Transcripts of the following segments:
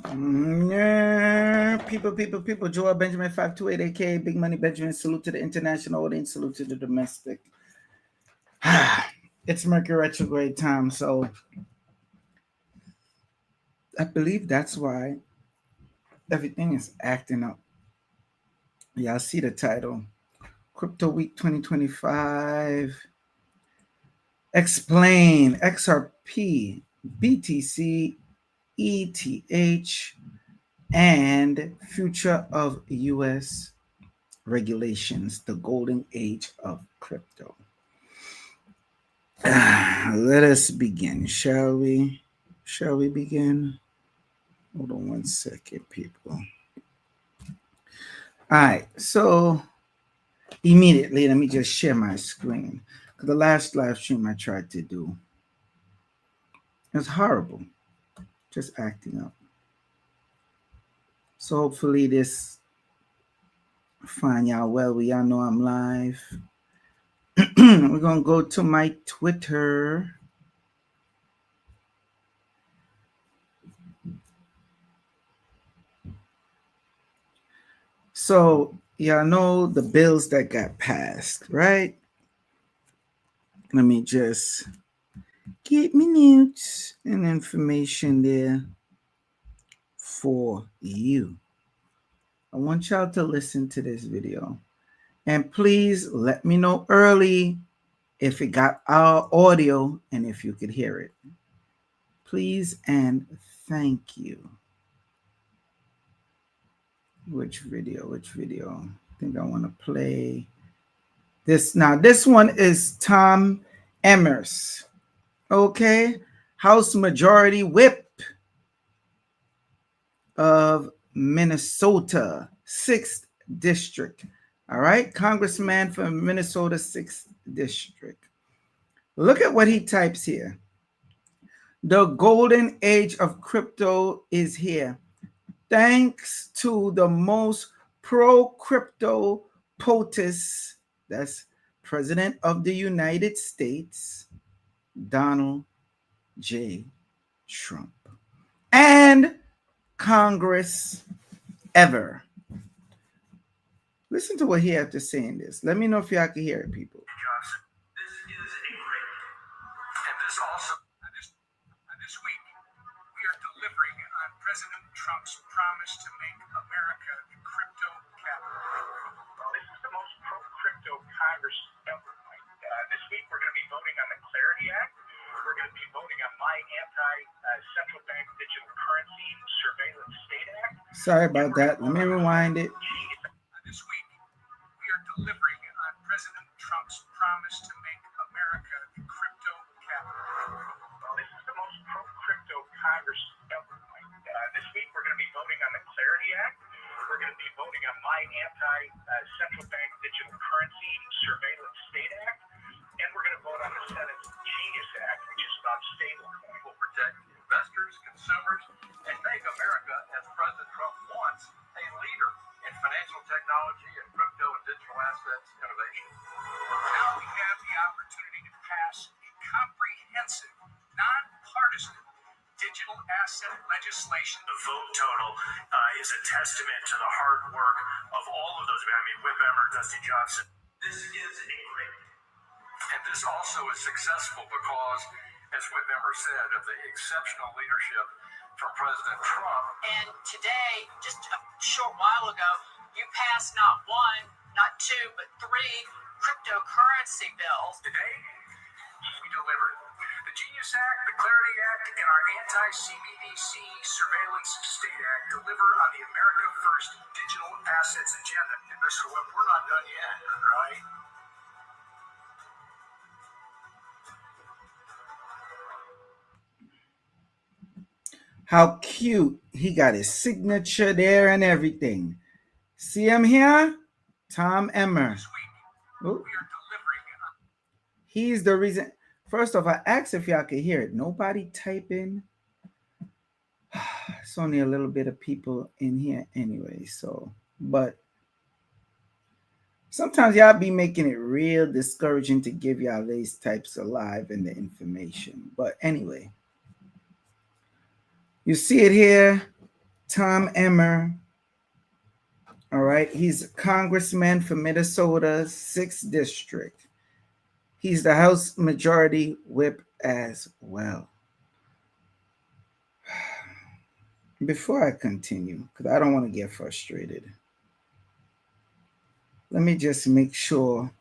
Yeah, people. Joel Benjamin 528 aka Big Money Benjamin. Salute to the international audience. Salute to the domestic. It's Mercury retrograde time, so I believe that's why everything is acting up. Yeah, I see the title. Crypto Week 2025. Explain XRP, BTC, ETH, and future of US regulations, the golden age of crypto. Let us begin, shall we? Shall we begin? Hold on one second, people. All right, so immediately, let me just share my screen. Because the last live stream I tried to do, it was horrible, just acting up. So hopefully this find y'all well. We all know I'm live. We're gonna go to my Twitter. So y'all know the bills that got passed, right? Let me just get me notes and information there for you. I want y'all to listen to this video. And please let me know early if it got our audio and if you could hear it. Please and thank you. Which video? I think I want to play this. Now, this one is Tom Emmer's. Okay. House Majority Whip of Minnesota, 6th District. All right. Congressman from Minnesota, 6th District. Look at what he types here. The golden age of crypto is here. Thanks to the most pro-crypto POTUS, that's President of the United States, Donald J. Trump, and Congress ever. Listen to what he had to say in this. Let me know if y'all can hear it, people. Johnson, this is a great day. And this also, this week, we are delivering on President Trump's promise to make America the crypto capital. This is the most pro-crypto Congress ever. This week, we're going to be voting on the Clarity Act. We're going to be voting on my anti-central bank digital currency surveillance state act. Sorry about that. Let me rewind it. This week, we are delivering on President Trump's promise to make America the crypto capital. This is the most pro-crypto Congress ever. This week, we're going to be voting on the Clarity Act. We're going to be voting on my anti-central bank digital currency surveillance state act. And we're going to vote on the Senate's Genius Act, which is about stablecoin. Will protect investors, consumers, and make America, as President Trump wants, a leader in financial technology and crypto and digital assets innovation. Now we have the opportunity to pass a comprehensive, nonpartisan digital asset legislation. The vote total is a testament to the hard work of all of those. I mean, Whip Emmer, Dusty Johnson. This is a great. And this also is successful because, as Whip Emmer said, of the exceptional leadership from President Trump. And today, just a short while ago, you passed not one, not two, but 3 cryptocurrency bills. Today, we delivered the Genius Act, the Clarity Act, and our Anti-CBDC Surveillance State Act deliver on the America First digital assets agenda. And Mr. Whip, we're not done yet, right? How cute. He got his signature there and everything. See him here? Tom Emmer. He's the reason. First off, I asked if y'all could hear it. Nobody typing. It's only a little bit of people in here anyway. So, but sometimes y'all be making it real discouraging to give y'all these types of live and the information. But anyway. You see it here. Tom Emmer. All right. He's a congressman for Minnesota's 6th district. He's the House Majority Whip as well. Before I continue, because I don't want to get frustrated, let me just make sure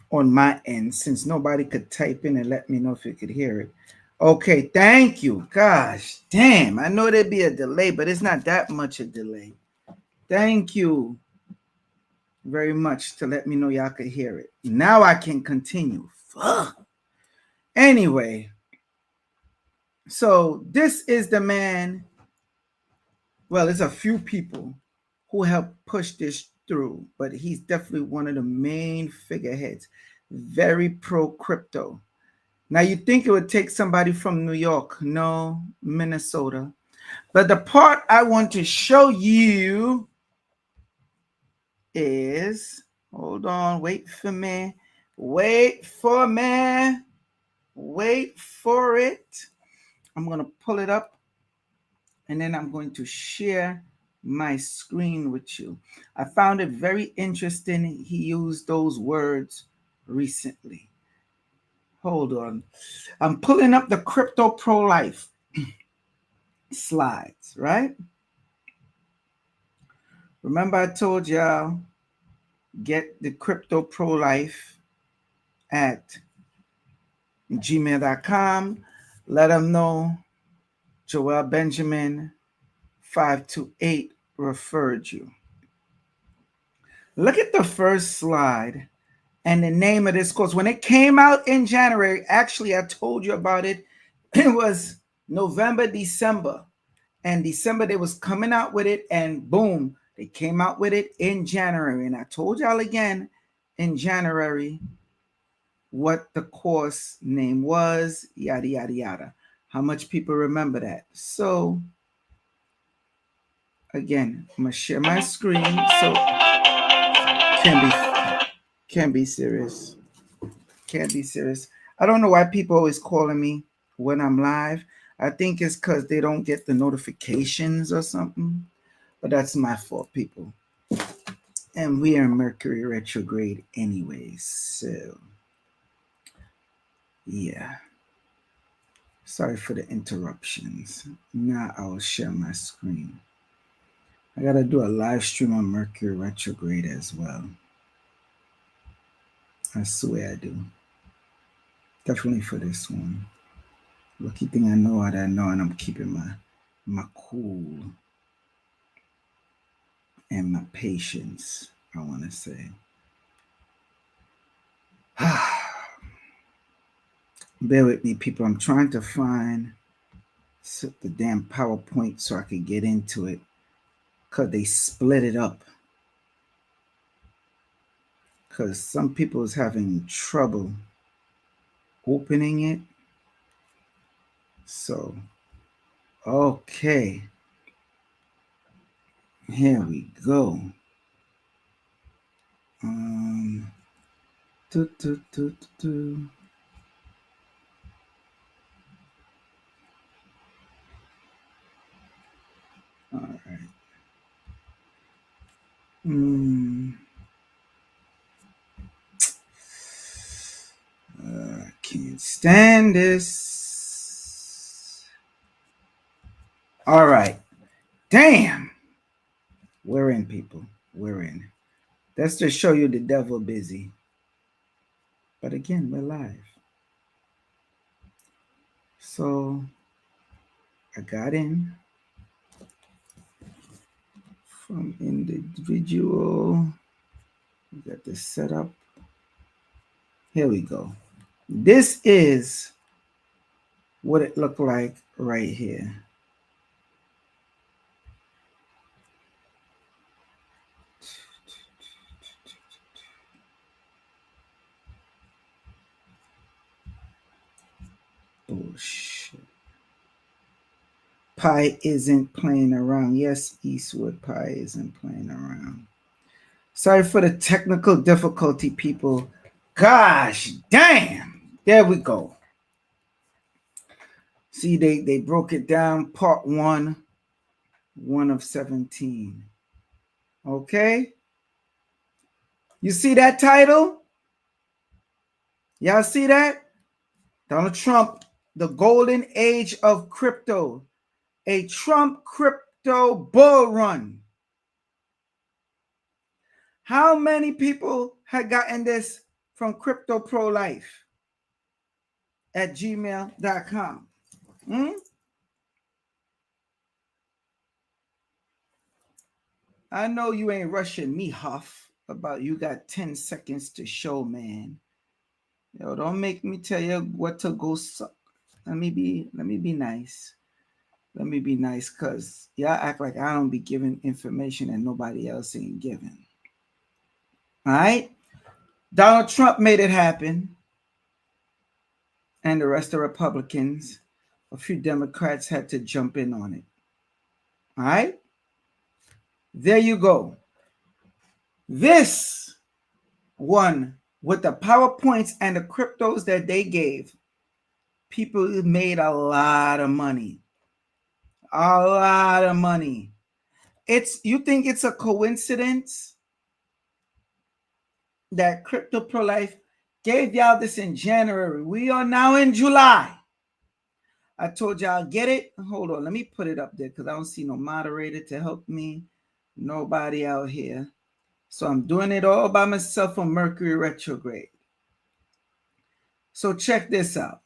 on my end, since nobody could type in and let me know if you could hear it. Okay, thank you. Gosh, damn. I know there'd be a delay, but it's not that much a delay. Thank you very much to let me know y'all could hear it. Now I can continue. Fuck. Anyway, so this is the man. Well, there's a few people who helped push this through, but he's definitely one of the main figureheads. Very pro crypto. Now you think it would take somebody from New York? No, Minnesota. But the part I want to show you is, hold on, wait for me, wait for it. I'm going to pull it up and then I'm going to share my screen with you. I found it very interesting. He used those words recently. Hold on. I'm pulling up the Crypto Pro-Life slides, right? Remember I told y'all, get the Crypto Pro-Life at gmail.com. Let them know Joel Benjamin 528 referred you. Look at the first slide and the name of this course. When it came out in January, actually I told you about it. It was November, December. And December they was coming out with it, and boom, they came out with it in January. And I told y'all again in January what the course name was, yada, yada, yada. How much people remember that? So, again, I'm going to share my screen. So, can't be serious. Can't be serious. I don't know why people always calling me when I'm live. I think it's because they don't get the notifications or something. But that's my fault, people. And we are in Mercury retrograde anyways. So, yeah. Sorry for the interruptions. Now I will share my screen. I got to do a live stream on Mercury retrograde as well. I swear I do. Definitely for this one. Lucky thing I know what I know, and I'm keeping my cool and my patience, I want to say. Bear with me, people. I'm trying to find the damn PowerPoint so I can get into it, because they split it up. Because some people is having trouble opening it. So, okay. Here we go. All right. Can't stand this. All right. Damn. We're in, people. We're in. That's to show you the devil busy. But again, we're live. So I got in from individual. We got this set up. Here we go. This is what it looked like right here. Bullshit. Pi isn't playing around. Yes, Eastwood Pi isn't playing around. Sorry for the technical difficulty, people. Gosh, damn. There we go. See, they broke it down. Part 1, one of 17. Okay? You see that title? Y'all see that? Donald Trump, the golden age of crypto. A Trump crypto bull run. How many people had gotten this from Crypto Prolife at gmail.com? I know you ain't rushing me, Huff, about you got 10 seconds to show, man. Yo, don't make me tell you what to go suck. Let me be nice. Let me be nice, because y'all act like I don't be giving information that nobody else ain't giving. All right? Donald Trump made it happen. And the rest of Republicans, a few Democrats had to jump in on it. All right? There you go. This one, with the PowerPoints and the cryptos that they gave, people made a lot of money. A lot of money. You think it's a coincidence that Crypto Prolife gave y'all this in January? We are now in July. I told y'all, get it. Hold on, let me put it up there because I don't see no moderator to help me. Nobody out here. So I'm doing it all by myself on Mercury retrograde. So check this out.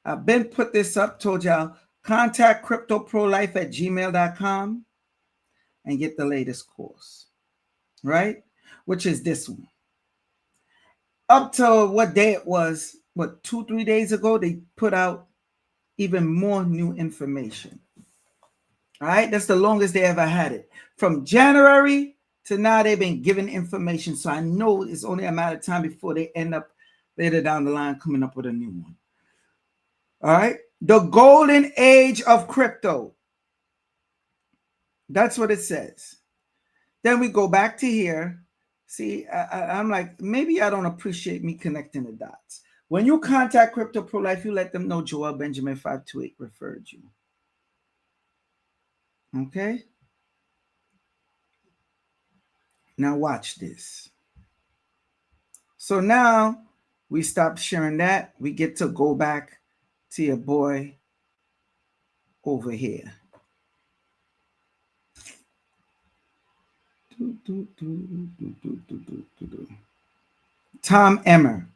I've been put this up, told y'all, contact cryptoprolife at gmail.com and get the latest course, right? Which is this one. Up to what day it was, 2-3 days ago, they put out even more new information. All right, that's the longest they ever had it. From January to now, they've been giving information. So I know it's only a matter of time before they end up later down the line coming up with a new one. All right, the golden age of crypto. That's what it says. Then we go back to here. See, I'm like, maybe I don't appreciate me connecting the dots. When you contact Crypto Prolife, you let them know Joel Benjamin 528 referred you. Okay? Now watch this. So now we stop sharing that. We get to go back to your boy over here. Tom Emmer.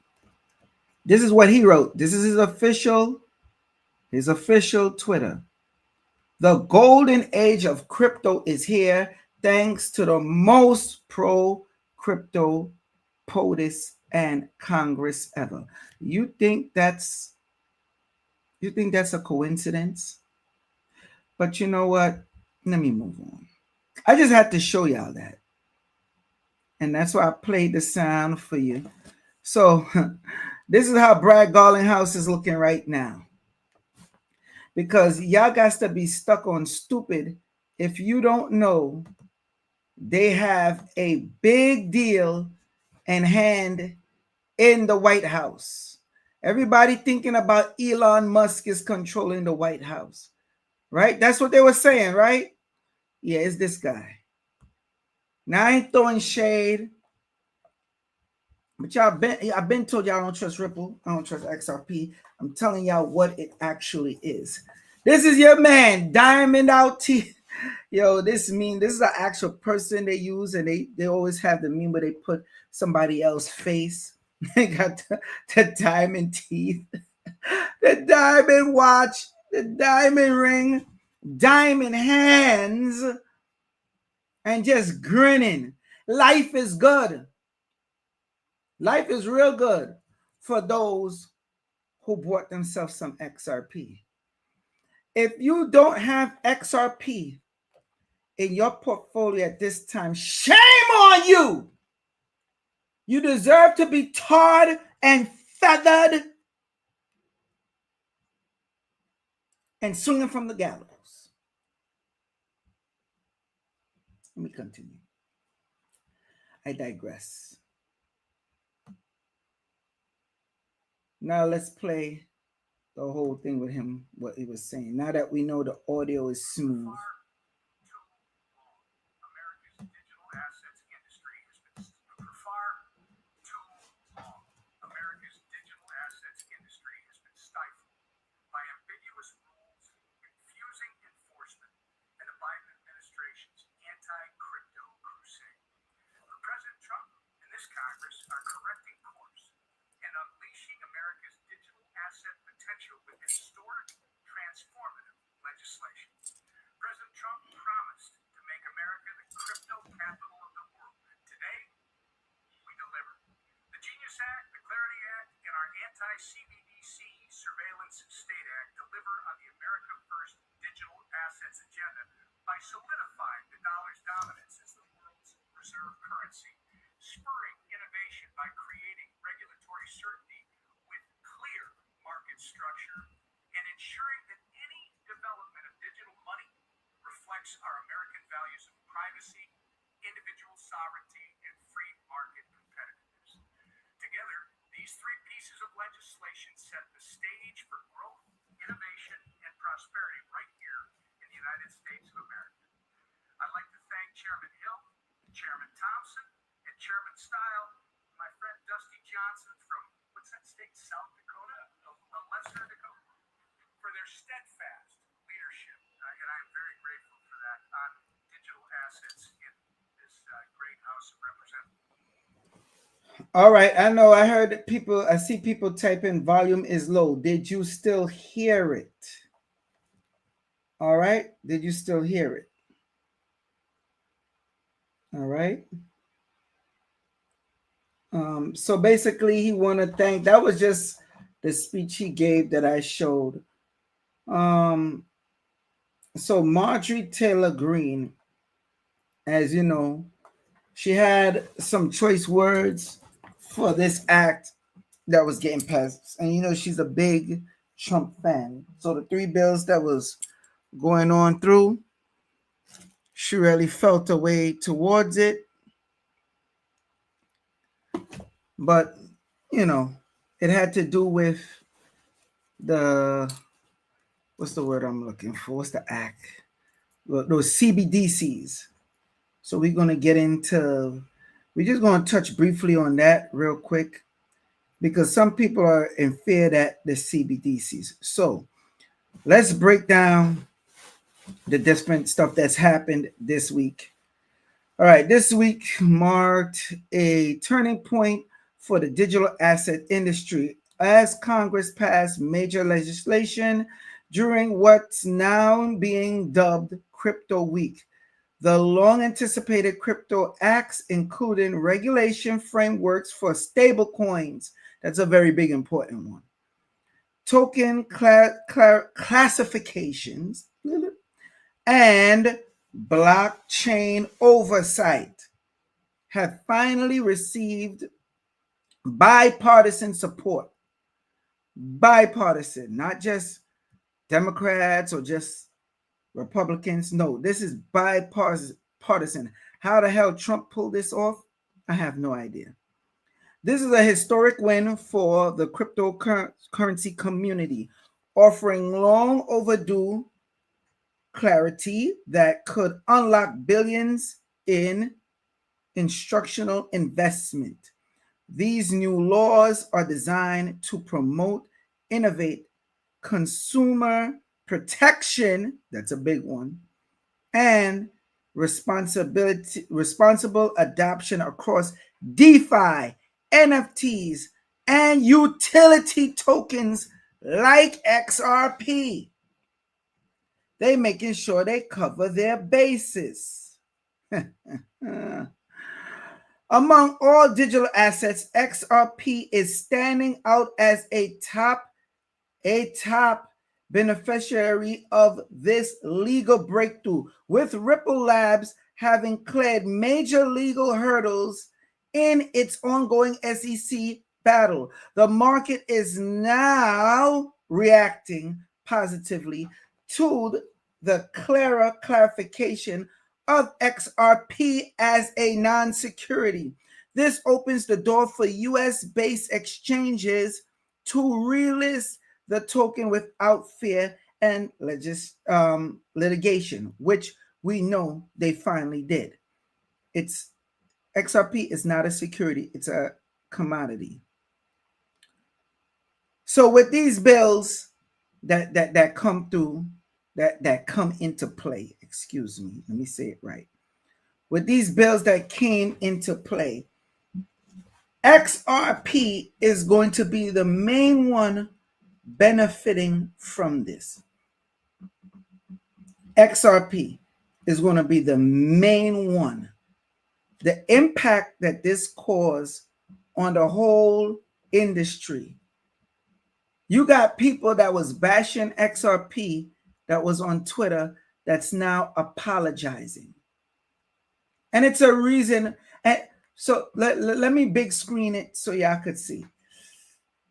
This is what he wrote. This is his official Twitter. The golden age of crypto is here thanks to the most pro-crypto POTUS and Congress ever. You think that's a coincidence? But you know what? Let me move on. I just had to show y'all that. And that's why I played the sound for you. So this is how Brad Garlinghouse is looking right now. Because y'all got to be stuck on stupid if you don't know they have a big deal in hand in the White House. Everybody thinking about Elon Musk is controlling the White House, right? That's what they were saying, right? Yeah, it's this guy. Now I ain't throwing shade, but I've been told y'all I don't trust Ripple, I don't trust XRP. I'm telling y'all what it actually is. This is your man, Diamond Out T. Yo, this is an actual person they use, and they always have the meme where they put somebody else's face. They got the diamond teeth, the diamond watch, the diamond ring, diamond hands, and just grinning. Life is good. Life is real good for those who bought themselves some XRP. If you don't have XRP in your portfolio at this time, shame on you. You deserve to be tarred and feathered and swinging from the gallows. Let me continue. I digress. Now let's play the whole thing with him, what he was saying. Now that we know the audio is smooth. legislation. President Trump promised to make America the crypto capital of the world. Today, we deliver. The Genius Act, the Clarity Act, and our Anti-CBDC Surveillance State Act deliver on the America First digital assets agenda by solidifying the dollar's dominance as the world's reserve currency, spurring innovation by creating regulatory certainty with clear market structure, and ensuring that any development of digital money reflects our American values of privacy, individual sovereignty, and free market competitiveness. Together, these three pieces of legislation set the stage for growth, innovation, and prosperity right here in the United States of America. I'd like to thank Chairman Hill, Chairman Thompson, and Chairman Stile, my friend Dusty Johnson from, what's that state, South Dakota? Lesser Dakota, for their steadfast leadership, and I'm very grateful for that, on digital assets in this great House of Representatives. All right, I know I heard people, I see people typing volume is low. Did you still hear it? All right, did you still hear it? All right. So basically he want to thank, that was just the speech he gave that I showed. So Marjorie Taylor Greene, as you know, she had some choice words for this act that was getting passed. And you know, she's a big Trump fan. So the three bills that was going on through, she really felt a way towards it. But, you know, it had to do with the, what's the word I'm looking for? What's the act? Those CBDCs. So we're going to get into, we're just going to touch briefly on that real quick, because some people are in fear that the CBDCs. So let's break down the different stuff that's happened this week. All right, this week marked a turning point for the digital asset industry as Congress passed major legislation during what's now being dubbed Crypto Week. The long-anticipated crypto acts, including regulation frameworks for stablecoins. That's a very big, important one. Token classifications and blockchain oversight have finally received bipartisan support. Bipartisan, not just Democrats or just Republicans. No, this is bipartisan. How the hell Trump pulled this off? I have no idea. This is a historic win for the cryptocurrency community, offering long overdue clarity that could unlock billions in instructional investment. These new laws are designed to promote, innovate, consumer protection, that's a big one, and responsible adoption across DeFi, NFTs, and utility tokens like XRP. They making sure they cover their bases. Among all digital assets, XRP is standing out as a top beneficiary of this legal breakthrough, with Ripple Labs having cleared major legal hurdles in its ongoing SEC battle. The market is now reacting positively to the clearer clarification of XRP as a non-security. This opens the door for US-based exchanges to relist the token without fear and litigation, which we know they finally did. XRP is not a security, it's a commodity. So with these bills that come through, that come into play, excuse me, let me say it right. With these bills that came into play, XRP is going to be the main one benefiting from this. XRP is going to be the main one. The impact that this caused on the whole industry. You got people that was bashing XRP that was on Twitter that's now apologizing. And it's a reason. And so let me big screen it so y'all could see.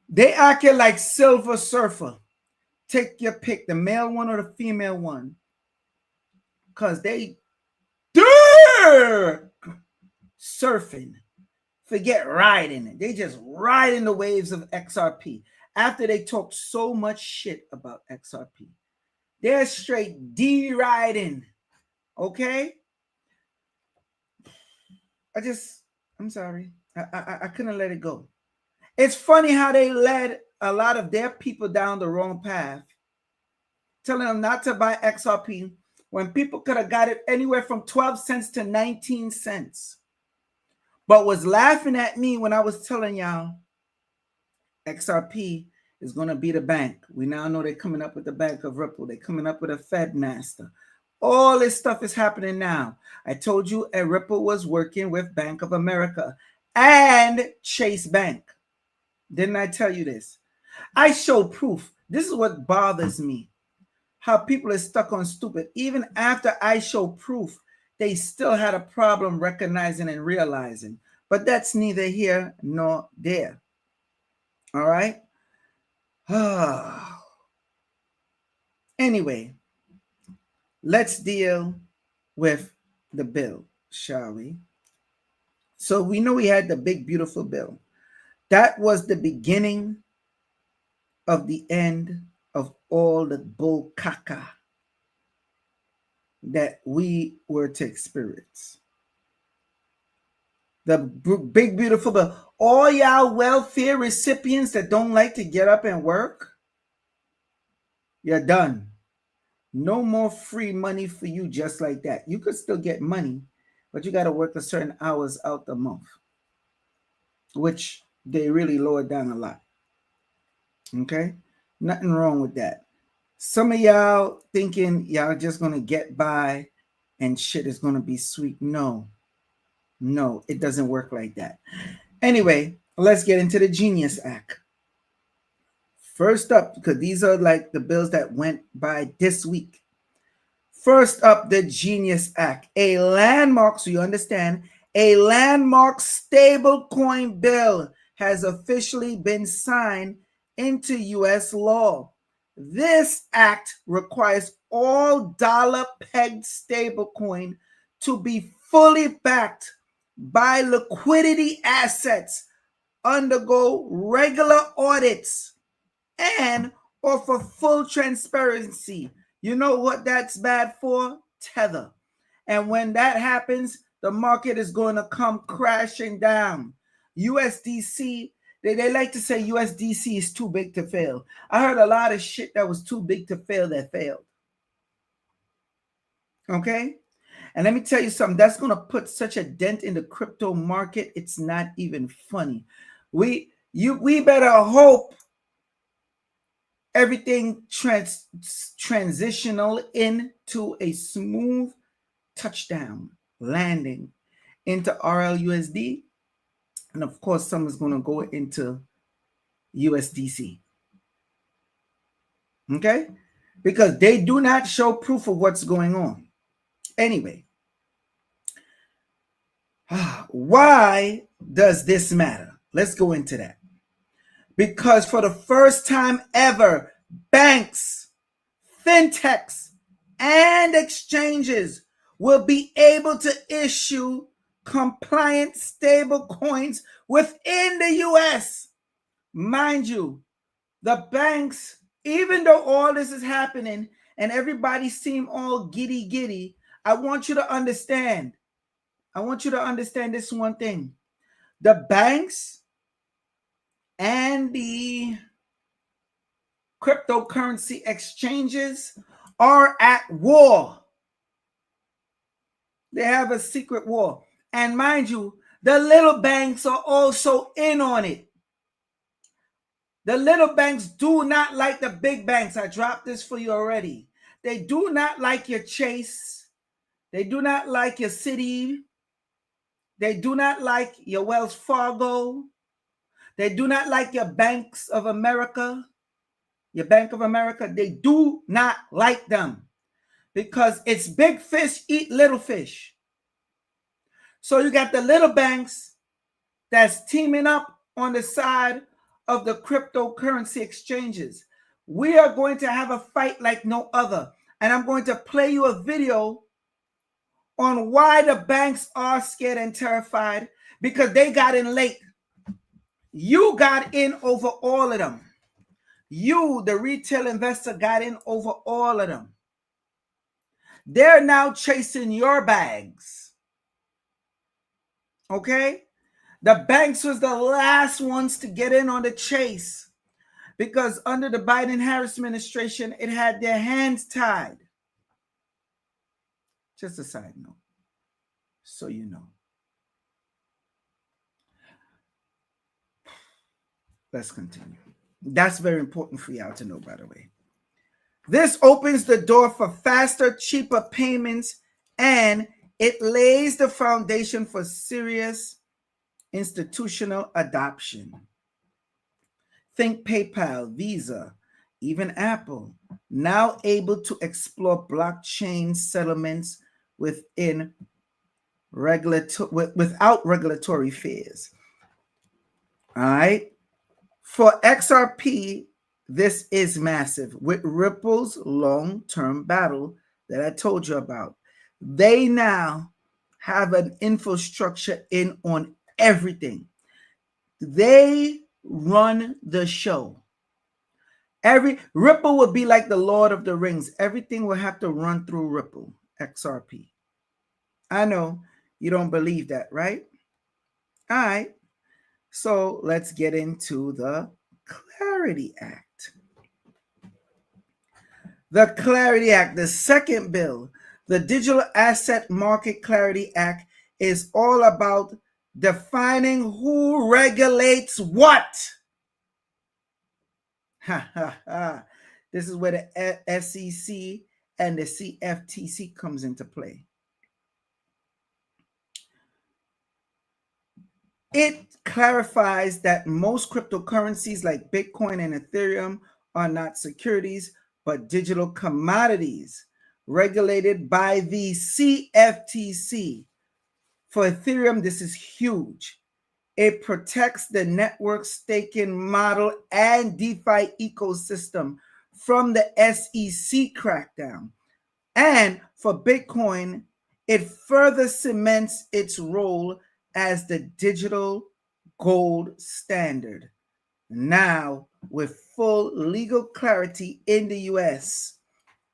They acting like Silver Surfer. Take your pick, the male one or the female one. Because they surfing. Forget riding it. They just riding the waves of XRP. After they talked so much shit about XRP. They're straight D-riding. Okay? I'm sorry. I couldn't let it go. It's funny how they led a lot of their people down the wrong path, telling them not to buy XRP when people could have got it anywhere from 12 cents to 19 cents. But was laughing at me when I was telling y'all XRP is going to be the bank. We now know they're coming up with the Bank of Ripple. They're coming up with a Fed Master. All this stuff is happening now. I told you Ripple was working with Bank of America and Chase Bank. Didn't I tell you this? I show proof. This is what bothers me. How people are stuck on stupid. Even after I show proof, they still had a problem recognizing and realizing. But that's neither here nor there. All right? Anyway, let's deal with the bill, shall we? So we know we had the big, beautiful bill. That was the beginning of the end of all the bull caca that we were to experience. The big, beautiful bill. All y'all welfare recipients that don't like to get up and work, you're done. No more free money for you just like that. You could still get money, but you got to work a certain hours out the month, which they really lowered down a lot. Okay? Nothing wrong with that. Some of y'all thinking y'all just going to get by and shit is going to be sweet. No, it doesn't work like that. Anyway, let's get into the Genius Act. First up, because these are like the bills that went by this week. First up, the Genius Act, a landmark, so you understand, a landmark stablecoin bill has officially been signed into U.S. law. This act requires all dollar-pegged stablecoin to be fully backed by liquidity assets, undergo regular audits, and offer full transparency. You know what that's bad for? Tether. And when that happens, the market is going to come crashing down. USDC, they like to say USDC is too big to fail. I heard a lot of shit that was too big to fail that failed. Okay? And let me tell you something, that's going to put such a dent in the crypto market, it's not even funny. We better hope everything transitional into a smooth touchdown landing into RLUSD. And of course, some is going to go into USDC. Okay? Because they do not show proof of what's going on. Anyway, why does this matter? Let's go into that. Because for the first time ever, banks, fintechs, and exchanges will be able to issue compliant stable coins within the U.S. Mind you, the banks, even though all this is happening and everybody seem all giddy, I want you to understand. I want you to understand this one thing. The banks and the cryptocurrency exchanges are at war. They have a secret war. And mind you, the little banks are also in on it. The little banks do not like the big banks. I dropped this for you already. They do not like your Chase. They do not like your Citi. They do not like your Wells Fargo. They do not like your Banks of America, your Bank of America. They do not like them because it's big fish eat little fish. So you got the little banks that's teaming up on the side of the cryptocurrency exchanges. We are going to have a fight like no other. And I'm going to play you a video on why the banks are scared and terrified, because they got in late. You got in over all of them. You, the retail investor, got in over all of them. They're now chasing your bags. Okay? The banks was the last ones to get in on the chase because under the Biden-Harris administration, it had their hands tied. Just a side note, so you know. Let's continue. That's very important for y'all to know, by the way. This opens the door for faster, cheaper payments, and it lays the foundation for serious institutional adoption. Think PayPal, Visa, even Apple, now able to explore blockchain settlements without regulatory fears. All right. For XRP, this is massive. With Ripple's long-term battle that I told you about, they now have an infrastructure in on everything. They run the show. Ripple will be like the Lord of the Rings. Everything will have to run through Ripple, XRP. I know you don't believe that, right? All right. So let's get into the Clarity Act. The Clarity Act, the second bill, the Digital Asset Market Clarity Act, is all about defining who regulates what. This is where the SEC and the CFTC comes into play. It clarifies that most cryptocurrencies like Bitcoin and Ethereum are not securities, but digital commodities regulated by the CFTC. For Ethereum, this is huge. It protects the network staking model and DeFi ecosystem from the SEC crackdown. And for Bitcoin, it further cements its role as the digital gold standard. Now, with full legal clarity in the US,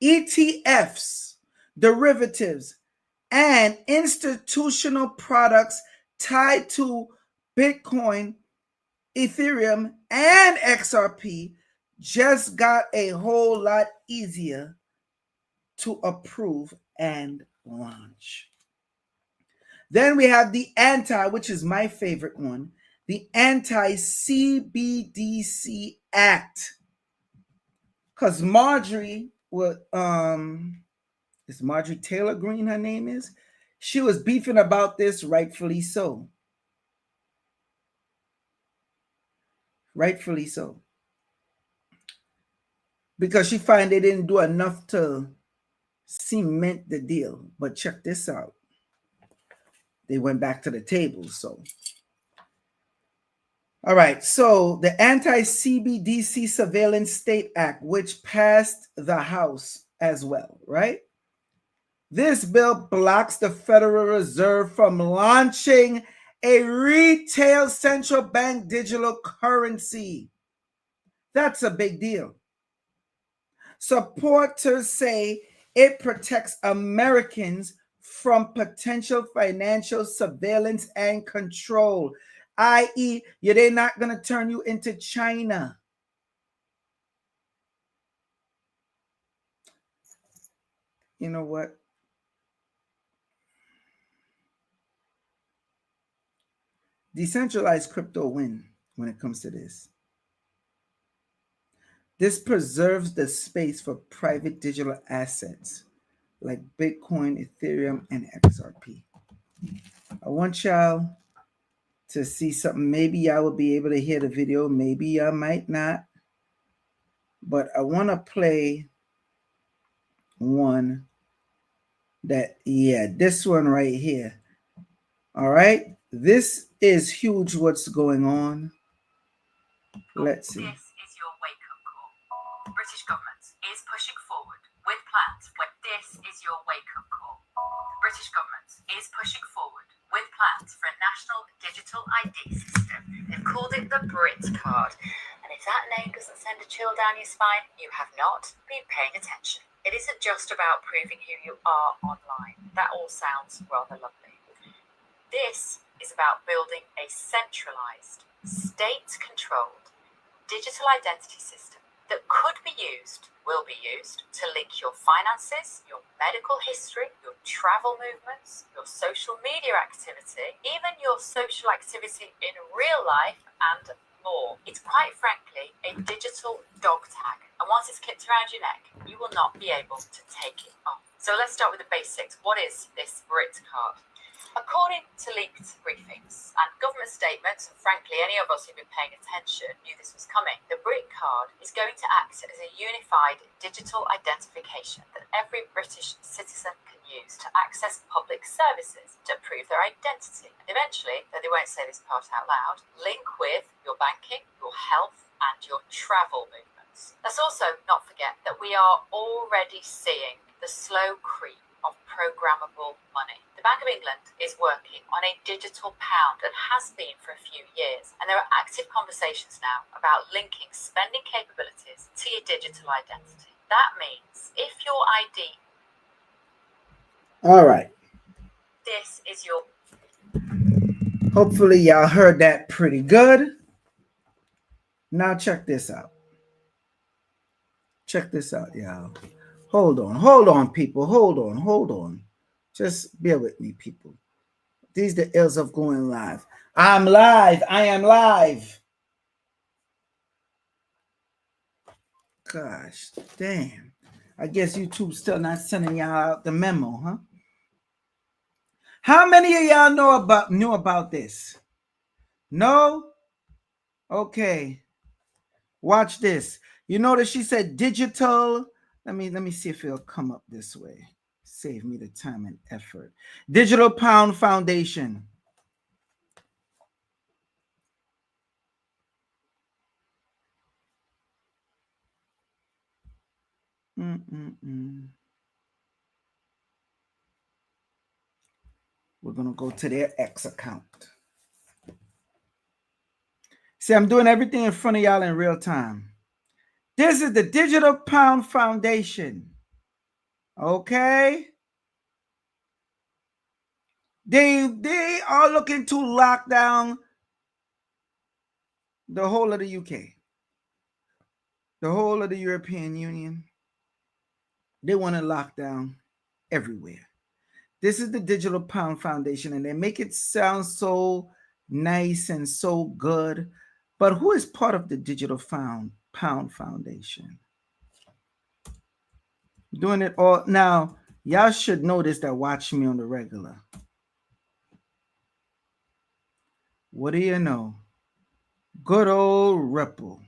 ETFs, derivatives, and institutional products tied to Bitcoin, Ethereum, and XRP just got a whole lot easier to approve and launch. Then we have the which is my favorite one, the Anti-CBDC Act. Because Marjorie, is Marjorie Taylor Greene, her name is? She was beefing about this, rightfully so. Rightfully so. Because she found they didn't do enough to cement the deal. But check this out. They went back to the table, so. All right, so the Anti-CBDC Surveillance State Act, which passed the House as well, right? This bill blocks the Federal Reserve from launching a retail central bank digital currency. That's a big deal. Supporters say it protects Americans from potential financial surveillance and control, i.e., they're not going to turn you into China. You know what? Decentralized crypto win when it comes to this. This preserves the space for private digital assets like Bitcoin, Ethereum, and XRP. I want y'all to see something. Maybe y'all will be able to hear the video. Maybe y'all might not. But I want to play one that, yeah, this one right here. All right. This is huge what's going on. Let's see. This is your wake-up call. British government is pushing forward with plans. This is your wake-up call. British government is pushing forward with plans for a national digital ID system. They've called it the Brit card. And if that name doesn't send a chill down your spine, you have not been paying attention. It isn't just about proving who you are online. That all sounds rather lovely. This is about building a centralized, state-controlled digital identity system that could be used, will be used, to link your finances, your medical history, your travel movements, your social media activity, even your social activity in real life, and more. It's quite frankly a digital dog tag, and once it's clipped around your neck, you will not be able to take it off. So let's start with the basics. What is this Brit card? According to leaked briefings and government statements, and frankly any of us who've been paying attention knew this was coming, the Brit card is going to act as a unified digital identification that every British citizen can use to access public services to prove their identity. And eventually, though they won't say this part out loud, link with your banking, your health, and your travel movements. Let's also not forget that we are already seeing the slow creep of programmable money. The Bank of England is working on a digital pound and has been for a few years. And there are active conversations now about linking spending capabilities to your digital identity. That means if your ID... All right. This is your... Hopefully y'all heard that pretty good. Now check this out. Check this out, y'all. Hold on, people. Hold on. Just bear with me, people. These are the ills of going live. I'm live. I am live. Gosh, damn. I guess YouTube's still not sending y'all out the memo, huh? How many of y'all knew about this? No? Okay. Watch this. You notice she said digital. Let me see if it'll come up this way. Save me the time and effort. Digital Pound Foundation. We're going to go to their X account. See, I'm doing everything in front of y'all in real time. This is the Digital Pound Foundation. Okay? They are looking to lock down the whole of the UK. The whole of the European Union. They want to lock down everywhere. This is the Digital Pound Foundation, and they make it sound so nice and so good. But who is part of the Digital Pound Foundation? Doing it all. Now, y'all should know this that watch me on the regular. What do you know? Good old Ripple.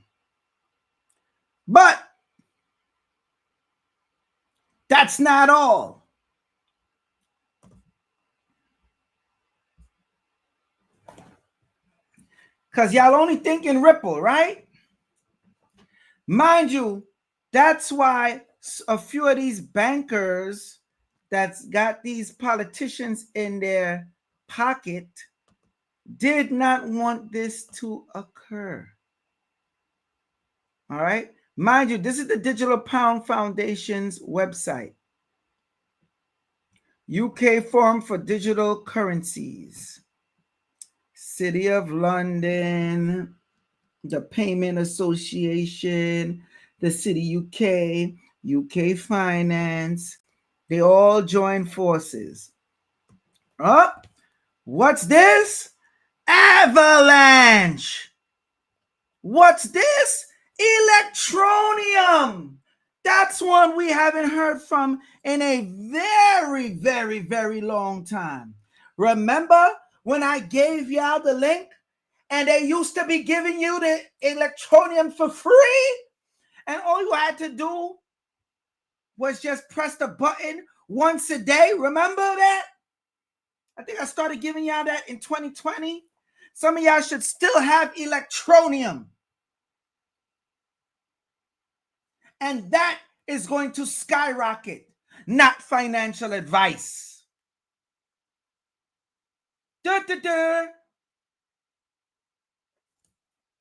But that's not all. Because y'all only thinking Ripple, right? Mind you, that's why a few of these bankers that's got these politicians in their pocket did not want this to occur. All right. Mind you, this is the Digital Pound Foundation's website. UK Forum for Digital Currencies. City of London, the Payment Association, the City UK, UK Finance. They all join forces. Oh, what's this? Avalanche. What's this? Electronium. That's one we haven't heard from in a very, very, very long time. Remember when I gave y'all the link and they used to be giving you the Electronium for free? And all you had to do was just press the button once a day. Remember that? I think I started giving y'all that in 2020. Some of y'all should still have Electronium. And that is going to skyrocket, not financial advice. Da, da, da.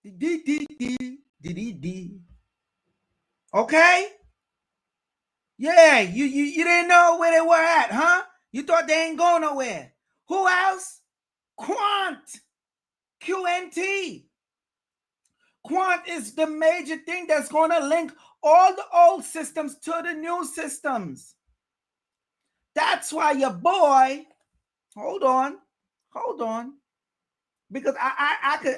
D, D, D, D, D, D. Okay? Yeah, you didn't know where they were at, huh? You thought they ain't going nowhere. Who else? Quant. QNT. Quant is the major thing that's going to link all the old systems to the new systems. That's why your boy, hold on, because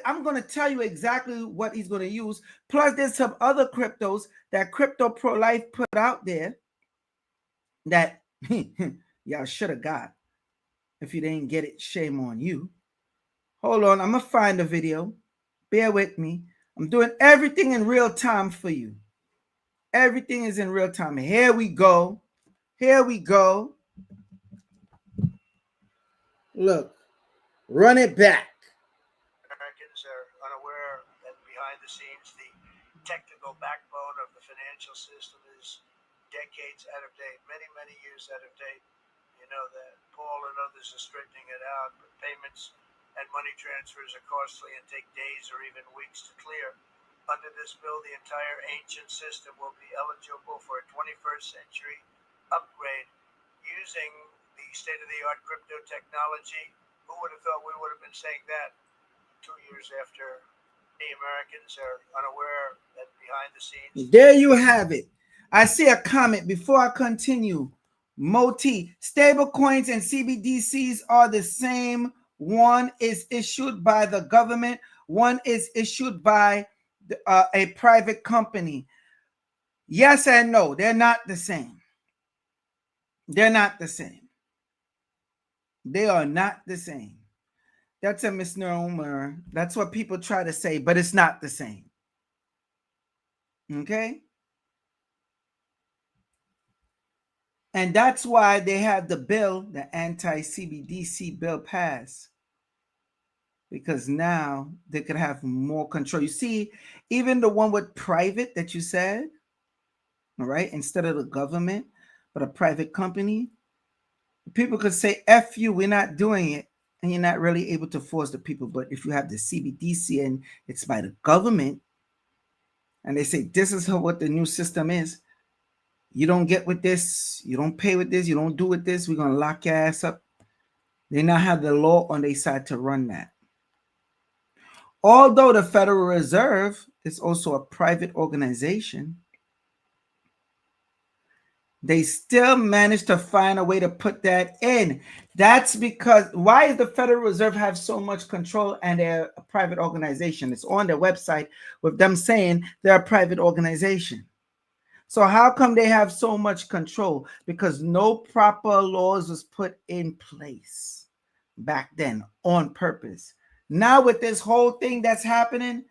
I'm going to tell you exactly what he's going to use. Plus, there's some other cryptos that Crypto Prolife put out there that y'all should have got. If you didn't get it, shame on you. Hold on, I'm going to find the video. Bear with me. I'm doing everything in real time for you. Everything is in real time. Here we go. Here we go. Look, run it back. Americans are unaware that behind the scenes, the technical backbone of the financial system is decades out of date, many, many years out of date. You know that Paul and others are straightening it out, but payments and money transfers are costly and take days or even weeks to clear. Under this bill, the entire ancient system will be eligible for a 21st century upgrade using the state-of-the-art crypto technology. Who would have thought we would have been saying that 2 years after the Americans are unaware that behind the scenes? There you have it. I see a comment before I continue. Moti, stablecoins and CBDCs are the same. One is issued by the government. One is issued by a private company. Yes and no. They're not the same. They're not the same. They are not the same. That's a misnomer. That's what people try to say, but it's not the same. Okay? And that's why they have the bill, the anti-CBDC bill passed. Because now they could have more control. You see, even the one with private that you said, all right, instead of the government, but a private company, people could say, F you, we're not doing it. And you're not really able to force the people. But if you have the CBDC and it's by the government, and they say, this is what the new system is. You don't get with this. You don't pay with this. You don't do with this. We're going to lock your ass up. They now have the law on their side to run that. Although the Federal Reserve is also a private organization, they still managed to find a way to put that in. That's because, why does the Federal Reserve have so much control and they're a private organization? It's on their website with them saying they're a private organization. So how come they have so much control? Because no proper laws was put in place back then on purpose. Now with this whole thing that's happening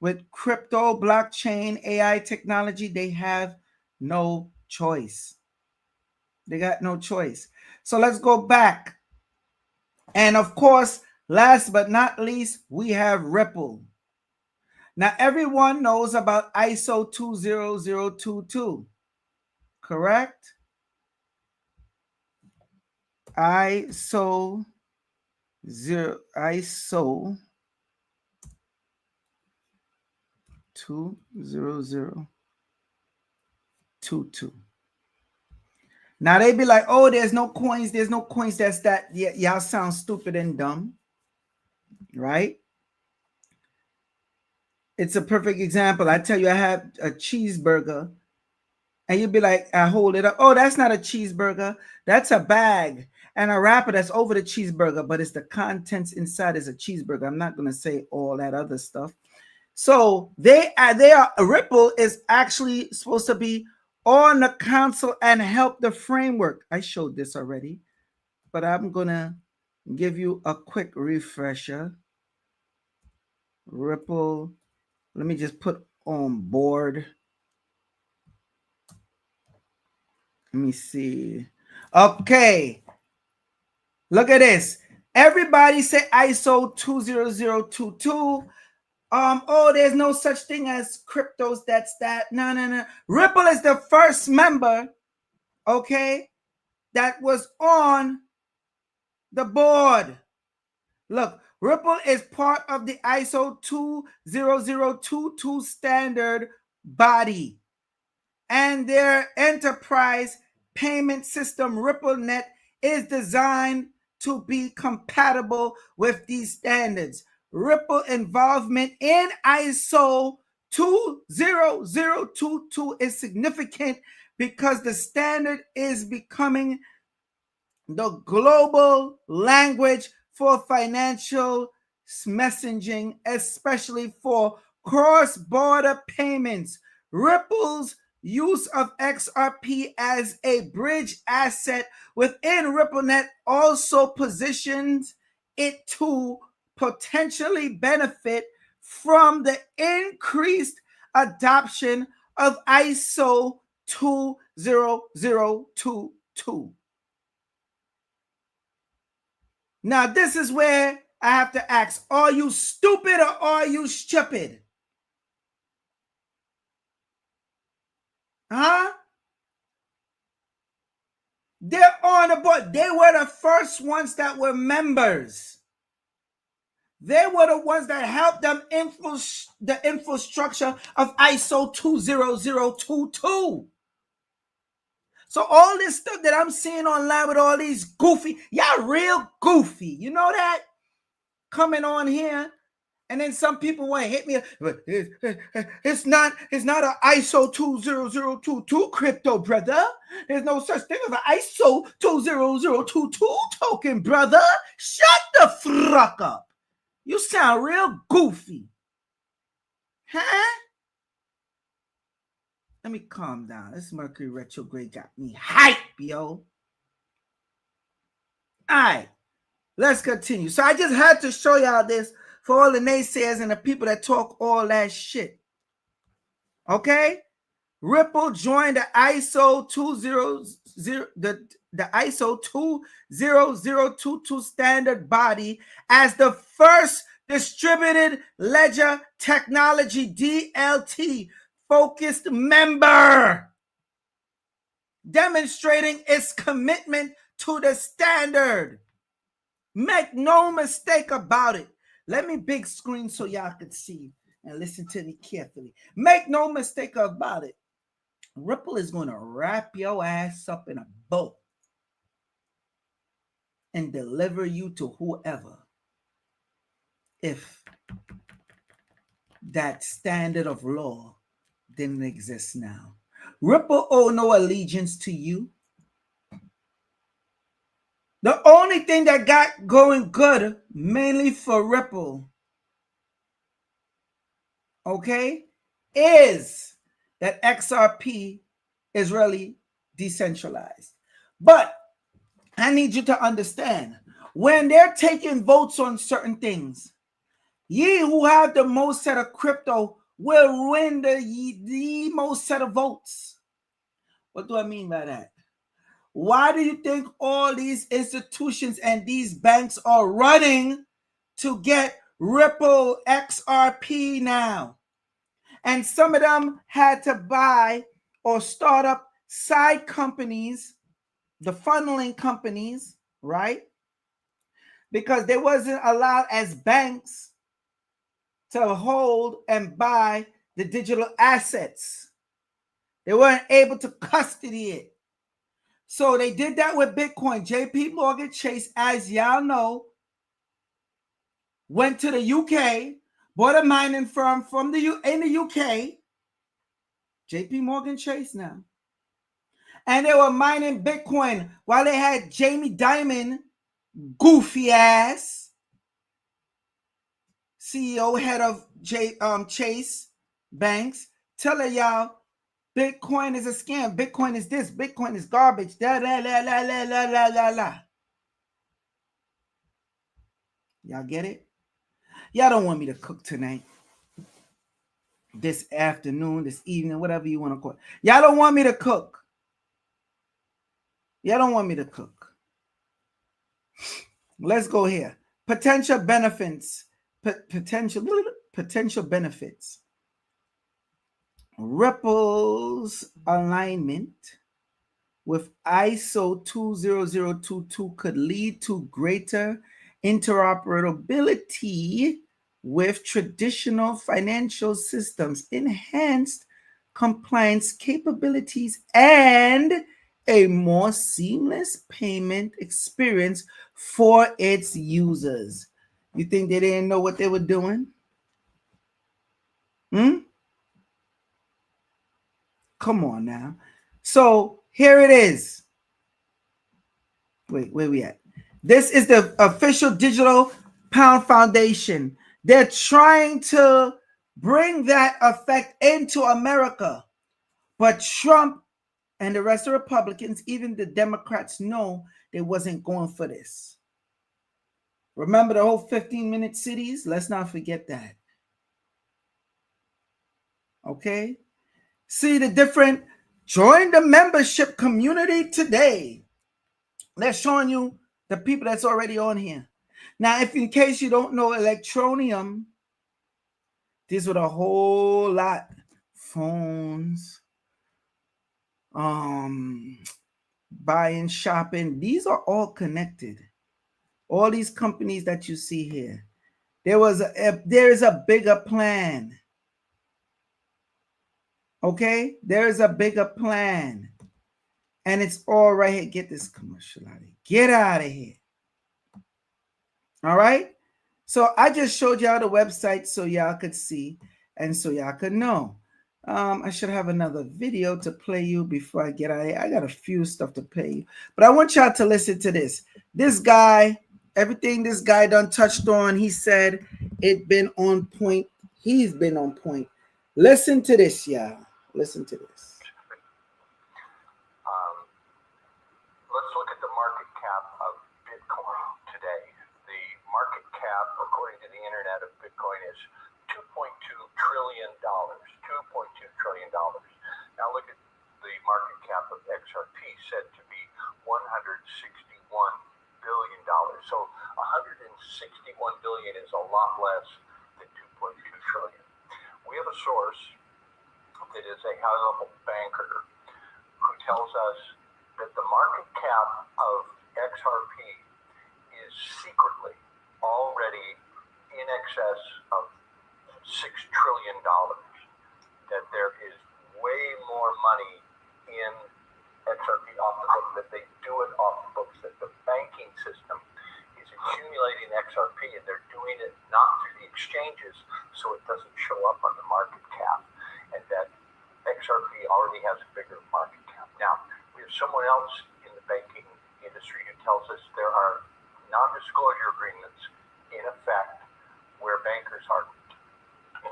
with crypto, blockchain, AI technology, they have no choice. They got no choice. So let's go back. And of course, last but not least, we have Ripple. Now, everyone knows about ISO 20022, correct? ISO 20022. Now they be like, oh, there's no coins. That's that. Yeah, y'all sound stupid and dumb, right? It's a perfect example. I tell you, I have a cheeseburger, and you'd be like, I hold it up. Oh, that's not a cheeseburger. That's a bag and a wrapper that's over the cheeseburger, but it's the contents inside is a cheeseburger. I'm not going to say all that other stuff. So Ripple is actually supposed to be on the council and help the framework. I showed this already, but I'm gonna give you a quick refresher. Ripple, let me just put on board. Let me see. Okay, look at this. Everybody say ISO 20022. Oh, there's no such thing as cryptos. That's that. No. Ripple is the first member, okay, that was on the board. Look, Ripple is part of the ISO 20022 standard body, and their enterprise payment system, RippleNet, is designed to be compatible with these standards. Ripple involvement in ISO 20022 is significant because the standard is becoming the global language for financial messaging, especially for cross-border payments. Ripple's use of XRP as a bridge asset within RippleNet also positions it to potentially benefit from the increased adoption of ISO 20022. Now, this is where I have to ask, are you stupid or are you stupid? Huh? They're on the board. They were the first ones that were members. They were the ones that helped them the infrastructure of ISO 20022. So all this stuff that I'm seeing online with all these goofy, y'all real goofy. You know that? Coming on here. And then some people want to hit me. It's not an ISO 20022 crypto, brother. There's no such thing as an ISO 20022 token, brother. Shut the fuck up. You sound real goofy. Huh? Let me calm down. This Mercury retrograde got me hype, yo. All right. Let's continue. So I just had to show y'all this for all the naysayers and the people that talk all that shit. Okay? Ripple joined the ISO 20022 standard body as the first distributed ledger technology DLT focused member, demonstrating its commitment to the standard. Make no mistake about it. Let me big screen so y'all can see and listen to me carefully. Make no mistake about it. Ripple is going to wrap your ass up in a bow and deliver you to whoever if that standard of law didn't exist now. Ripple owe no allegiance to you. The only thing that got going good, mainly for Ripple, okay, is that XRP is really decentralized. But I need you to understand, when they're taking votes on certain things, ye who have the most set of crypto will win the most set of votes. What do I mean by that? Why do you think all these institutions and these banks are running to get Ripple XRP now? And some of them had to buy or start up side companies, the funneling companies, right? Because they wasn't allowed as banks to hold and buy the digital assets. They weren't able to custody it. So they did that with Bitcoin. JP Morgan Chase, as y'all know, went to the UK, bought a mining firm in the UK, JP Morgan Chase now. And they were mining Bitcoin while they had Jamie Dimon, goofy ass, CEO, head of Chase Banks, telling y'all Bitcoin is a scam. Bitcoin is this. Bitcoin is garbage. Da, la, la, la, la, la, la, la, la. Y'all get it? Y'all don't want me to cook tonight, this afternoon, this evening, whatever you want to call it. Y'all don't want me to cook. Y'all don't want me to cook. Let's go here. Potential benefits. Potential benefits. Ripple's alignment with ISO 20022 could lead to greater interoperability with traditional financial systems, enhanced compliance capabilities, and a more seamless payment experience for its users. You think they didn't know what they were doing? Come on now. So here it is. Wait, where we at? This is the official Digital Pound Foundation. They're trying to bring that effect into America. But Trump and the rest of the Republicans, even the Democrats, know they wasn't going for this. Remember the whole 15-minute cities? Let's not forget that. Okay? See the different, join the membership community today. They're showing you the people that's already on here. Now, if in case you don't know Electronium, these were a whole lot. Phones, buying, shopping. These are all connected. All these companies that you see here. There is a bigger plan. Okay? There is a bigger plan. And it's all right here. Get this commercial out of here. Get out of here. All right? So I just showed y'all the website so y'all could see and so y'all could know. I should have another video to play you before I get out of here. I got a few stuff to play you. But I want y'all to listen to this. This guy, everything this guy done touched on, he said it been on point. He's been on point. Listen to this, y'all. Listen to this. Let's look at the market cap of Bitcoin today. The market cap, according to the internet, of Bitcoin is $2.2 trillion. $2.2 trillion. Now look at the market cap of XRP, said to be $161 billion. So $161 billion is a lot less than 2.2 trillion. We have a source that is a high-level banker who tells us that the market cap of XRP is secretly already in excess of $6 trillion. That there is way more money in XRP off the books, that they do it off the books, that the banking system is accumulating XRP, and they're doing it not through the exchanges, so it doesn't show up on the market cap, and that XRP already has a bigger market cap. Now, we have someone else in the banking industry who tells us there are non-disclosure agreements in effect where bankers are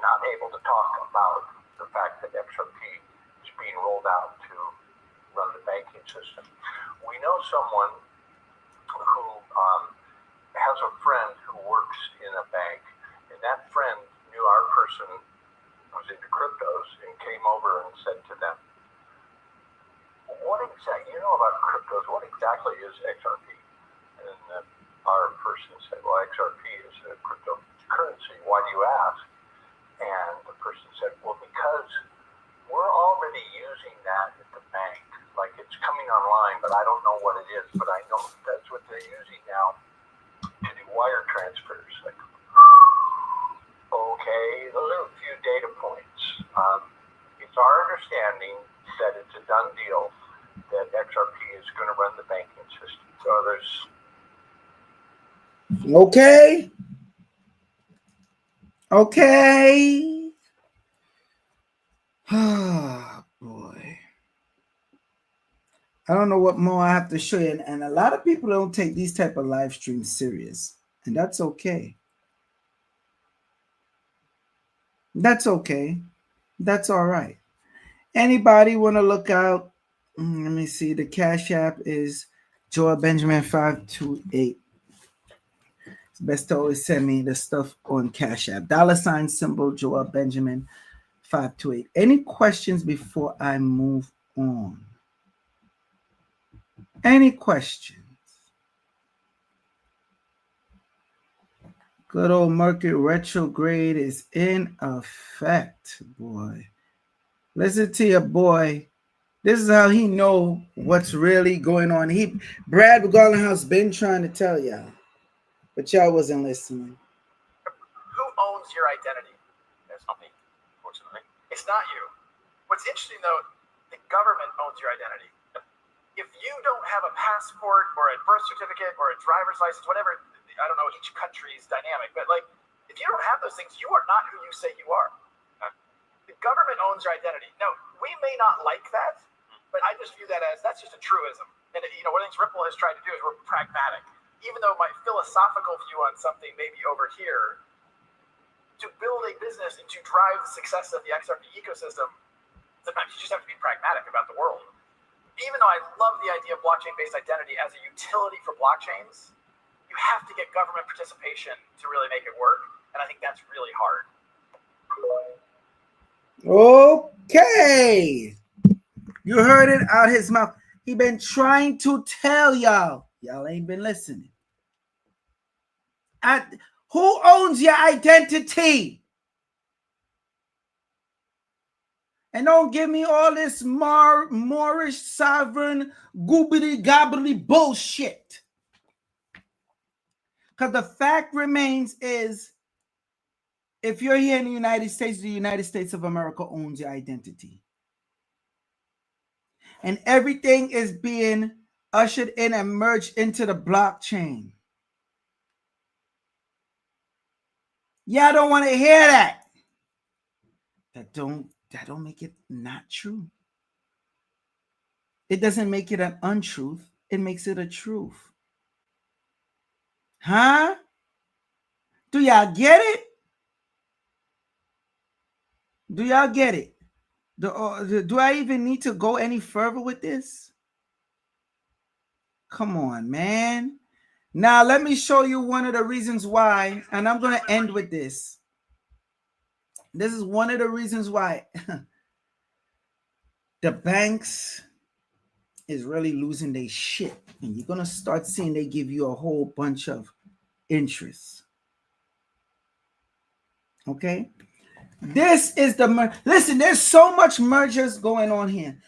not able to talk about the fact that XRP is being rolled out to run the banking system. We know someone who has a friend who works in a bank, and that friend knew our person who's into cryptos and came over and said to them, what exactly, you know about cryptos, what exactly is XRP? And our person said, well, XRP is a cryptocurrency. Why do you ask? And the person said, well, because we're already using that at the bank. Like, it's coming online, but I don't know what it is, but I know that's what they're using now to do wire transfers. Like, okay, those are a few data points. It's our understanding that it's a done deal that XRP is going to run the banking system. So there's... Okay. Okay. Oh, boy. I don't know what more I have to show you. And a lot of people don't take these type of live streams serious. And that's okay. That's okay. That's all right. Anybody want to look out? Let me see. The Cash App is Joel Benjamin 528. It's best to always send me the stuff on Cash App. $ symbol Joel Benjamin 528. Any questions before I move on? Any questions? Good old Mercury retrograde is in effect, boy. Listen to your boy. This is how he know what's really going on. Brad Garlinghouse been trying to tell y'all, but y'all wasn't listening. Who owns your identity? It's not me, fortunately. It's not you. What's interesting, though, the government owns your identity. If you don't have a passport or a birth certificate or a driver's license, whatever, I don't know, each country's dynamic, but like, if you don't have those things, you are not who you say you are. The government owns your identity. Now, we may not like that, but I just view that as, that's just a truism. And, you know, one of the things Ripple has tried to do is we're pragmatic. Even though my philosophical view on something may be over here, to build a business and to drive the success of the XRP ecosystem, sometimes you just have to be pragmatic about the world. Even though I love the idea of blockchain-based identity as a utility for blockchains, you have to get government participation to really make it work. And I think that's really hard. Okay. You heard it out his mouth. He been trying to tell y'all. Y'all ain't been listening. Who owns your identity? And don't give me all this Moorish sovereign goobity gobbly bullshit. Because the fact remains is, if you're here in the United States of America owns your identity. And everything is being ushered in and merged into the blockchain. Y'all don't want to hear that. That don't make it not true. It doesn't make it an untruth. It makes it a truth. Huh? Do y'all get it? Do y'all get it? Do I even need to go any further with this? Come on, man. Now, let me show you one of the reasons why, and I'm going to end with this. This is one of the reasons why the banks is really losing their shit. And you're going to start seeing they give you a whole bunch of interest. Okay? This is the listen, there's so much mergers going on here.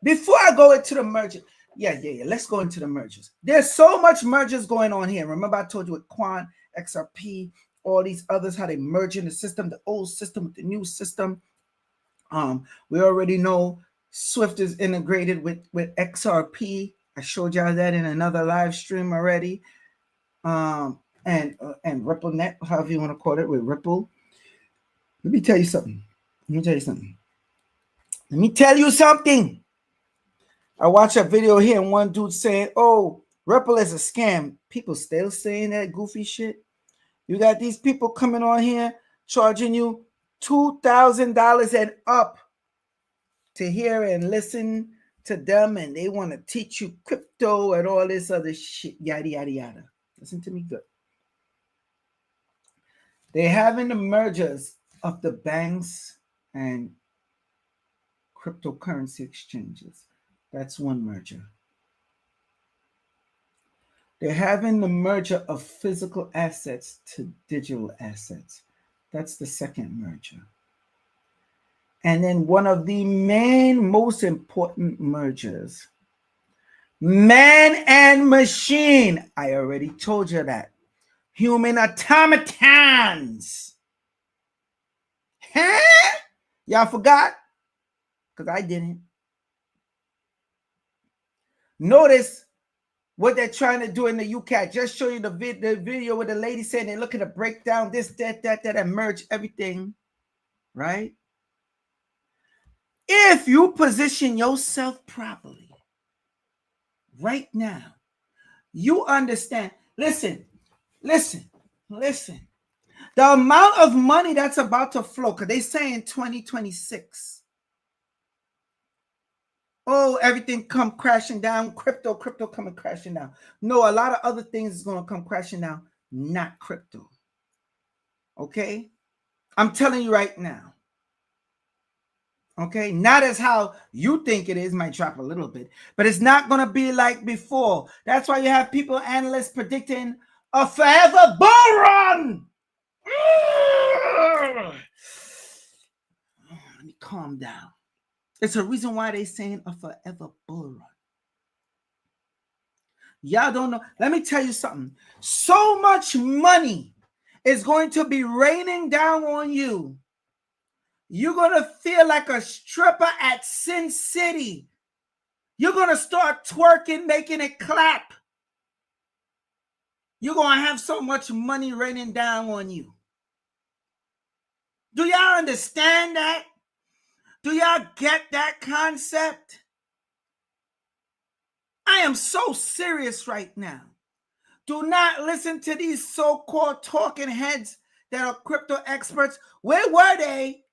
Before I go into the merger, let's go into the mergers. There's so much mergers going on here. Remember I told you with Quant, XRP, all these others, how they merge in the system, the old system with the new system. We already know Swift is integrated with XRP. I showed y'all that in another live stream already. And RippleNet, however you want to call it, with Ripple. Let me tell you something. I watched a video here and one dude saying, oh, Ripple is a scam. People still saying that goofy shit. You got these people coming on here charging you $2,000 and up to hear and listen to them, and they want to teach you crypto and all this other shit, yada, yada, yada. Listen to me good. They're having the mergers of the banks and cryptocurrency exchanges. That's one merger. They're having the merger of physical assets to digital assets. That's the second merger. And then one of the main, most important mergers, man and machine. I already told you that. Human automatons. Huh? Y'all forgot? Because I didn't. Notice what they're trying to do in the UK. I just show you the video where the lady said they're looking to break down this, that, and merge everything, right? If you position yourself properly right now, you understand. Listen. The The amount of money that's about to flow, because they say in 2026, oh, everything come crashing down. Crypto coming crashing down. No, a lot of other things is going to come crashing down, not crypto. Okay? I'm telling you right now. Okay? Not as how you think it is, might drop a little bit, but it's not going to be like before. That's why you have people, analysts predicting a forever bull run. Let me calm down. It's a reason why they're saying a forever bull run. Y'all don't know. Let me tell you something. So much money is going to be raining down on you. You're going to feel like a stripper at Sin City. You're going to start twerking, making it clap. You're going to have so much money raining down on you. Do y'all understand that? Do y'all get that concept? I am so serious right now. Do not listen to these so-called talking heads that are crypto experts. Where were they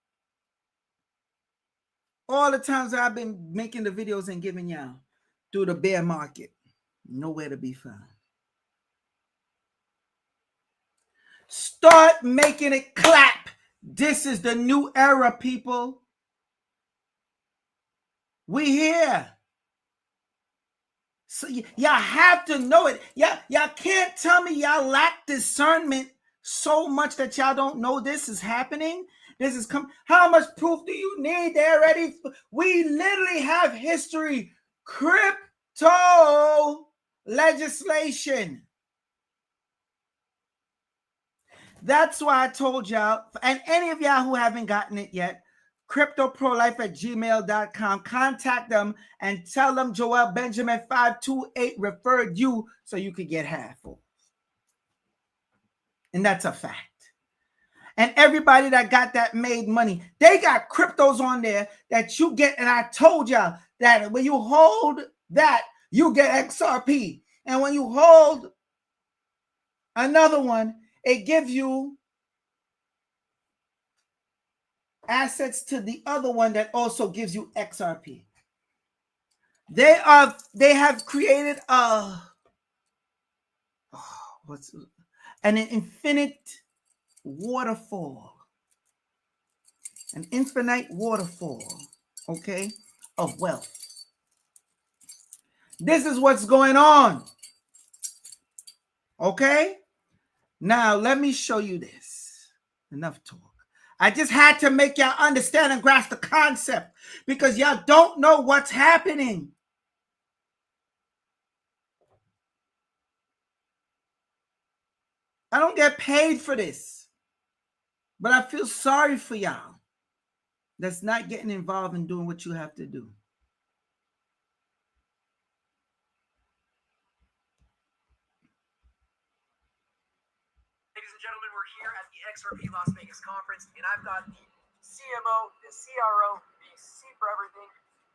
all the times that I've been making the videos and giving y'all through the bear market? Nowhere to be found. Start making it clap. This is the new era, people. We here. So y'all have to know it. Y'all can't tell me y'all lack discernment so much that y'all don't know this is happening. This is how much proof do you need? They're ready. We literally have history. Crypto legislation. That's why I told y'all, and any of y'all who haven't gotten it yet, cryptoprolife@gmail.com. Contact them and tell them Joel Benjamin 528 referred you so you could get half. And that's a fact. And everybody that got that made money, they got cryptos on there that you get. And I told y'all that when you hold that, you get XRP. And when you hold another one, it gives you assets to the other one that also gives you XRP. They have created an infinite waterfall. An infinite waterfall, okay, of wealth. This is what's going on. Okay? Now let me show you this. Enough talk. I just had to make y'all understand and grasp the concept because y'all don't know what's happening. I don't get paid for this, but I feel sorry for y'all that's not getting involved in doing what you have to do. Ladies and gentlemen, we're here at the XRP Las Vegas conference, and I've got the CMO, the CRO, the C for everything,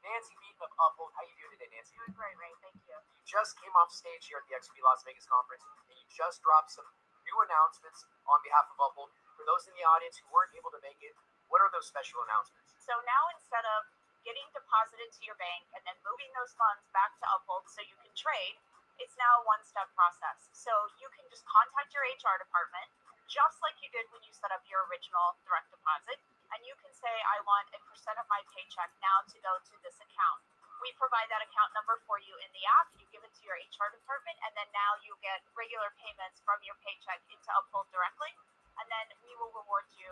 Nancy Beaton of Uphold. How you doing today, Nancy? Doing great, Ray. Thank you. You just came off stage here at the XRP Las Vegas conference, and you just dropped some new announcements on behalf of Uphold. For those in the audience who weren't able to make it, what are those special announcements? So now instead of getting deposited to your bank and then moving those funds back to Uphold so you can trade, it's now a one-step process. So you can just contact your HR department, just like you did when you set up your original direct deposit, and you can say, I want a % of my paycheck now to go to this account. We provide that account number for you in the app. You give it to your HR department, and then now you get regular payments from your paycheck into Uphold directly, and then we will reward you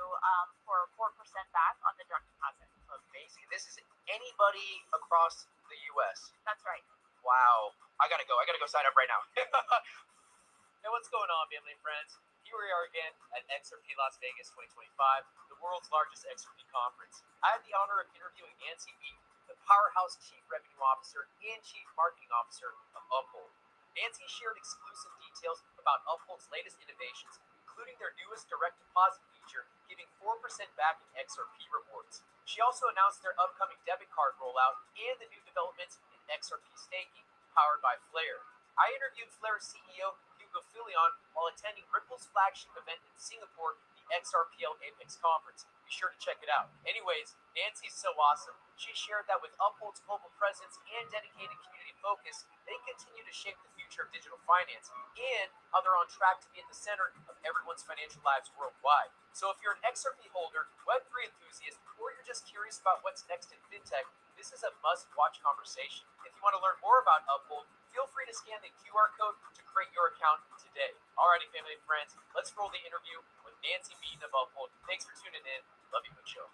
for 4% back on the direct deposit. Amazing. This is anybody across the U.S. That's right. Wow. I gotta go sign up right now. Hey, what's going on, family and friends? Here we are again at XRP Las Vegas 2025, the world's largest XRP conference. I had the honor of interviewing Nancy Beaton, the powerhouse Chief Revenue Officer and Chief Marketing Officer of Uphold. Nancy shared exclusive details about Uphold's latest innovations, including their newest direct deposit feature, giving 4% back in XRP rewards. She also announced their upcoming debit card rollout and the new developments in XRP staking, powered by Flare. I interviewed Flare's CEO, Hugo Filion, while attending Ripple's flagship event in Singapore, the XRPL Apex Conference. Be sure to check it out. Anyways, Nancy's so awesome. She shared that with Uphold's global presence and dedicated community focus, they continue to shape the future of digital finance and how they're on track to be at the center of everyone's financial lives worldwide. So if you're an XRP holder, Web3 enthusiast, or you're just curious about what's next in fintech, this is a must-watch conversation. If you want to learn more about Uphold, feel free to scan the QR code to create your account today. Alrighty, family and friends, let's roll the interview with Nancy Beaton of Uphold. Thanks for tuning in. Love you, good show.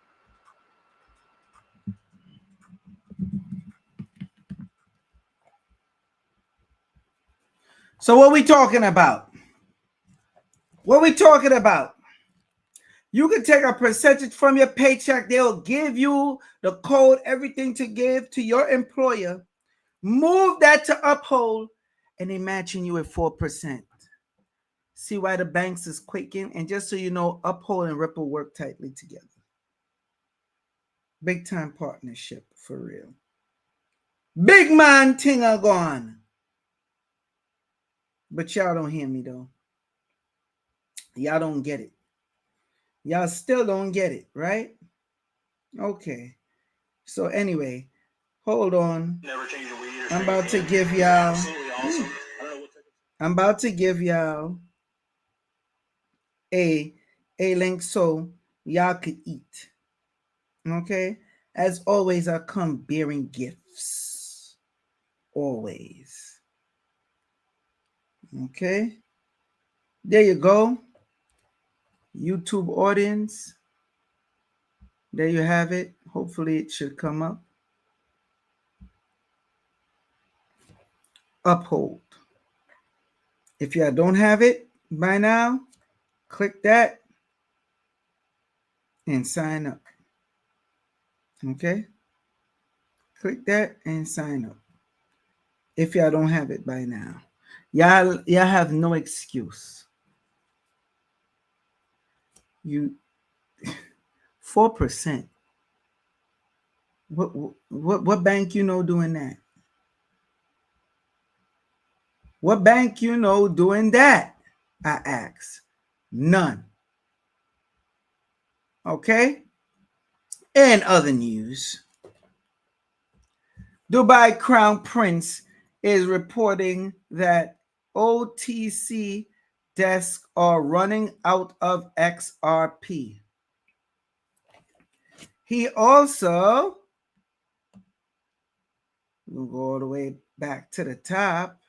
So what we talking about? What we talking about? You can take a percentage from your paycheck. They'll give you the code, everything to give to your employer. Move that to Uphold, and they matching you at 4%. See why the banks is quaking? And just so you know, Uphold and Ripple work tightly together. Big time partnership for real. Big man thing are gone. But y'all don't hear me though. Y'all don't get it. Y'all still don't get it, right? Okay. So anyway, hold on. I'm about to give y'all. I'm about to give y'all a link so y'all could eat. Okay? As always, I come bearing gifts. Always. Okay? There you go. YouTube audience. There you have it. Hopefully it should come up. Uphold. If y'all don't have it by now, click that and sign up. Okay? Click that and sign up. If y'all don't have it by now. Y'all have no excuse. You 4%. What bank you know doing that? What bank you know doing that? I ask. None. Okay? And other news. Dubai Crown Prince is reporting that OTC desks are running out of XRP. He also, we'll go all the way back to the top.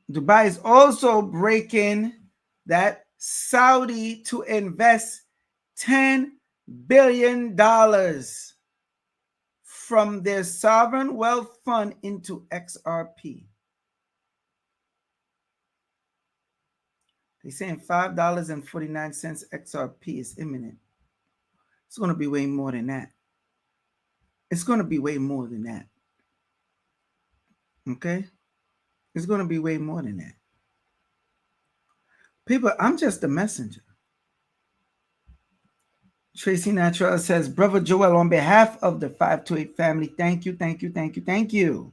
Dubai is also breaking that Saudi to invest $10 billion from their sovereign wealth fund into XRP. They're saying $5.49 XRP is imminent. It's going to be way more than that. It's going to be way more than that. Okay? It's going to be way more than that. People, I'm just a messenger. Tracy Natural says, Brother Joel, on behalf of the 528 family, thank you, thank you, thank you, thank you.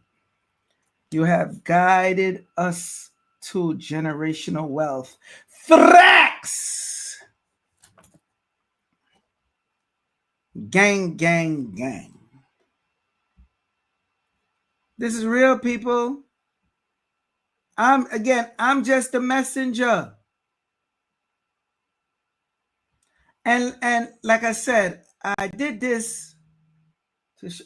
You have guided us to generational wealth. Thrax! Gang, gang, gang. This is real, people. I'm just a messenger. And like I said, I did this to show.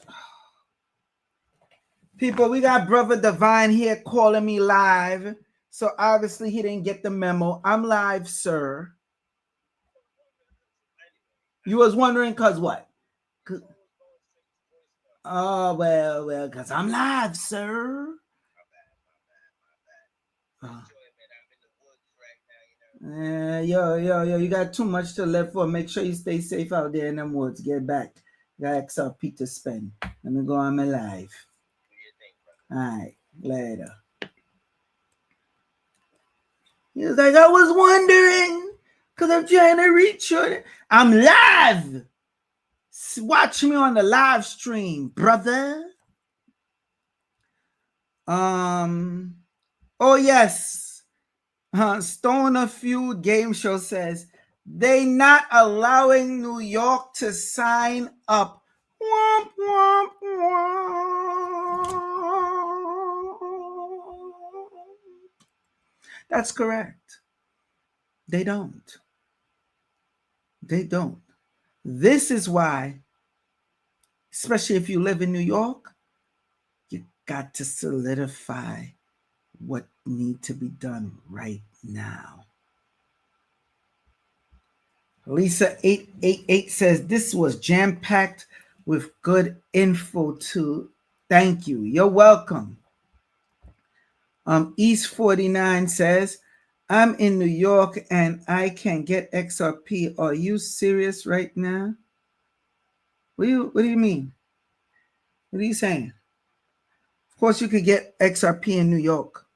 People, we got Brother Divine here calling me live. So obviously he didn't get the memo. I'm live, sir. You was wondering because what? Oh, well, because I'm live, sir. Yo, you got too much to live for. Make sure you stay safe out there in them woods. Get back. Got XRP to spend. Let me go on my live. All right, later. He was like, I was wondering because I'm trying to reach you. I'm live. Watch me on the live stream, brother. Oh, yes. Stone of Feud Game Show says they not allowing New York to sign up. Womp, womp, womp. That's correct. They don't. They don't. This is why, especially if you live in New York, you got to solidify what need to be done right now. Lisa 888 says this was jam-packed with good info too. Thank you. You're welcome. East 49 says, I'm in New York and I can get XRP. Are you serious right now? What do you mean? What are you saying? Of course you could get XRP in New York.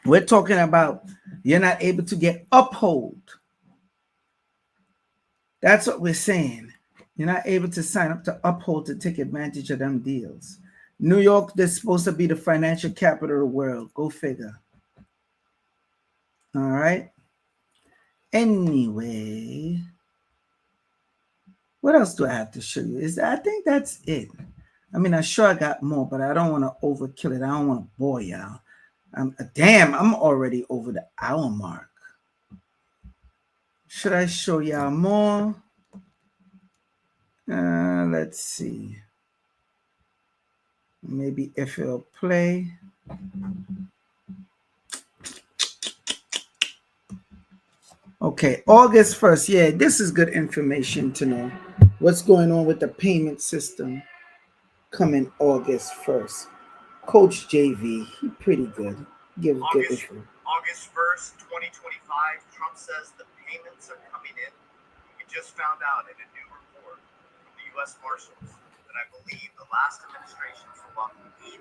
We're talking about you're not able to get Uphold. That's what we're saying. You're not able to sign up to Uphold to take advantage of them deals. New York, they're supposed to be the financial capital of the world. Go figure. All right. Anyway, what else do I have to show you? I think that's it. I mean, I'm sure I got more, but I don't want to overkill it. I don't want to bore y'all. Damn, I'm already over the hour mark. Should I show y'all more? Let's see. Maybe if it'll play. Okay, August 1st. Yeah, this is good information to know. What's going on with the payment system coming August 1st. Coach JV, he pretty good. Give good info. August 1st, 2025, Trump says the payments are coming in. We just found out in a new report from the U.S. Marshals that I believe the last administration sold off 80%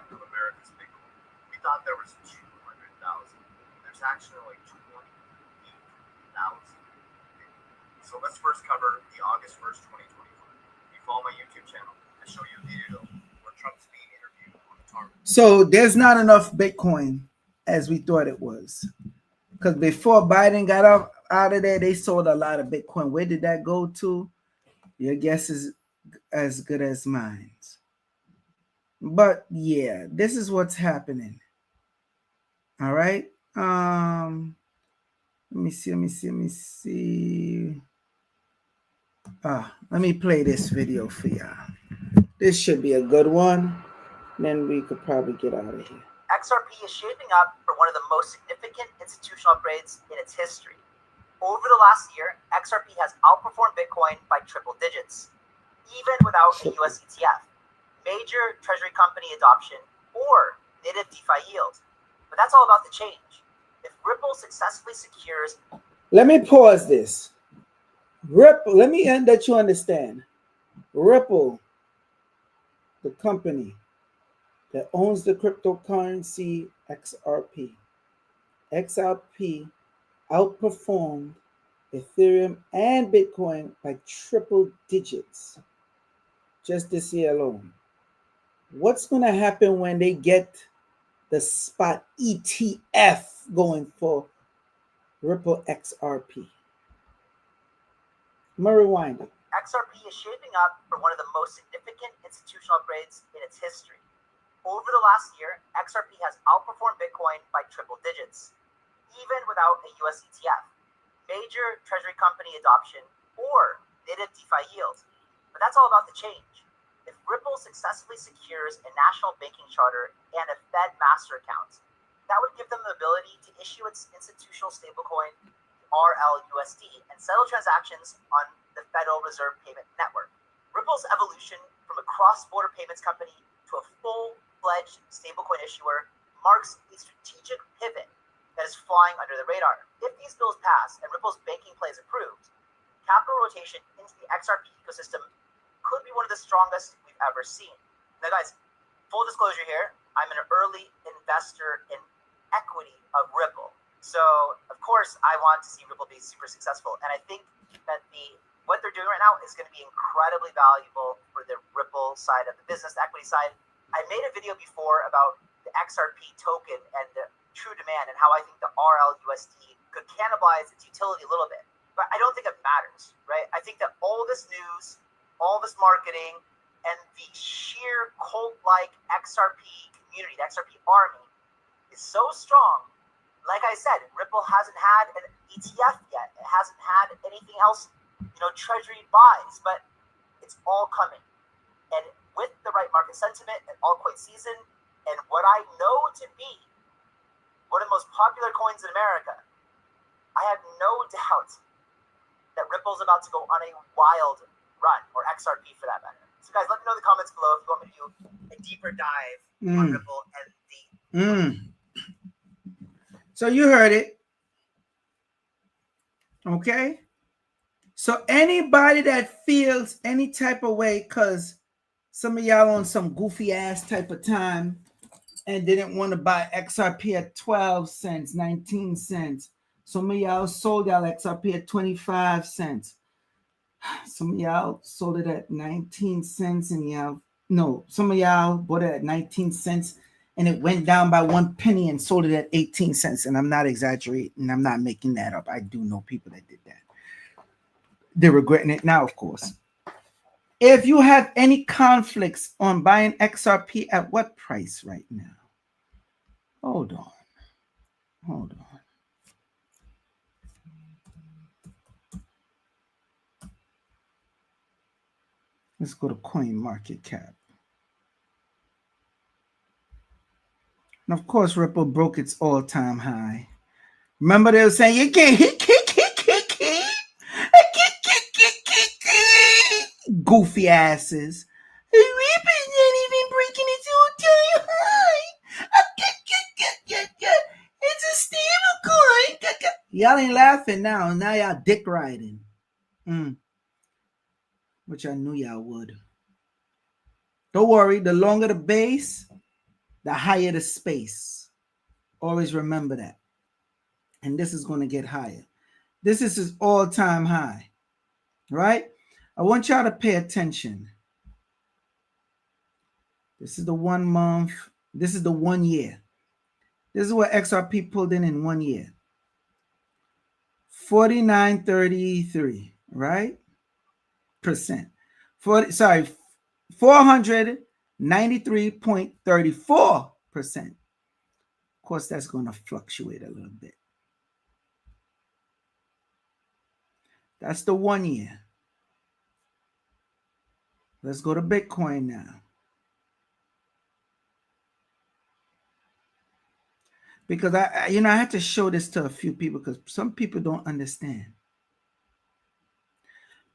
of America's Bitcoin. We thought there was 200,000. There's actually like 28,000. So let's first cover the August 1st, 2025. If you follow my YouTube channel, I show you a video where Trump's being interviewed on the target. So there's not enough Bitcoin as we thought it was. Because before Biden got out of there, they sold a lot of Bitcoin. Where did that go to? Your guess is as good as mine. But yeah, this is what's happening. All right. Let me see. Let me play this video for y'all. This should be a good one. Then we could probably get out of here. XRP is shaping up for one of the most significant institutional upgrades in its history. Over the last year, XRP has outperformed Bitcoin by triple digits, even without a US ETF, major treasury company adoption, or native DeFi yield. But that's all about to change. If Ripple successfully secures... Let me pause this. Ripple, let me let you understand. Ripple, the company that owns the cryptocurrency XRP. XRP outperformed Ethereum and Bitcoin by triple digits just this year alone. What's going to happen when they get the spot ETF going for Ripple XRP? I'm going to rewind it. XRP is shaping up for one of the most significant institutional upgrades in its history. Over the last year, XRP has outperformed Bitcoin by triple digits, even without a US ETF, major treasury company adoption, or native DeFi yield. But that's all about to change. If Ripple successfully secures a national banking charter and a Fed master account, that would give them the ability to issue its institutional stablecoin, RLUSD, and settle transactions on the Federal Reserve Payment Network. Ripple's evolution from a cross-border payments company to a full-fledged stablecoin issuer marks a strategic pivot that is flying under the radar. If these bills pass and Ripple's banking play is approved, capital rotation into the XRP ecosystem could be one of the strongest we've ever seen. Now, guys, full disclosure here, I'm an early investor in equity of Ripple. So, of course, I want to see Ripple be super successful. And I think that what they're doing right now is going to be incredibly valuable for the Ripple side of the business, the equity side. I made a video before about the XRP token and the true demand, and how I think the RLUSD could cannibalize its utility a little bit. But I don't think it matters, right? I think that all this news, all this marketing, and the sheer cult-like XRP community, the XRP army, is so strong. Like I said, Ripple hasn't had an ETF yet. It hasn't had anything else, treasury buys, but it's all coming. And with the right market sentiment and altcoin season, and what I know to be one of the most popular coins in America, I have no doubt that Ripple's about to go on a wild run, or XRP for that matter. So guys, let me know in the comments below if you want me to do a deeper dive on Ripple and the So you heard it. Okay. So anybody that feels any type of way, because some of y'all on some goofy ass type of time and didn't want to buy XRP at 12 cents, 19 cents. Some of y'all sold y'all XRP at 25 cents. Some of y'all sold it at 19 cents and some of y'all bought it at 19 cents and it went down by 1 penny and sold it at 18 cents. And I'm not exaggerating. I'm not making that up. I do know people that did that. They're regretting it now, of course. If you have any conflicts on buying XRP at what price right now? Hold on. Let's go to coin market cap. And of course, Ripple broke its all-time high. Remember they were saying, you can't goofy asses. Ripple's not even breaking its all-time high. It's a stablecoin. Y'all ain't laughing now. Now y'all dick riding. Which I knew y'all would. Don't worry. The longer the base, the higher the space. Always remember that. And this is going to get higher. This is his all-time high. Right? I want y'all to pay attention. This is the 1 month. This is the 1 year. This is what XRP pulled in 1 year. 49.33, right? Percent. 493.34%. Of course, that's going to fluctuate a little bit. That's the 1 year. Let's go to Bitcoin now. Because I had to show this to a few people because some people don't understand.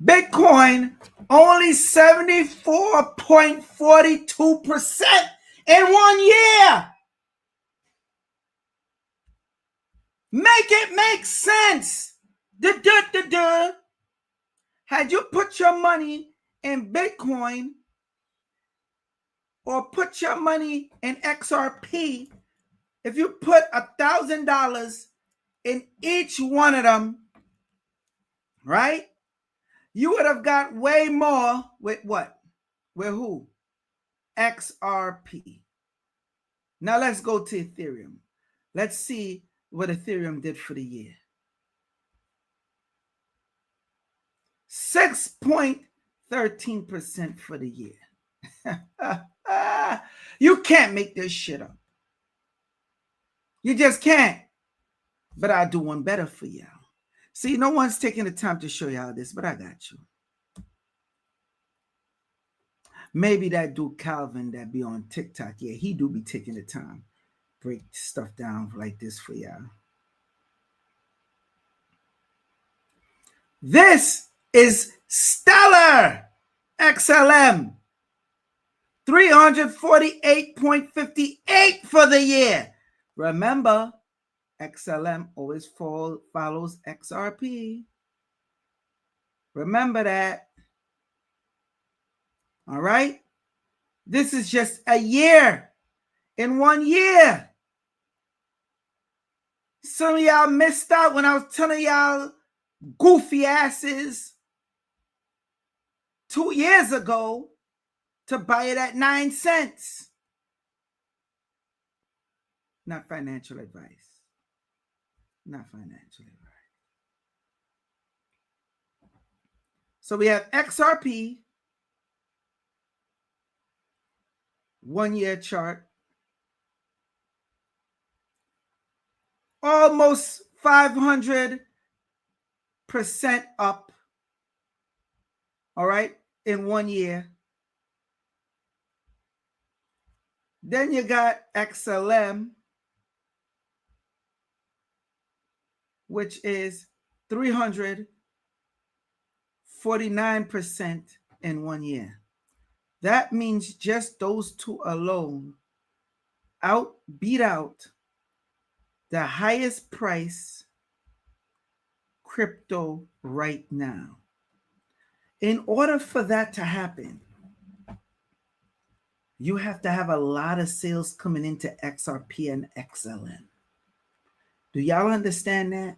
Bitcoin only 74.42% in 1 year. Make it make sense. Had you put your money in Bitcoin or put your money in XRP, if you put $1,000 in each one of them, right? You would have got way more with what? With who? XRP. Now let's go to Ethereum. Let's see what Ethereum did for the year. 6.13% for the year. You can't make this shit up. You just can't. But I'll do one better for y'all. See, no one's taking the time to show y'all this, but I got you. Maybe that dude Calvin that be on TikTok, yeah, he do be taking the time. Break stuff down like this for y'all. This is Stellar XLM. 348.58 for the year. Remember, XLM always follows XRP. Remember that. All right. This is just a year. In 1 year. Some of y'all missed out when I was telling y'all goofy asses 2 years ago to buy it at 9 cents. Not financial advice. Not financial advice. So we have XRP, 1 year chart, almost 500% up, all right, in 1 year. Then you got XLM, which is 349% in 1 year. That means just those two alone beat out the highest price crypto right now. In order for that to happen, you have to have a lot of sales coming into XRP and XLM. Do y'all understand that?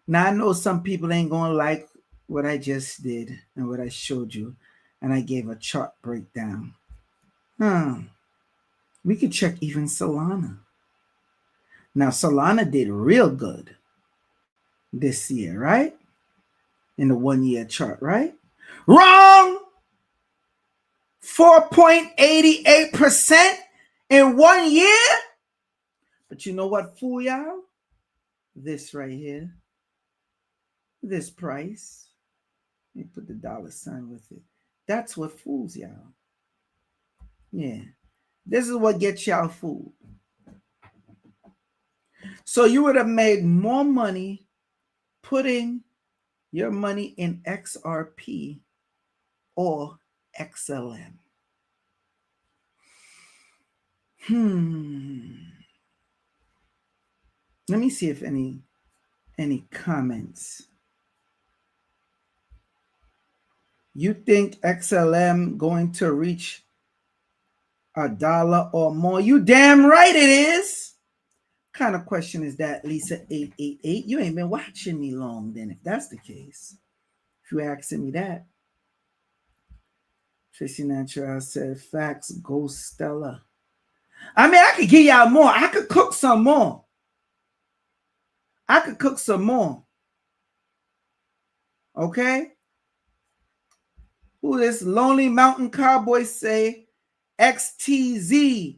Now, I know some people ain't going to like what I just did and what I showed you, and I gave a chart breakdown. We could check even Solana. Now, Solana did real good this year, right? In the 1 year chart, right? Wrong! 4.88% in 1 year? But you know what, fool y'all? This right here. This price. Let me put the $sign with it. That's what fools y'all. Yeah. This is what gets y'all fooled. So you would have made more money putting your money in XRP or XLM. Let me see if any comments. You think XLM going to reach $1 or more? You damn right it is. What kind of question is that, Lisa 888? You ain't been watching me long then, if that's the case. If you're asking me that. Tracy Natural said, facts, go Stella. I mean, I could give y'all more. I could cook some more. Okay? Who this Lonely Mountain Cowboy say? XTZ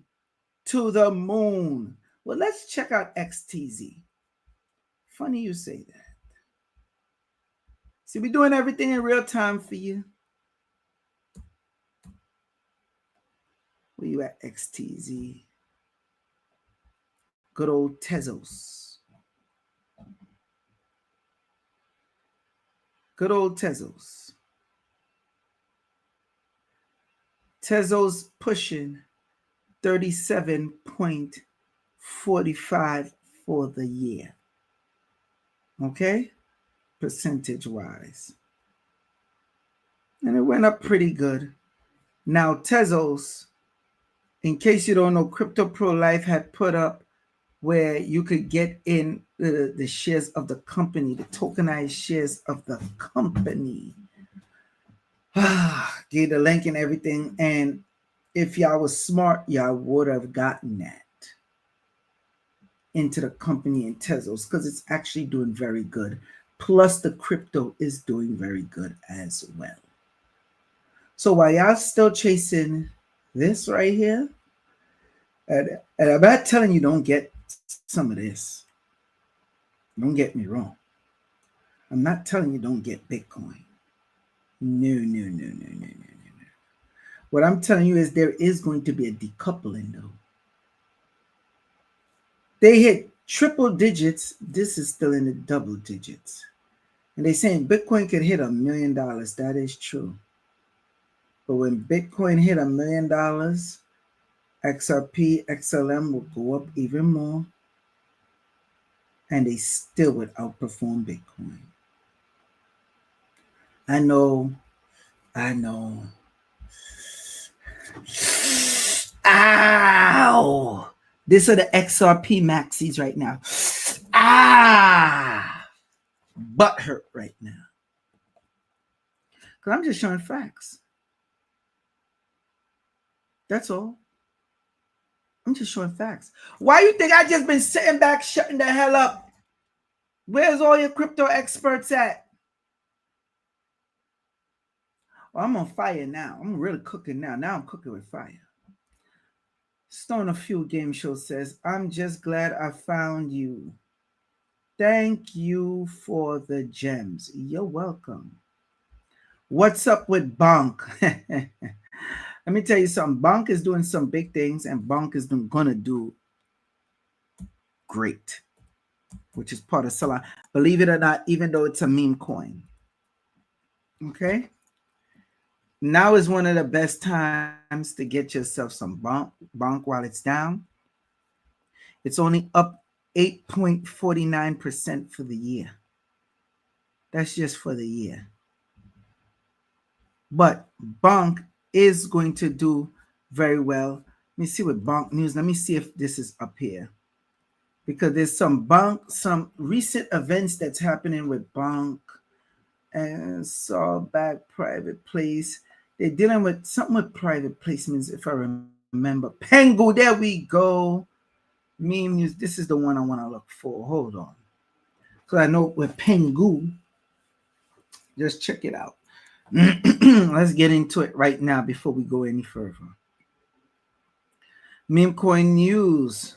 to the moon. Well, let's check out XTZ. Funny you say that. See, we're doing everything in real time for you. Where you at, XTZ? Good old Tezos. Good old Tezos. Tezos pushing 37.45 for the year. Okay? Percentage-wise. And it went up pretty good. Now, Tezos, in case you don't know, Crypto Pro Life had put up where you could get in the shares of the company, the tokenized shares of the company. Gave the link and everything. And if y'all was smart, y'all would have gotten that into the company in Tezos because it's actually doing very good. Plus, the crypto is doing very good as well. So while y'all still chasing this right here, and I'm not telling you don't get some of this. Don't get me wrong. I'm not telling you don't get Bitcoin. No. What I'm telling you is there is going to be a decoupling though. They hit triple digits. This is still in the double digits. And they're saying Bitcoin could hit $1 million. That is true. But when Bitcoin hit $1 million, XRP, XLM will go up even more. And they still would outperform Bitcoin. I know. Ow! These are the XRP maxis right now. Butt hurt right now. Because I'm just showing facts. That's all. I'm just showing facts. Why you think I just been sitting back, shutting the hell up? Where's all your crypto experts at? Well, I'm on fire now. I'm really cooking now. Now I'm cooking with fire. Stone a Few Game Show says, I'm just glad I found you. Thank you for the gems. You're welcome. What's up with Bonk? Let me tell you something. Bonk is doing some big things, and Bonk is going to do great, which is part of Solana. Believe it or not, even though it's a meme coin. Okay? Now is one of the best times to get yourself some bonk while it's down. It's only up 8.49% for the year. That's just for the year. But bonk is going to do very well. Let me see what bonk news. Let me see if this is up here. Because there's some recent events that's happening with bonk and saw back private place. They're dealing with something with private placements, if I remember. Pengu, there we go. Meme news. This is the one I want to look for. Hold on. So I know with Pengu. Just check it out. Let's get into it right now before we go any further. Meme coin news.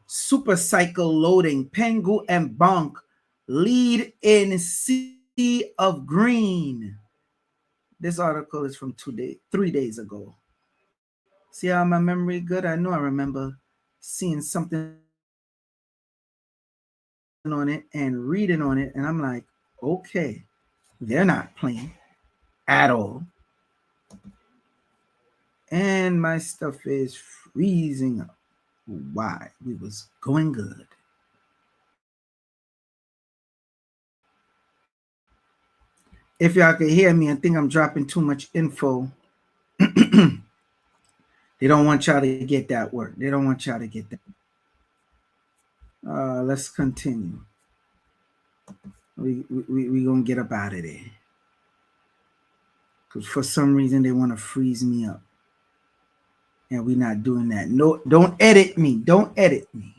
Super cycle loading. Pengu and bonk lead in sea of green. This article is from 3 days ago. See how my memory good? I know I remember seeing something on it and reading on it, and I'm like, okay, they're not playing at all. And my stuff is freezing up. Why? We was going good. If y'all can hear me and think I'm dropping too much info, they don't want y'all to get that work. They don't want y'all to get that. Let's continue. We gonna get up out of there. Because for some reason they want to freeze me up. And we're not doing that. No, don't edit me. Don't edit me.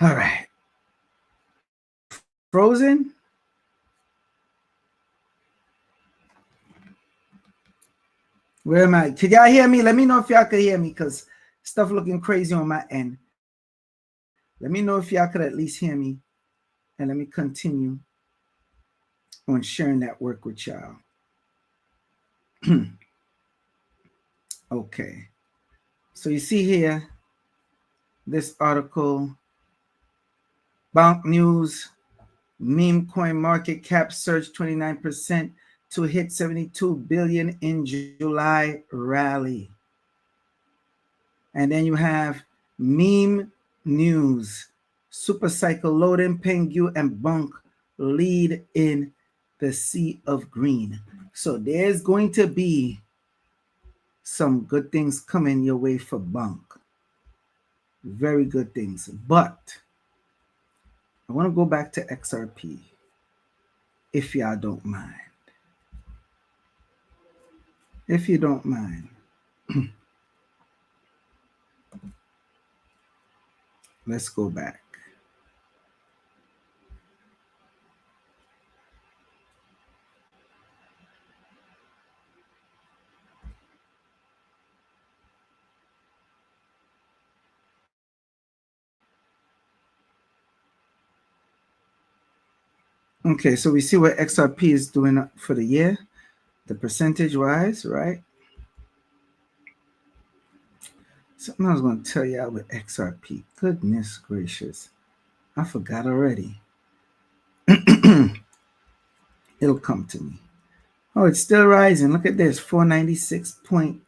All right. Frozen? Where am I? Can y'all hear me? Let me know if y'all could hear me because stuff looking crazy on my end. Let me know if y'all could at least hear me. And let me continue on sharing that work with y'all. Okay. So you see here, this article, Bonk News, meme coin market cap surged 29% to hit 72 billion in July rally. And then you have meme news, super cycle loading, Pengu and bonk lead in the sea of green. So there's going to be some good things coming your way for bonk. Very good things. But I want to go back to XRP, if y'all don't mind. If you don't mind. Let's go back. Okay, so we see what XRP is doing for the year, the percentage wise, right? Something I was going to tell y'all with XRP. Goodness gracious. I forgot already. It'll come to me. Oh, it's still rising. Look at this, 496.9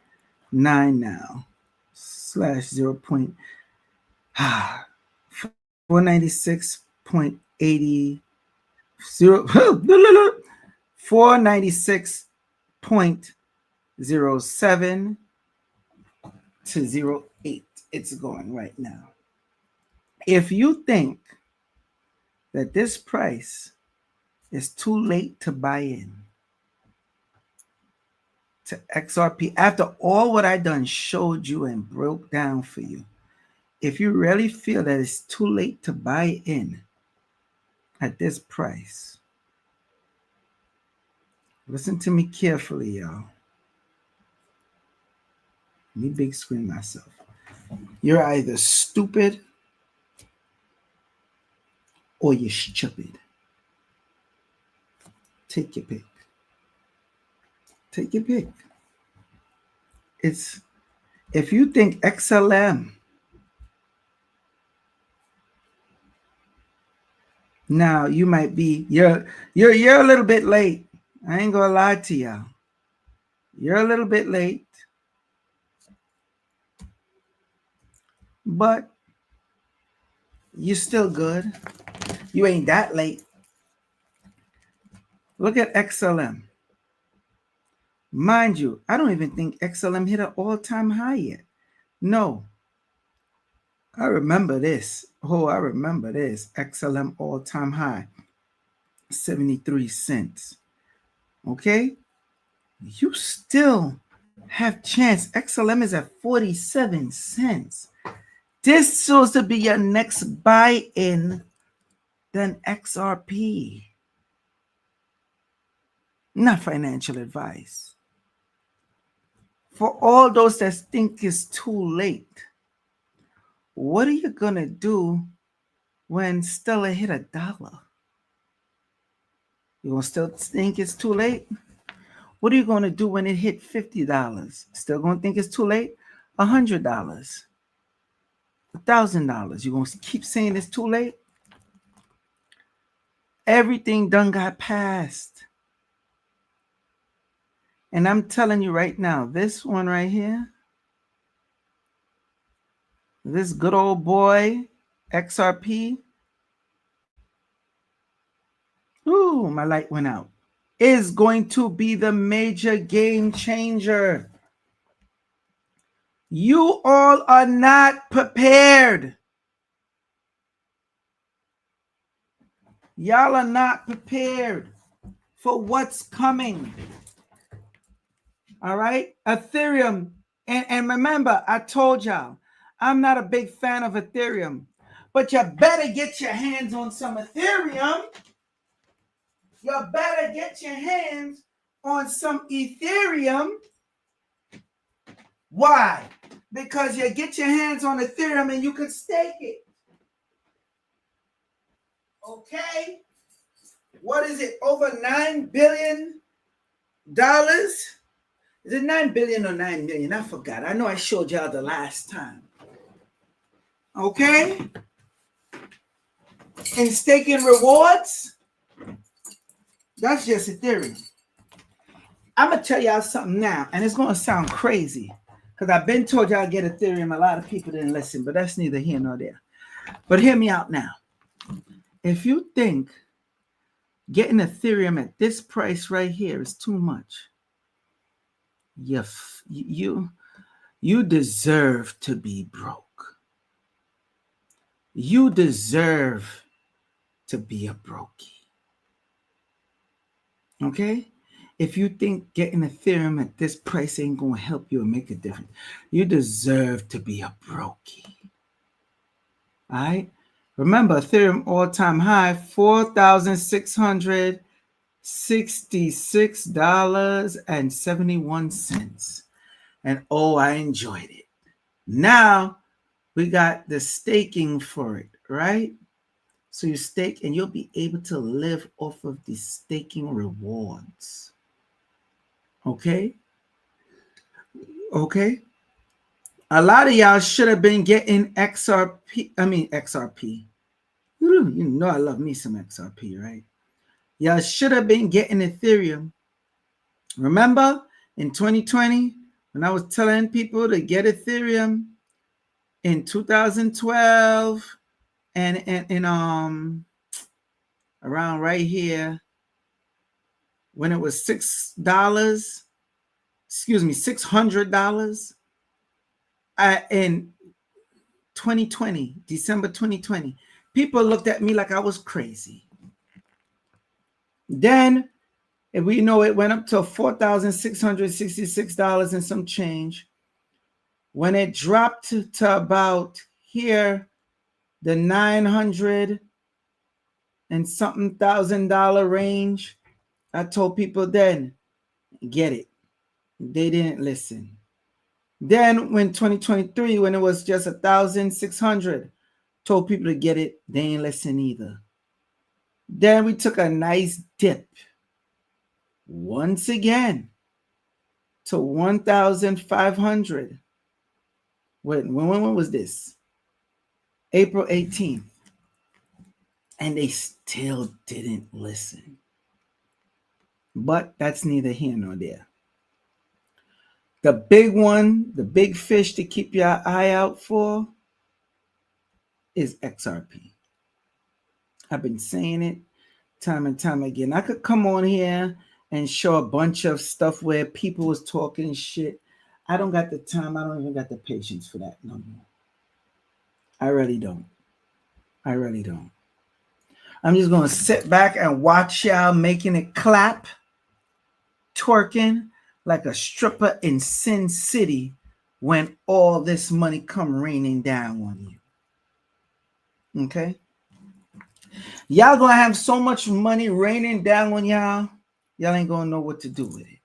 now, slash 496.80, 496.07 to 08. It's going right now. If you think that this price is too late to buy in, to XRP after all what I done showed you and broke down for you. If you really feel that it's too late to buy in at this price, listen to me carefully, y'all. Let me big screen myself. You're either stupid or you're stupid. Take your pick. Take your pick. It's if you think XLM, now you might be you're a little bit late. I ain't gonna lie to y'all. You're a little bit late, but you're still good. You ain't that late. Look at XLM. Mind you, I don't even think XLM hit an all-time high yet. No. I remember this. Oh, I remember this. XLM all-time high. 73 cents. Okay? You still have chance. XLM is at 47 cents. This supposed to be your next buy-in than XRP. Not financial advice. For all those that think it's too late, what are you going to do when Stellar hit $1? You going to still think it's too late? What are you going to do when it hit $50? Still going to think it's too late? $100, $1,000. You going to keep saying it's too late? Everything done got passed. And I'm telling you right now, this one right here, this good old boy, XRP, ooh, my light went out, is going to be the major game changer. You all are not prepared. Y'all are not prepared for what's coming. All right? Ethereum. And remember, I told y'all, I'm not a big fan of Ethereum. But you better get your hands on some Ethereum. You better get your hands on some Ethereum. Why? Because you get your hands on Ethereum and you can stake it. Okay? What is it? Over $9 billion? Is it 9 billion or 9 million? I forgot. I know I showed y'all the last time. Okay? And staking rewards, that's just Ethereum. I'm going to tell y'all something now, and it's going to sound crazy because I've been told y'all get Ethereum. A lot of people didn't listen, but that's neither here nor there. But hear me out now. If you think getting Ethereum at this price right here is too much, you deserve to be broke. You deserve to be a brokey. Okay? If you think getting Ethereum at this price ain't going to help you and make a difference, you deserve to be a brokey. All right? Remember, Ethereum all-time high, $4,666.71. And oh, I enjoyed it. Now we got the staking for it, right? So you stake and you'll be able to live off of the staking rewards. Okay? Okay? A lot of y'all should have been getting XRP. You know I love me some XRP, right? Y'all should have been getting Ethereum. Remember in 2020 when I was telling people to get Ethereum in 2012 and around right here when it was $6, $600 in 2020, December 2020. People looked at me like I was crazy. Then And we know it went up to $4,666 and some change. When it dropped to about here, the 900 and something $1,000 range, I told people then, get it. They didn't listen. Then when 2023, when it was just 1,600, told people to get it. They ain't listen either. Then we took a nice dip once again to 1,500. When was this? April 18th. And they still didn't listen. But that's neither here nor there. The big one, the big fish to keep your eye out for is XRP. I've been saying it time and time again. I could come on here and show a bunch of stuff where people was talking shit. I don't got the time. I don't even got the patience for that no more. I really don't. I really don't. I'm just going to sit back and watch y'all making it clap, twerking like a stripper in Sin City when all this money come raining down on you. Okay? Y'all going to have so much money raining down on y'all, y'all ain't going to know what to do with it.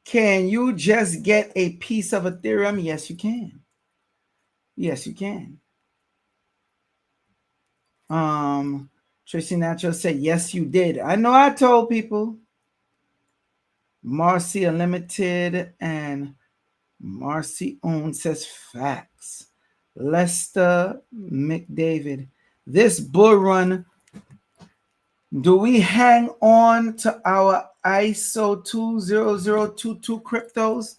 Can you just get a piece of Ethereum? Yes, you can. Yes, you can. Tracy Natural said, yes, you did. I know I told people. Marcy Unlimited and Marcy Own says facts. Lester McDavid. This bull run, do we hang on to our ISO 20022 cryptos?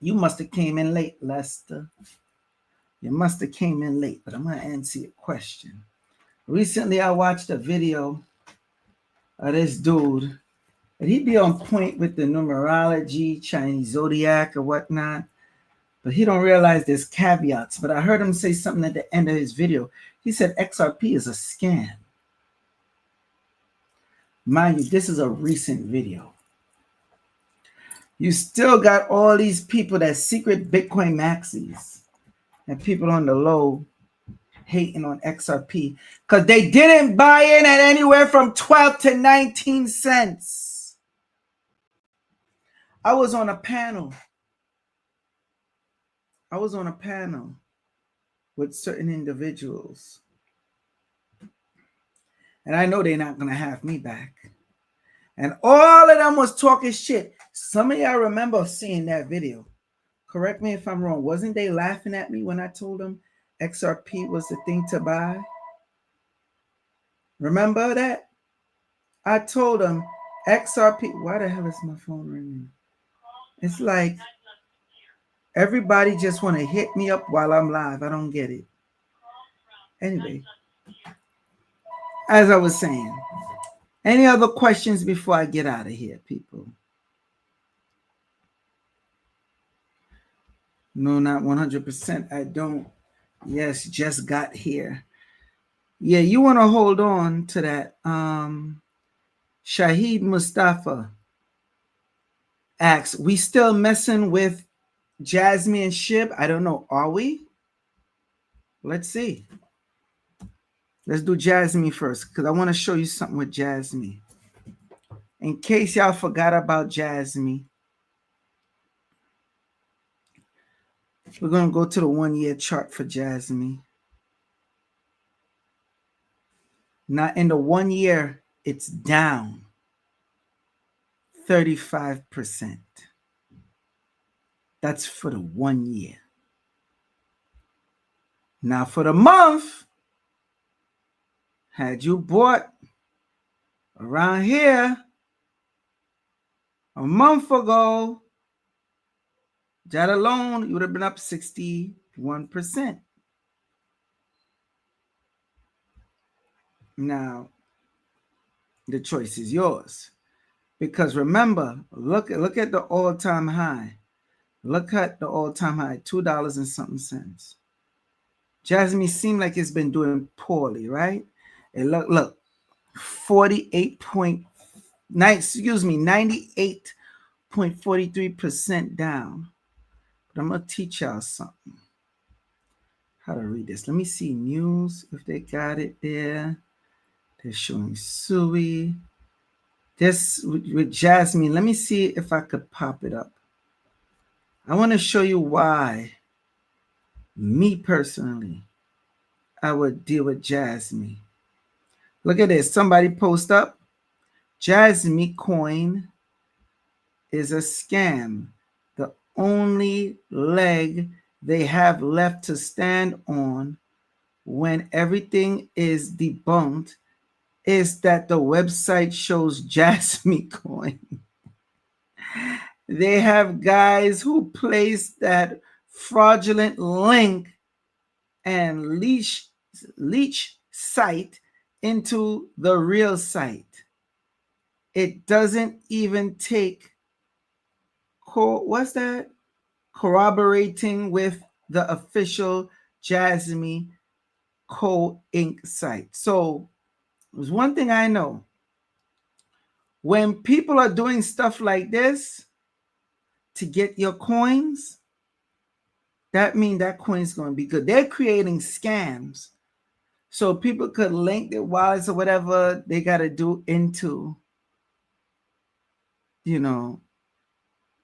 You must have came in late, Lester. You must have came in late, but I'm going to answer your question. Recently, I watched a video of this dude, and he'd be on point with the numerology, Chinese zodiac or whatnot, but he don't realize there's caveats. But I heard him say something at the end of his video. He said XRP is a scam. Mind you, this is a recent video. You still got all these people that secret Bitcoin maxis and people on the low hating on XRP because they didn't buy in at anywhere from 12 to 19 cents. I was on a panel with certain individuals, and I know they're not going to have me back. And all of them was talking shit. Some of y'all remember seeing that video. Correct me if I'm wrong. Wasn't they laughing at me when I told them XRP was the thing to buy? Remember that? I told them XRP. Why the hell is my phone ringing? It's like everybody just want to hit me up while I'm live. I don't get it. Anyway, as I was saying, any other questions before I get out of here, people? No, not 100%. I don't. Yes, just got here. Yeah, you want to hold on to that. Shahid Mustafa asks, we still messing with Jasmy and Shib? I don't know. Are we? Let's see. Let's do Jasmy first because I want to show you something with Jasmy. In case y'all forgot about Jasmy, we're going to go to the 1-year chart for Jasmy. Now, in the 1 year, it's down 35%. That's for the 1 year. Now, for the month, had you bought around here a month ago, that alone, you would have been up 61%. Now, the choice is yours. Because remember, look at the all-time high. Look at the all-time high, $2 and something cents. Jasmy seemed like it's been doing poorly, right? And look, 48.5 98.43% down. But I'm gonna teach y'all something. How to read this. Let me see news if they got it there. They're showing Sui. This with Jasmine. Let me see if I could pop it up. I want to show you why, me personally, I would deal with Jasmine. Look at this. Somebody post up. Jasmy coin is a scam. The only leg they have left to stand on when everything is debunked is that the website shows Jasmy coin. They have guys who place that fraudulent link and leech site into the real site. It doesn't even take corroborating with the official Jasmy Co. Inc. site. So there's one thing I know. When people are doing stuff like this to get your coins, that means that coin's going to be good. They're creating scams so people could link their wallets or whatever they got to do into,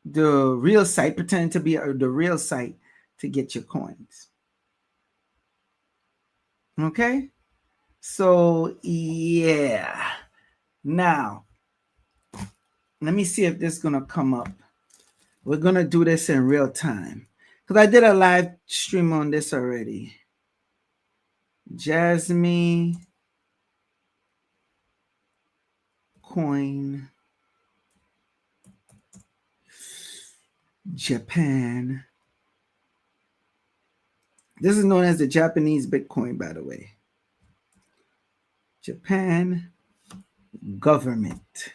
the real site, pretending to be the real site to get your coins. Okay? So, yeah. Now, let me see if this is going to come up. We're going to do this in real time because I did a live stream on this already. Jasmy coin Japan. This is known as the Japanese Bitcoin, by the way. Japan government.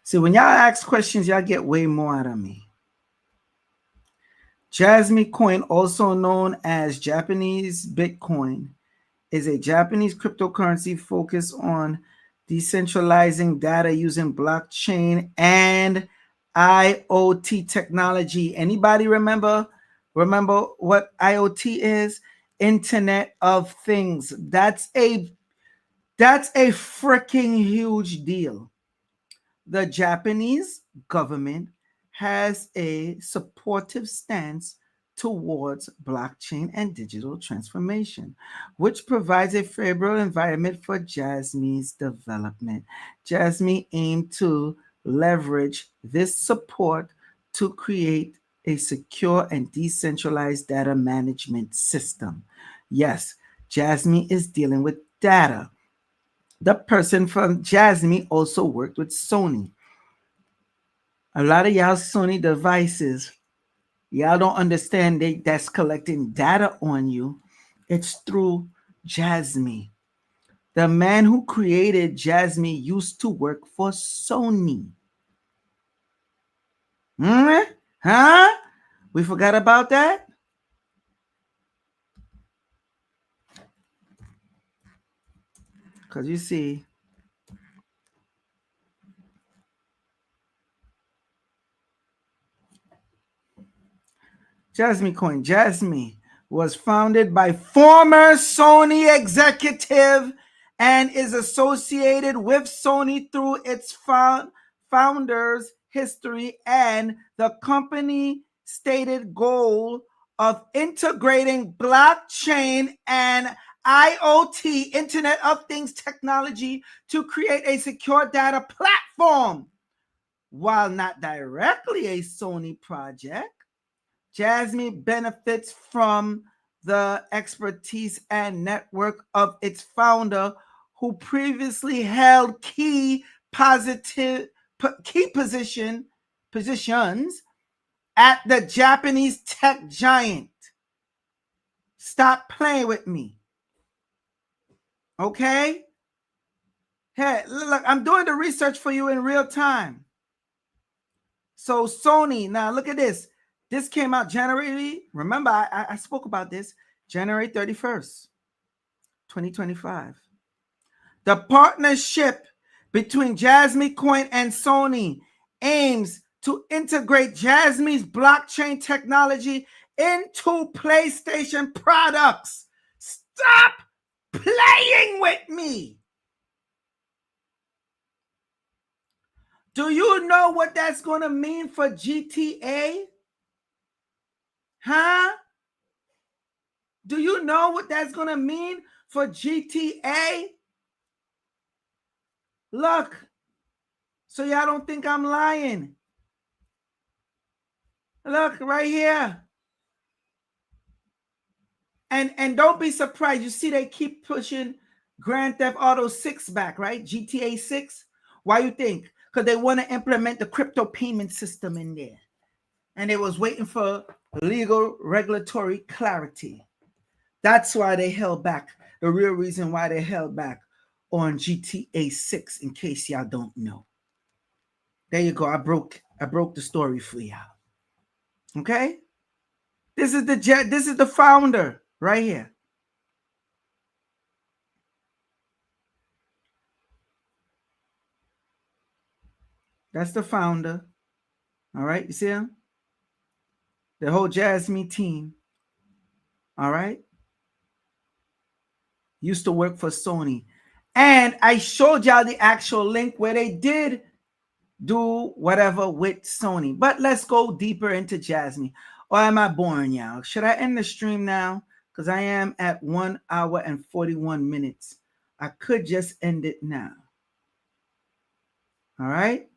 So when y'all ask questions, y'all get way more out of me. Jasmy coin, also known as Japanese Bitcoin, is a Japanese cryptocurrency focused on decentralizing data using blockchain and IoT technology. Anybody remember what IoT is? Internet of Things. That's a freaking huge deal. The Japanese government has a supportive stance towards blockchain and digital transformation, which provides a favorable environment for Jasmy's development. Jasmy aimed to leverage this support to create a secure and decentralized data management system. Yes, Jasmy is dealing with data. The person from Jasmy also worked with Sony. A lot of y'all Sony devices, y'all don't understand that's collecting data on you. It's through Jasmy. The man who created Jasmy used to work for Sony. Huh? We forgot about that? Because you see, Jasmy coin. Jasmy was founded by former Sony executive and is associated with Sony through its founder's history and the company stated goal of integrating blockchain and IoT, Internet of Things technology to create a secure data platform. While not directly a Sony project, Jasmy benefits from the expertise and network of its founder, who previously held key positions at the Japanese tech giant. Stop playing with me. Okay? Hey, look, I'm doing the research for you in real time. So Sony, now look at this. This came out January. Remember, I spoke about this January 31st, 2025. The partnership between Jasmy Coin and Sony aims to integrate Jasmy's blockchain technology into PlayStation products. Stop playing with me. Do you know what that's going to mean for GTA? Huh? Do you know what that's going to mean for GTA? Look, so y'all don't think I'm lying. Look right here. And don't be surprised. You see they keep pushing Grand Theft Auto 6 back, right? GTA 6. Why you think? Because they want to implement the crypto payment system in there. And they was waiting for legal regulatory clarity. That's why they held back. The real reason why they held back on GTA 6, in case y'all don't know. There you go. I broke the story for y'all. Okay? This is the founder right here. That's the founder. All right, you see him? The whole Jasmy team. All right? Used to work for Sony. And I showed y'all the actual link where they did do whatever with Sony. But let's go deeper into Jasmy. Or am I boring y'all? Should I end the stream now? Because I am at 1 hour and 41 minutes. I could just end it now. All right?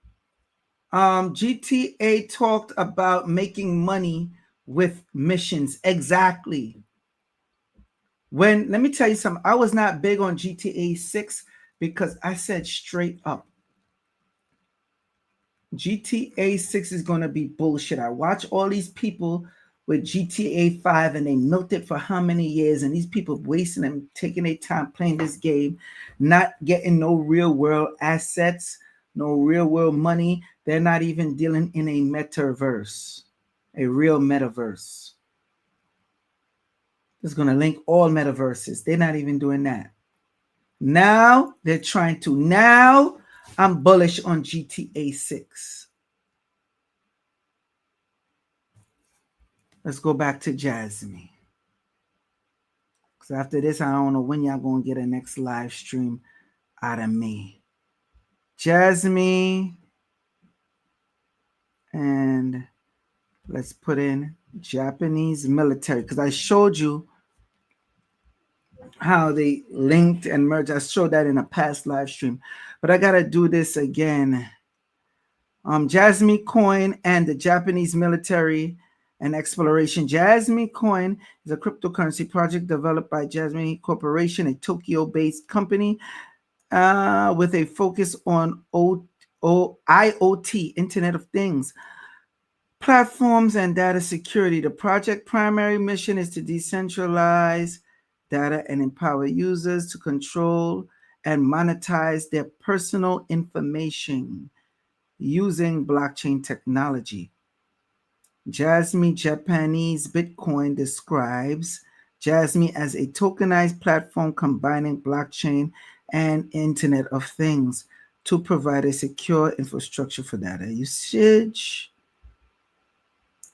GTA talked about making money with missions. Exactly. Let me tell you something. I was not big on GTA 6 because I said straight up, GTA 6 is going to be bullshit. I watch all these people with GTA 5 and they milked it for how many years, and these people wasting and taking their time playing this game, not getting no real world assets, no real world money. They're not even dealing in a metaverse, a real metaverse. It's going to link all metaverses. They're not even doing that. Now they're trying to. Now I'm bullish on GTA 6. Let's go back to Jasmy. Because after this, I don't know when y'all going to get a next live stream out of me. Jasmy. And let's put in Japanese military. Because I showed you how they linked and merged. I showed that in a past live stream. But I got to do this again. Jasmy Coin and the Japanese military and exploration. Jasmy Coin is a cryptocurrency project developed by Jasmy Corporation, a Tokyo-based company with a focus on IoT, Internet of Things, platforms, and data security. The project's primary mission is to decentralize data and empower users to control and monetize their personal information using blockchain technology. Jasmy Japanese Bitcoin describes Jasmy as a tokenized platform combining blockchain and Internet of Things to provide a secure infrastructure for data usage.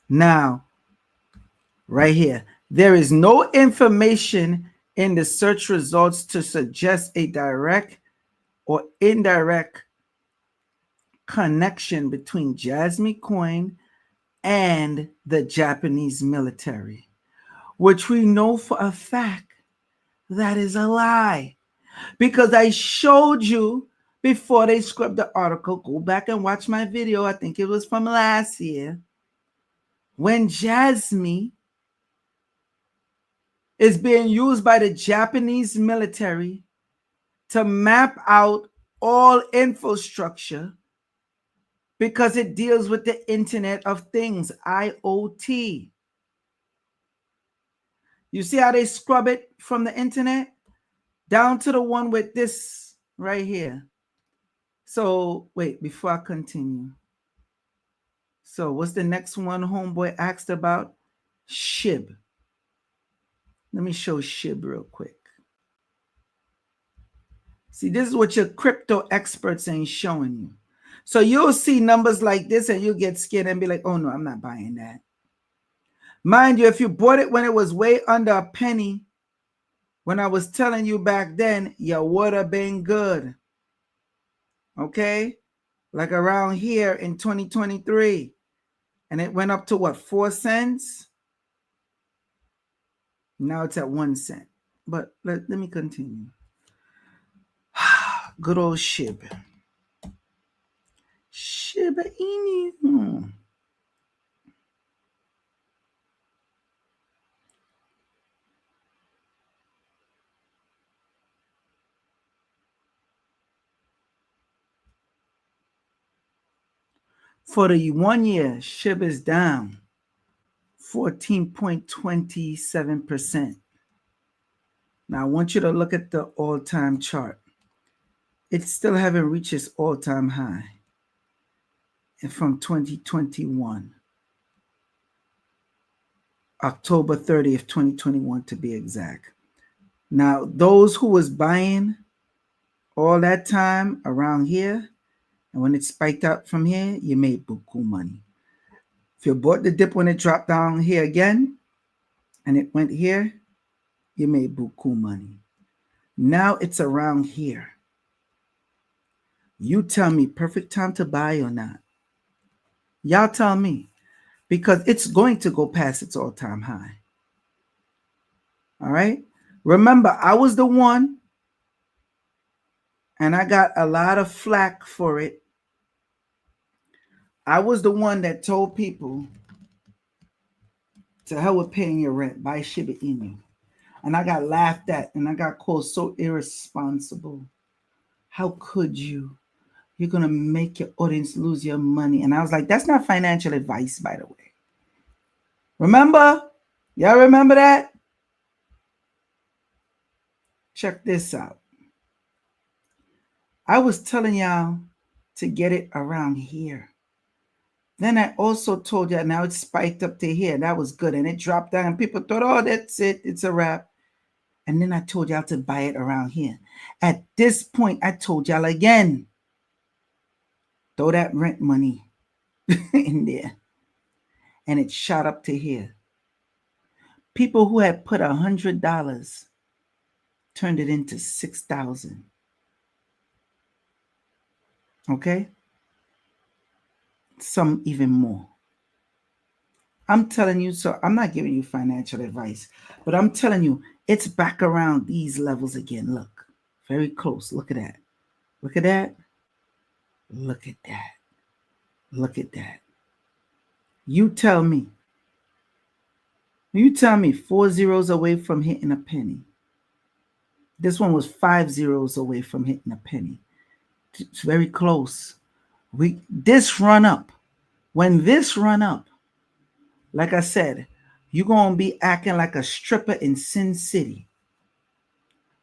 Now, right here, there is no information in the search results to suggest a direct or indirect connection between Jasmy Coin and the Japanese military, which we know for a fact that is a lie. Because I showed you before they scrubbed the article, go back and watch my video, I think it was from last year, when Jasmy is being used by the Japanese military to map out all infrastructure because it deals with the Internet of Things, IoT. You see how they scrub it from the internet down to the one with this right here. So wait, before I continue. So what's the next one homeboy asked about? SHIB. Let me show SHIB real quick. See, this is what your crypto experts ain't showing you. So you'll see numbers like this and you'll get scared and be like, oh no, I'm not buying that. Mind you, if you bought it when it was way under a penny, when I was telling you back then, you would have been good. Okay? Like around here in 2023. And it went up to what, 4 cents? Now it's at 1 cent. But let me continue. Good old Shiba. Shiba Inu. For the 1 year, Shiba is down 14.27%. Now I want you to look at the all-time chart. It still haven't reached its all-time high from 2021. October 30th, 2021 to be exact. Now, those who was buying all that time around here, and when it spiked out from here, you made buku money. If you bought the dip when it dropped down here again, and it went here, you made buku money. Now it's around here. You tell me, perfect time to buy or not? Y'all tell me, because it's going to go past its all-time high. All right? Remember, I was the one, and I got a lot of flack for it. I was the one that told people, to hell with paying your rent, buy Shiba Inu. And I got laughed at, and I got called so irresponsible. How could you? You're going to make your audience lose your money. And I was like, that's not financial advice, by the way. Remember? Y'all remember that? Check this out. I was telling y'all to get it around here. Then I also told you now it's spiked up to here. That was good. And it dropped down and people thought, oh, that's it. It's a wrap. And then I told y'all to buy it around here. At this point, I told y'all again, throw that rent money in there. And it shot up to here. People who had put $100 turned it into $6,000. Okay? Some even more. I'm telling you, so I'm not giving you financial advice, but I'm telling you, it's back around these levels again. Look, very close. Look at that. Look at that. Look at that. Look at that. You tell me. You tell me 4 zeros away from hitting a penny. This one was 5 zeros away from hitting a penny. It's very close. This run up. When this run up, like I said, you're going to be acting like a stripper in Sin City.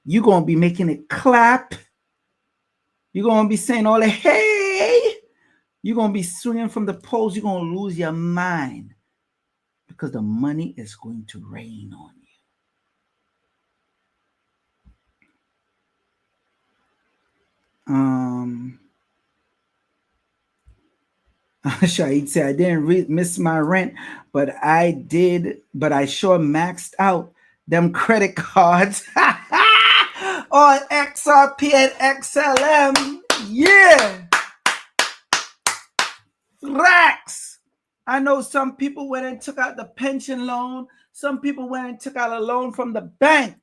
You're going to be making it clap. You're going to be saying all the hey. You're going to be swinging from the poles. You're going to lose your mind because the money is going to rain on you. Shahid said, I didn't miss my rent, but I did, but I sure maxed out them credit cards on XRP and XLM. Yeah. Racks. I know some people went and took out the pension loan. Some people went and took out a loan from the bank.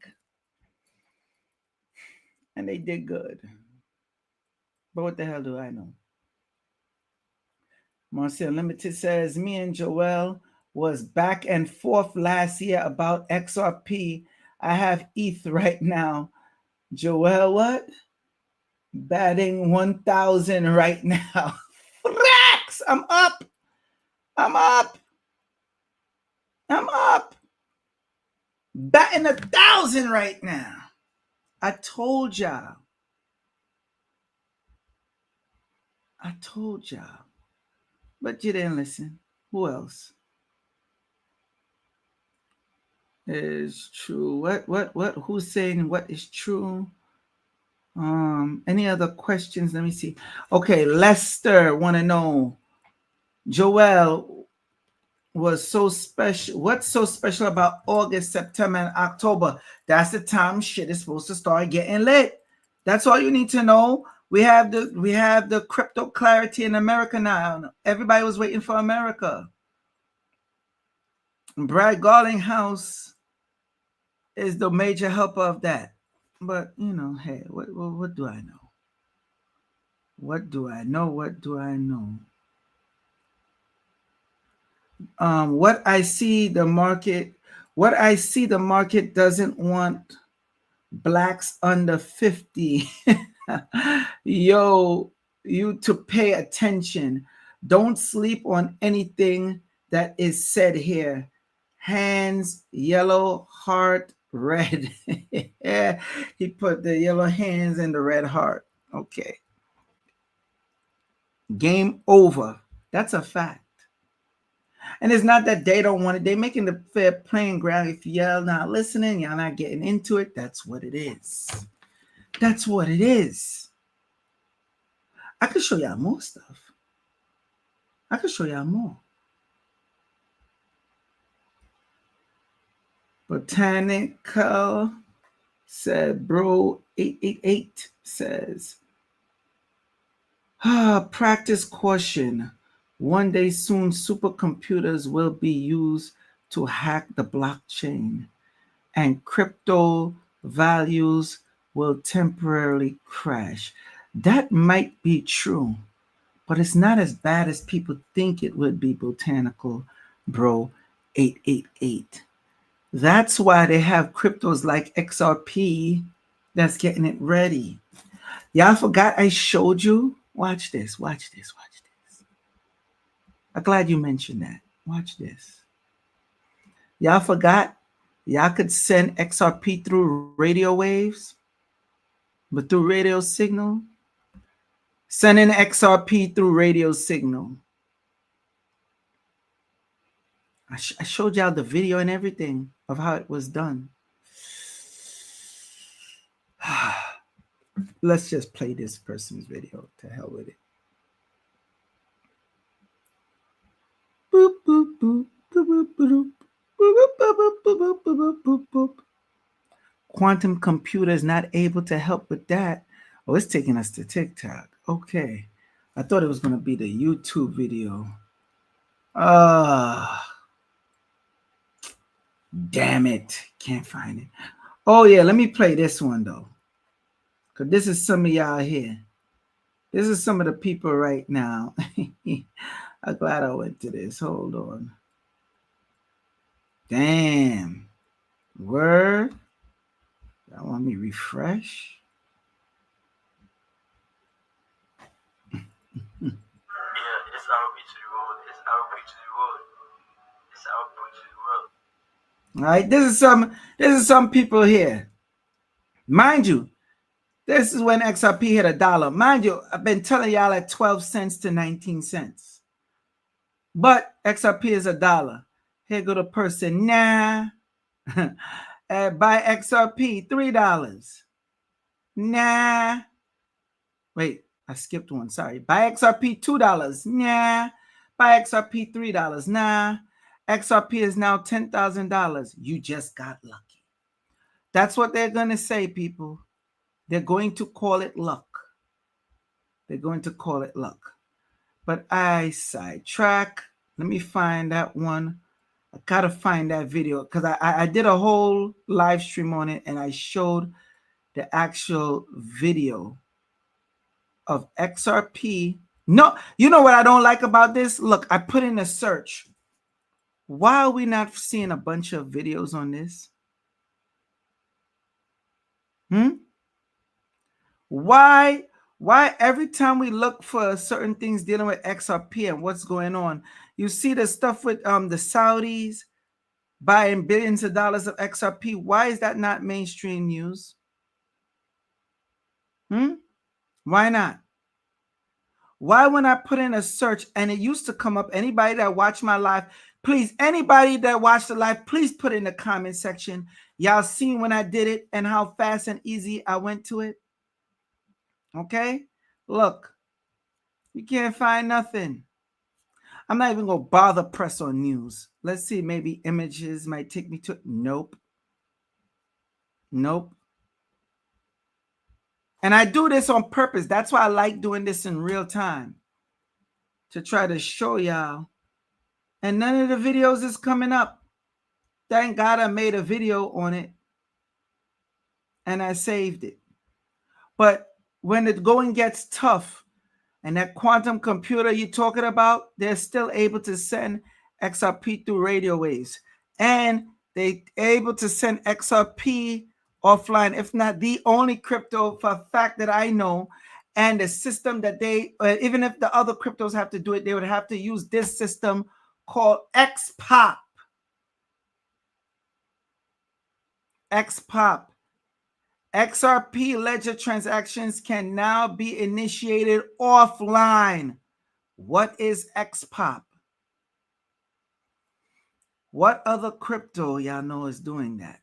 And they did good. But what the hell do I know? Marcia Limited says, me and Joel was back and forth last year about XRP. I have ETH right now. Joel, what? Batting 1,000 right now. Rex, I'm up. I'm up. I'm up. Batting 1,000 right now. I told y'all. I told y'all. But you didn't listen. Who else? Is true. What? Who's saying what is true? Any other questions? Let me see. Okay, Lester want to know, Joel was so special. What's so special about August, September, and October? That's the time shit is supposed to start getting lit. That's all you need to know. We have the crypto clarity in America now. Everybody was waiting for America. Brad Garlinghouse is the major helper of that. But hey, what do I know? What do I know? What do I know? What I see the market doesn't want blacks under 50. Yo, you to pay attention. Don't sleep on anything that is said here. Hands, yellow, heart, red. Yeah, he put the yellow hands and the red heart. Okay. Game over. That's a fact. And it's not that they don't want it. They're making the fair playing ground. If y'all not listening, y'all not getting into it, that's what it is. That's what it is. I could show y'all more stuff. I could show y'all more. Botanical said, bro, 888 says, practice caution. One day soon, supercomputers will be used to hack the blockchain, and crypto values will temporarily crash. That might be true, but it's not as bad as people think it would be, Botanical Bro 888. That's why they have cryptos like XRP that's getting it ready. Y'all forgot I showed you? Watch this, watch this, watch this. I'm glad you mentioned that. Watch this. Y'all forgot y'all could send XRP through radio waves, but through radio signal. Sending XRP through radio signal. I showed y'all the video and everything of how it was done. Let's just play this person's video. To hell with it. Boop, boop, boop, boop, boop, boop, boop. Quantum computer is not able to help with that. Oh, it's taking us to TikTok. Okay. I thought it was going to be the YouTube video. Damn it. Can't find it. Oh, yeah. Let me play this one, though. Because this is some of y'all here. This is some of the people right now. I'm glad I went to this. Hold on. Damn. Word. Y'all want me refresh? Yeah, it's RP to the world. It's RP to the world. It's RP to the world. All right, this is some people here. Mind you, this is when XRP hit $1. Mind you, I've been telling y'all at 12 cents to 19 cents. But XRP is $1. Here go the person. Nah. Buy XRP, $3. Nah. Wait, I skipped one. Sorry. Buy XRP, $2. Nah. Buy XRP, $3. Nah. XRP is now $10,000. You just got lucky. That's what they're going to say, people. They're going to call it luck. They're going to call it luck. But I sidetrack. Let me find that one. I got to find that video because I did a whole live stream on it and I showed the actual video of XRP. No, you know what I don't like about this? Look, I put in a search. Why are we not seeing a bunch of videos on this? Why every time we look for certain things dealing with XRP and what's going on, you see the stuff with the Saudis buying billions of dollars of XRP? Why is that not mainstream news? Why not? Why when I put in a search and it used to come up, anybody that watched my live, please, anybody that watched the live, please put in the comment section. Y'all seen when I did it and how fast and easy I went to it? Okay? Look, you can't find nothing. I'm not even going to bother press on news. Let's see, maybe images might take me to... Nope. Nope. And I do this on purpose. That's why I like doing this in real time, to try to show y'all. And none of the videos is coming up. Thank God I made a video on it and I saved it. But when the going gets tough and that quantum computer you're talking about, they're still able to send XRP through radio waves. And they're able to send XRP offline, if not the only crypto for a fact that I know. And the system that they, even if the other cryptos have to do it, they would have to use this system called XPOP. XPOP. XRP ledger transactions can now be initiated offline. What is XPOP? What other crypto y'all know is doing that?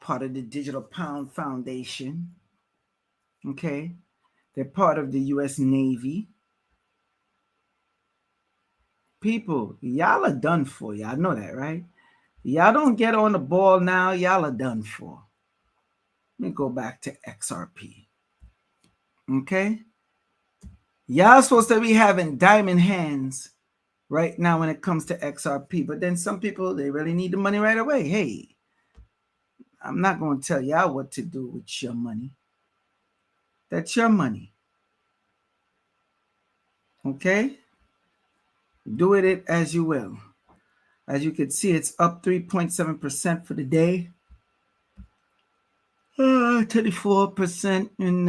Part of the Digital Pound Foundation. Okay. They're part of the US Navy. People, y'all are done for. Y'all know that, right? Y'all don't get on the ball now, y'all are done for. Let me go back to XRP. Okay? Y'all supposed to be having diamond hands right now when it comes to XRP. But then some people, they really need the money right away. Hey, I'm not going to tell y'all what to do with your money. That's your money. Okay? Do with it as you will. As you can see, it's up 3.7% for the day. 34% in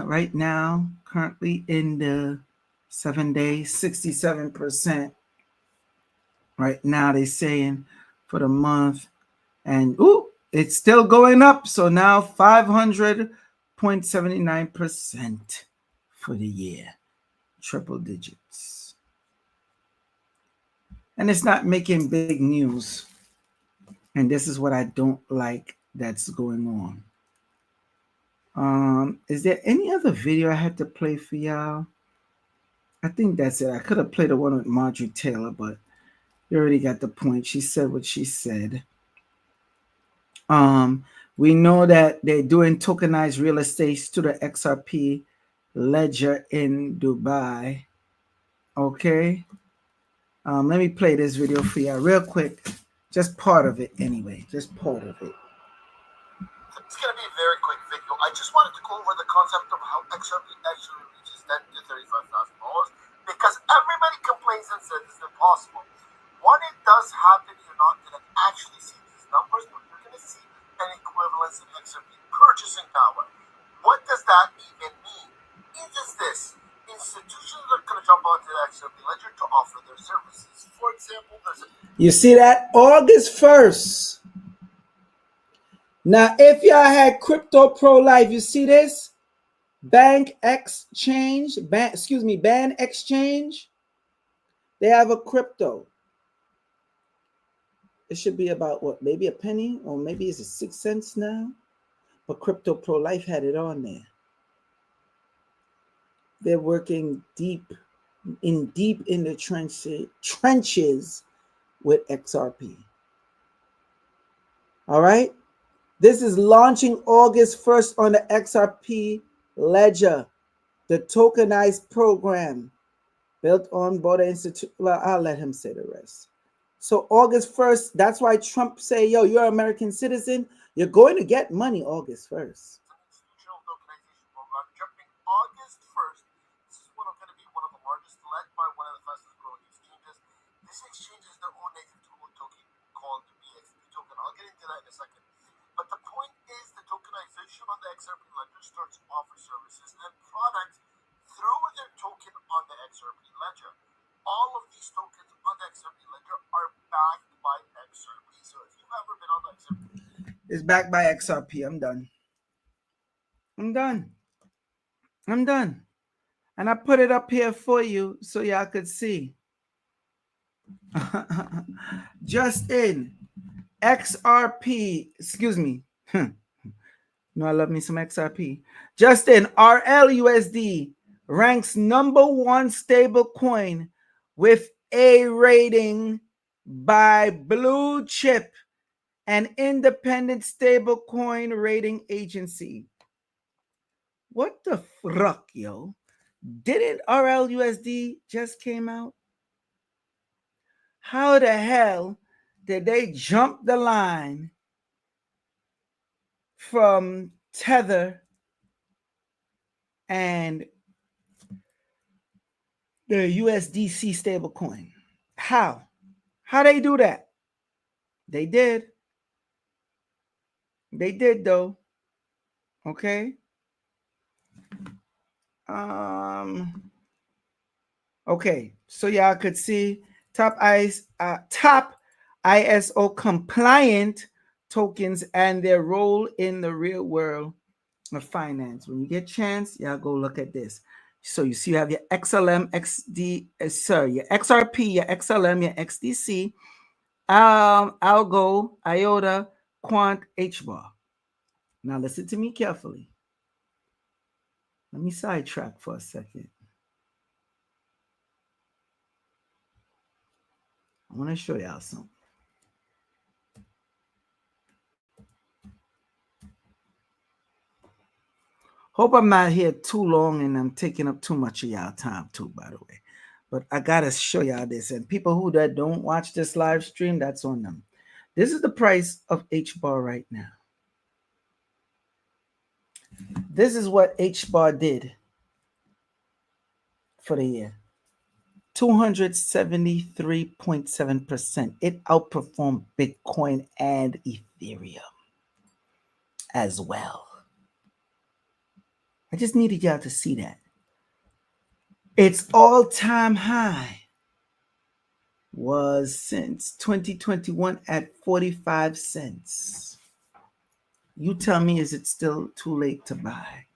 right now, currently in the 7 days, 67% right now, they're saying for the month. And it's still going up. So now 500.79% for the year. Triple digits. And it's not making big news. And this is what I don't like that's going on. Is there any other video I had to play for y'all? I think that's it. I could have played the one with Marjorie Taylor, but you already got the point. She said what she said. We know that they're doing tokenized real estate to the XRP ledger in Dubai. Okay. Let me play this video for y'all real quick. Just part of it anyway. Just part of it. It's going to be a very quick video. I just wanted to go over the concept of how XRP actually reaches that to $35,000 because everybody complains and says it's impossible. When it does happen, you're not going to actually see these numbers, but you're going to see an equivalence in XRP purchasing power. What does that even mean? It is this. Institutions are going to jump onto the XRP ledger to offer their services. For example, you see that? August 1st. Now, if y'all had crypto prolife, you see this? Ban exchange. They have a crypto. It should be about what? Maybe a penny, or maybe it's 6 cents now. But crypto prolife had it on there. They're working deep in the trenches with XRP. All right. This is launching August 1st on the XRP ledger, the tokenized program built on Border Institute. Well, I'll let him say the rest. So August 1st, that's why Trump say, yo, you're an American citizen. You're going to get money August 1st. Institutional tokenization program jumping August 1st. This is going to be one of the largest, led by one of the fastest growing exchanges. This exchange is their own native token called the BXB token. I'll get into that in a second. But the point is the tokenization on the XRP ledger starts to offer services and products through their token on the XRP ledger. All of these tokens on the XRP ledger are backed by XRP. So if you've ever been on the XRP... It's backed by XRP. I'm done. And I put it up here for you so y'all could see. Just in XRP, excuse me. No, I love me some XRP. Justin, RLUSD ranks #1 stable coin with A rating by Blue Chip, an independent stable coin rating agency. What the fuck, yo? Didn't RLUSD just came out? How the hell did they jump the line from Tether and the USDC stablecoin? How? How they do that? They did. They did though. Okay. Okay. So y'all could see top ISO compliant tokens and their role in the real world of finance. When you get a chance, y'all go look at this. So you see you have your XLM, your XRP, your XLM, your XDC, Algo, IOTA, Quant, HBAR. Now listen to me carefully. Let me sidetrack for a second. I want to show y'all something. Hope I'm not here too long and I'm taking up too much of y'all time too, by the way. But I got to show y'all this. And people who don't watch this live stream, that's on them. This is the price of HBAR right now. This is what HBAR did for the year. 273.7%. It outperformed Bitcoin and Ethereum as well. I just needed y'all to see that. Its all-time high was since 2021 at 45 cents. You tell me, is it still too late to buy?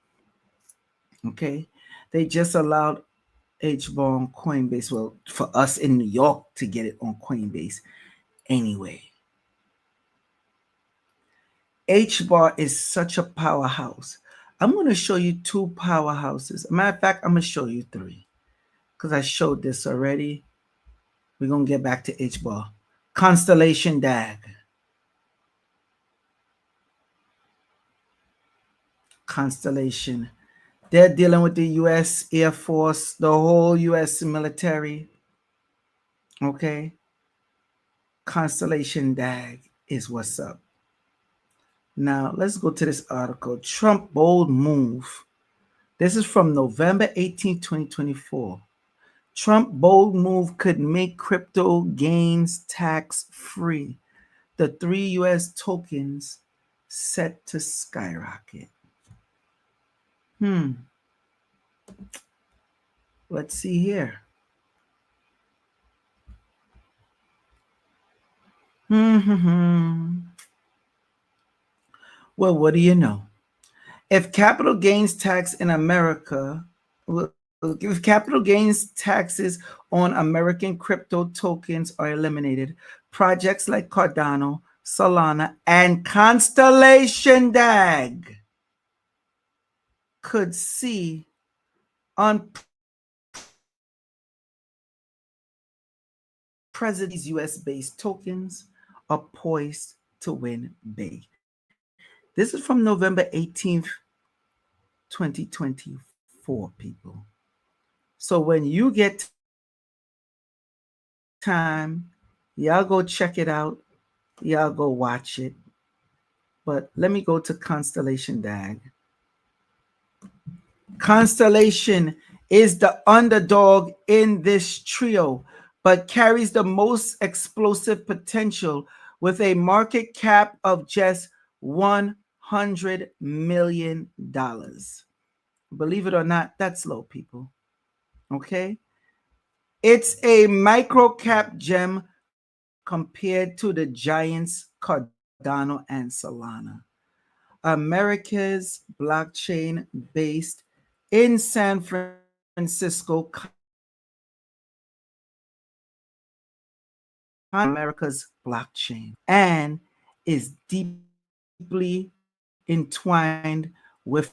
Okay. They just allowed HBAR on Coinbase. Well, for us in New York to get it on Coinbase anyway. HBAR is such a powerhouse. I'm going to show you 2 powerhouses. Matter of fact, I'm going to show you 3 because I showed this already. We're going to get back to HBAR. Constellation DAG. Constellation. They're dealing with the U.S. Air Force, the whole U.S. military. Okay. Constellation DAG is what's up. Now, let's go to this article. Trump bold move. This is from November 18, 2024. Trump bold move could make crypto gains tax free. The 3 U.S. tokens set to skyrocket. Let's see here. Well, what do you know? If capital gains tax in America, if capital gains taxes on American crypto tokens are eliminated, projects like Cardano, Solana, and Constellation DAG could see unprecedented US-based tokens are poised to win big. This is from November 18th, 2024, people. So when you get time, y'all go check it out. Y'all go watch it. But let me go to Constellation DAG. Constellation is the underdog in this trio, but carries the most explosive potential with a market cap of just $100 million. Believe it or not, that's low, people. Okay? It's a micro cap gem compared to the giants Cardano and Solana. America's blockchain based in San Francisco, America's blockchain, and is deeply entwined with.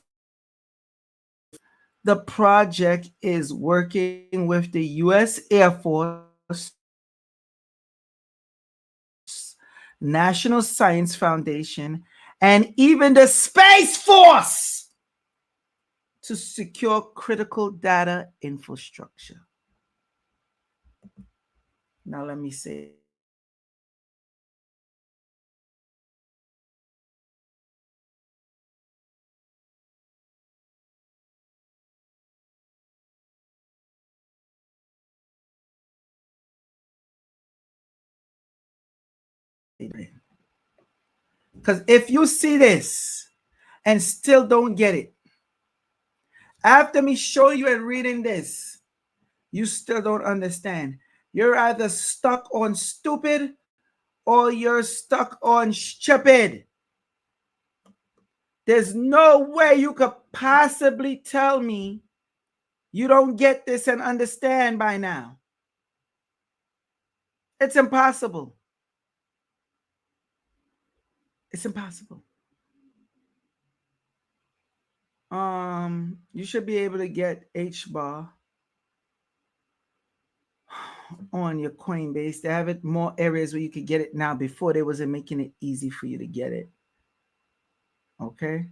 The project is working with the U.S. Air Force, National Science Foundation, and even the Space Force to secure critical data infrastructure. Now let me say because if you see this and still don't get it, after me showing you and reading this, you still don't understand. You're either stuck on stupid or you're stuck on stupid. There's no way you could possibly tell me you don't get this and understand by now. It's impossible. It's impossible. You should be able to get HBAR on your Coinbase. They have it more areas where you could get it now. Before, they wasn't making it easy for you to get it. Okay.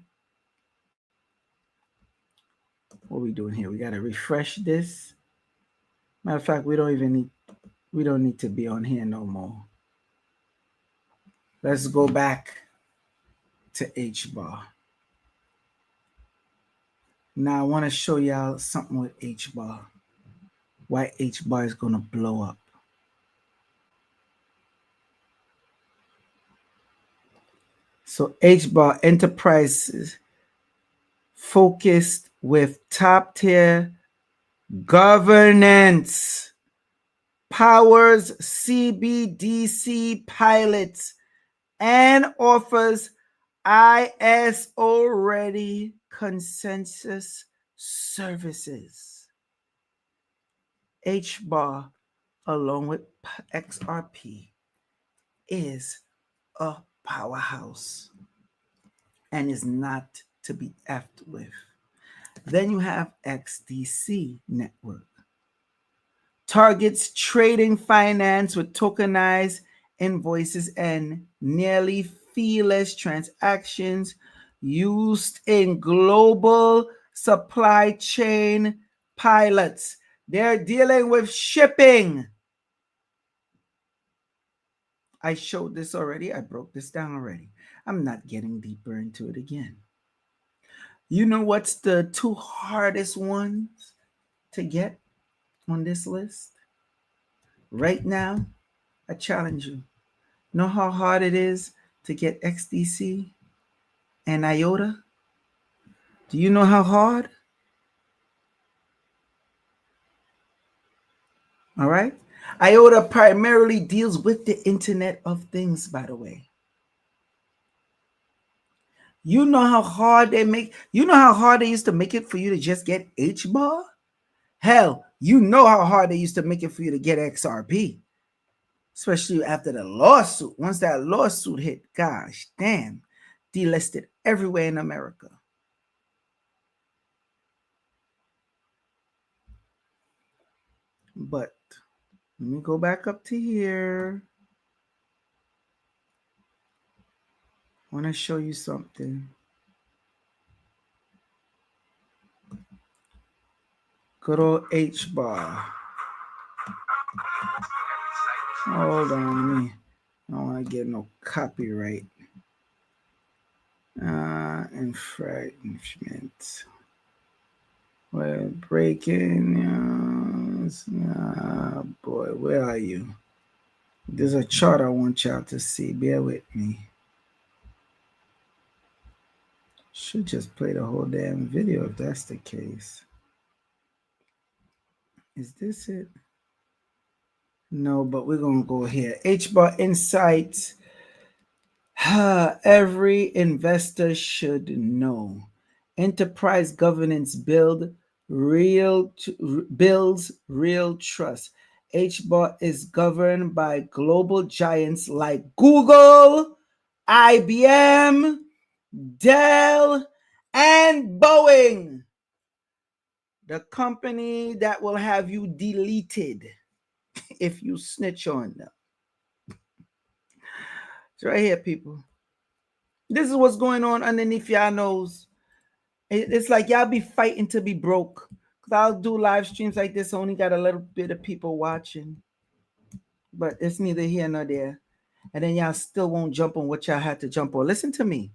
What are we doing here? We got to refresh this. Matter of fact, we don't need to be on here no more. Let's go back to HBAR. Now I want to show y'all something with HBAR. Why HBAR is going to blow up. So HBAR enterprises focused with top tier governance, powers CBDC pilots, and offers ISO ready consensus services. HBAR, along with XRP, is a powerhouse and is not to be effed with. Then you have XDC network. Targets trading finance with tokenized invoices and nearly feeless transactions used in global supply chain pilots. They're dealing with shipping. I showed this already. I broke this down already. I'm not getting deeper into it again. You know what's the two hardest ones to get on this list? Right now, I challenge you. Know how hard it is to get XDC and IOTA? Do you know how hard? All right. IOTA primarily deals with the Internet of Things, by the way. You know how hard they used to make it for you to just get HBAR? Hell, you know how hard they used to make it for you to get XRP. Especially after the lawsuit. Once that lawsuit hit, gosh damn, delisted everywhere in America. But let me go back up to here. I want to show you something. Good old HBAR. Hold on, I don't want to get no copyright. Infringement. Well, breaking news. Boy, where are you? There's a chart I want y'all to see. Bear with me. Should just play the whole damn video if that's the case. Is this it? No, but we're going to go here. HBAR Insights. Every investor should know. Enterprise governance builds real trust. HBAR is governed by global giants like Google, IBM, Dell, and Boeing, the company that will have you deleted if you snitch on them. It's right here, people. This is what's going on underneath y'all nose. It's like y'all be fighting to be broke. Because I'll do live streams like this, only got a little bit of people watching. But it's neither here nor there. And then y'all still won't jump on what y'all had to jump on. Listen to me.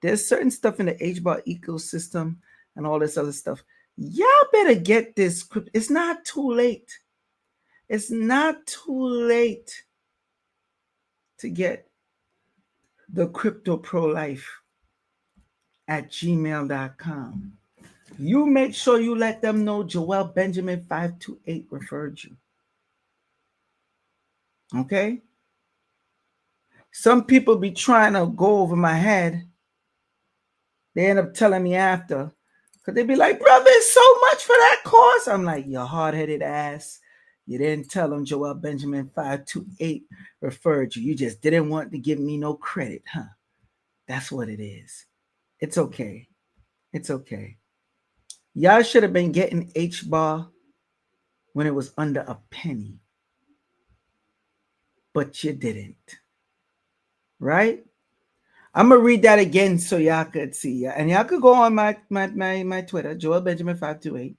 There's certain stuff in the HBAR ecosystem and all this other stuff. Y'all better get this. It's not too late. It's not too late to get the crypto prolife at gmail.com. You make sure you let them know Joel Benjamin 528 referred you. Okay? Some people be trying to go over my head. They end up telling me after. Because they be like, brother, it's so much for that course. I'm like, you hard-headed ass. You didn't tell them Joel Benjamin 528 referred you. You just didn't want to give me no credit, huh? That's what it is. It's okay. It's okay. Y'all should have been getting HBAR when it was under a penny. But you didn't. Right? I'm going to read that again so y'all could see. And y'all could go on my Twitter, Joel Benjamin 528.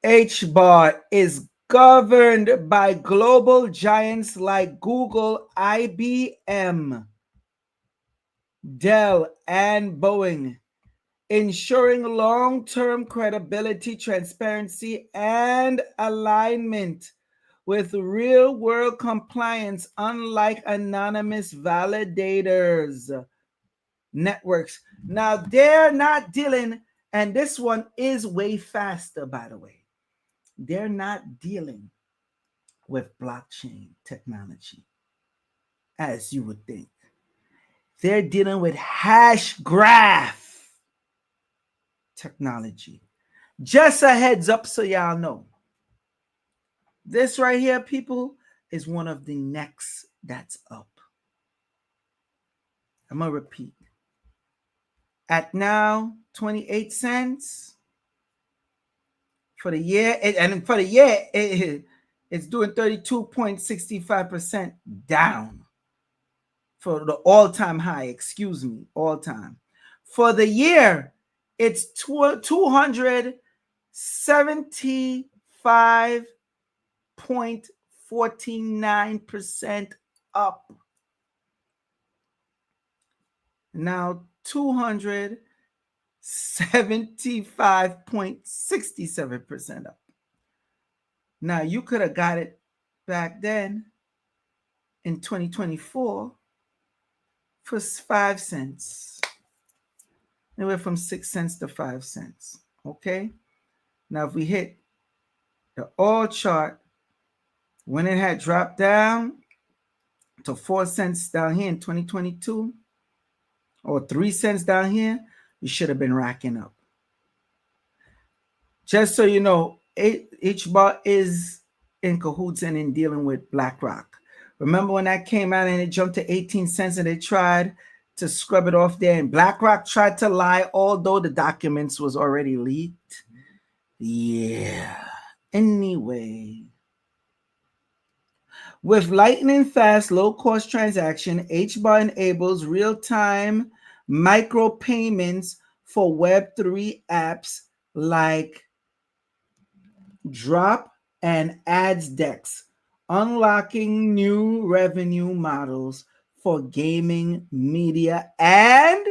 HBAR is governed by global giants like Google, IBM, Dell, and Boeing, ensuring long-term credibility, transparency, and alignment with real-world compliance, unlike anonymous validators networks. Now, they're not dealing, and this one is way faster, by the way. They're not dealing with blockchain technology, as you would think. They're dealing with hash graph technology. Just a heads up so y'all know. This right here, people, is one of the next that's up. I'm going to repeat. At now, 28 cents for the year. And for the year, it's doing 32.65% down for the all-time high. Excuse me, all-time. For the year, it's 275.49% up. Now 275.67% up. Now you could have got it back then in 2024 for 5 cents. It went from 6 cents to 5 cents. Okay. Now if we hit the all chart, when it had dropped down to 4 cents down here in 2022, or 3 cents down here, you should have been racking up. Just so you know, HBAR is in cahoots and in dealing with BlackRock. Remember when that came out and it jumped to 18 cents and they tried to scrub it off there, and BlackRock tried to lie, although the documents was already leaked? Yeah. Anyway. With lightning fast, low-cost transaction, HBAR enables real-time micropayments for Web3 apps like Drop and Ads Decks, unlocking new revenue models for gaming, media, and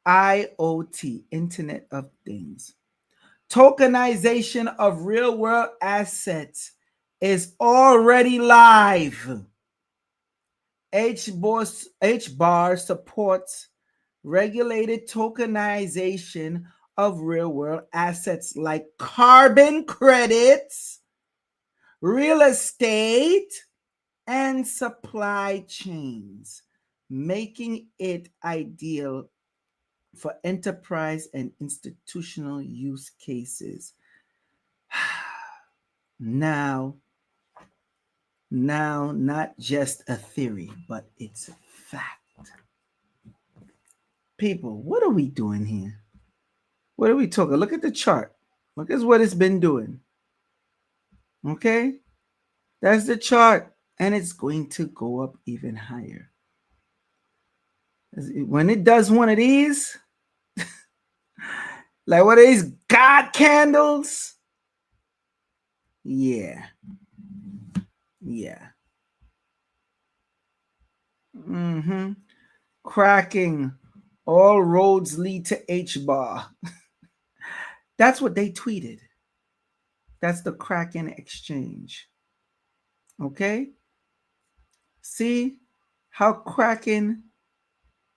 IoT, Internet of Things. Tokenization of real-world assets is already live. HBAR supports regulated tokenization of real-world assets like carbon credits, real estate, and supply chains, making it ideal for enterprise and institutional use cases. Now, not just a theory, but it's a fact. People, what are we doing here? What are we talking? Look at the chart. Look at what it's been doing. Okay? That's the chart. And it's going to go up even higher. When it does one of these, like what are these God candles? Yeah. Yeah. Mm-hmm. Cracking. All roads lead to HBAR. That's what they tweeted. That's the Kraken exchange. Okay? See how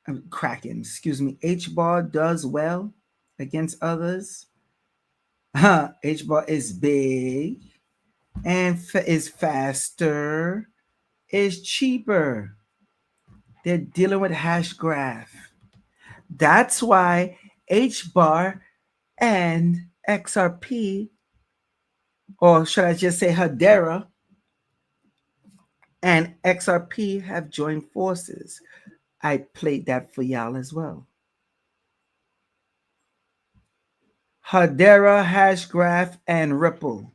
HBAR does well against others? HBAR is big and is faster, is cheaper. They're dealing with hash graph. That's why HBAR and XRP, or should I just say Hedera, and XRP have joined forces. I played that for y'all as well. Hedera, Hashgraph, and Ripple.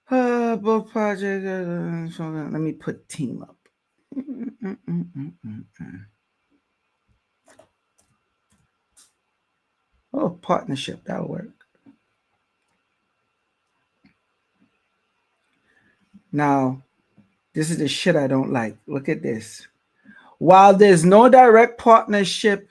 Both projects. Let me put team up. Oh, partnership. That'll work. Now, this is the shit I don't like. Look at this. While there's no direct partnership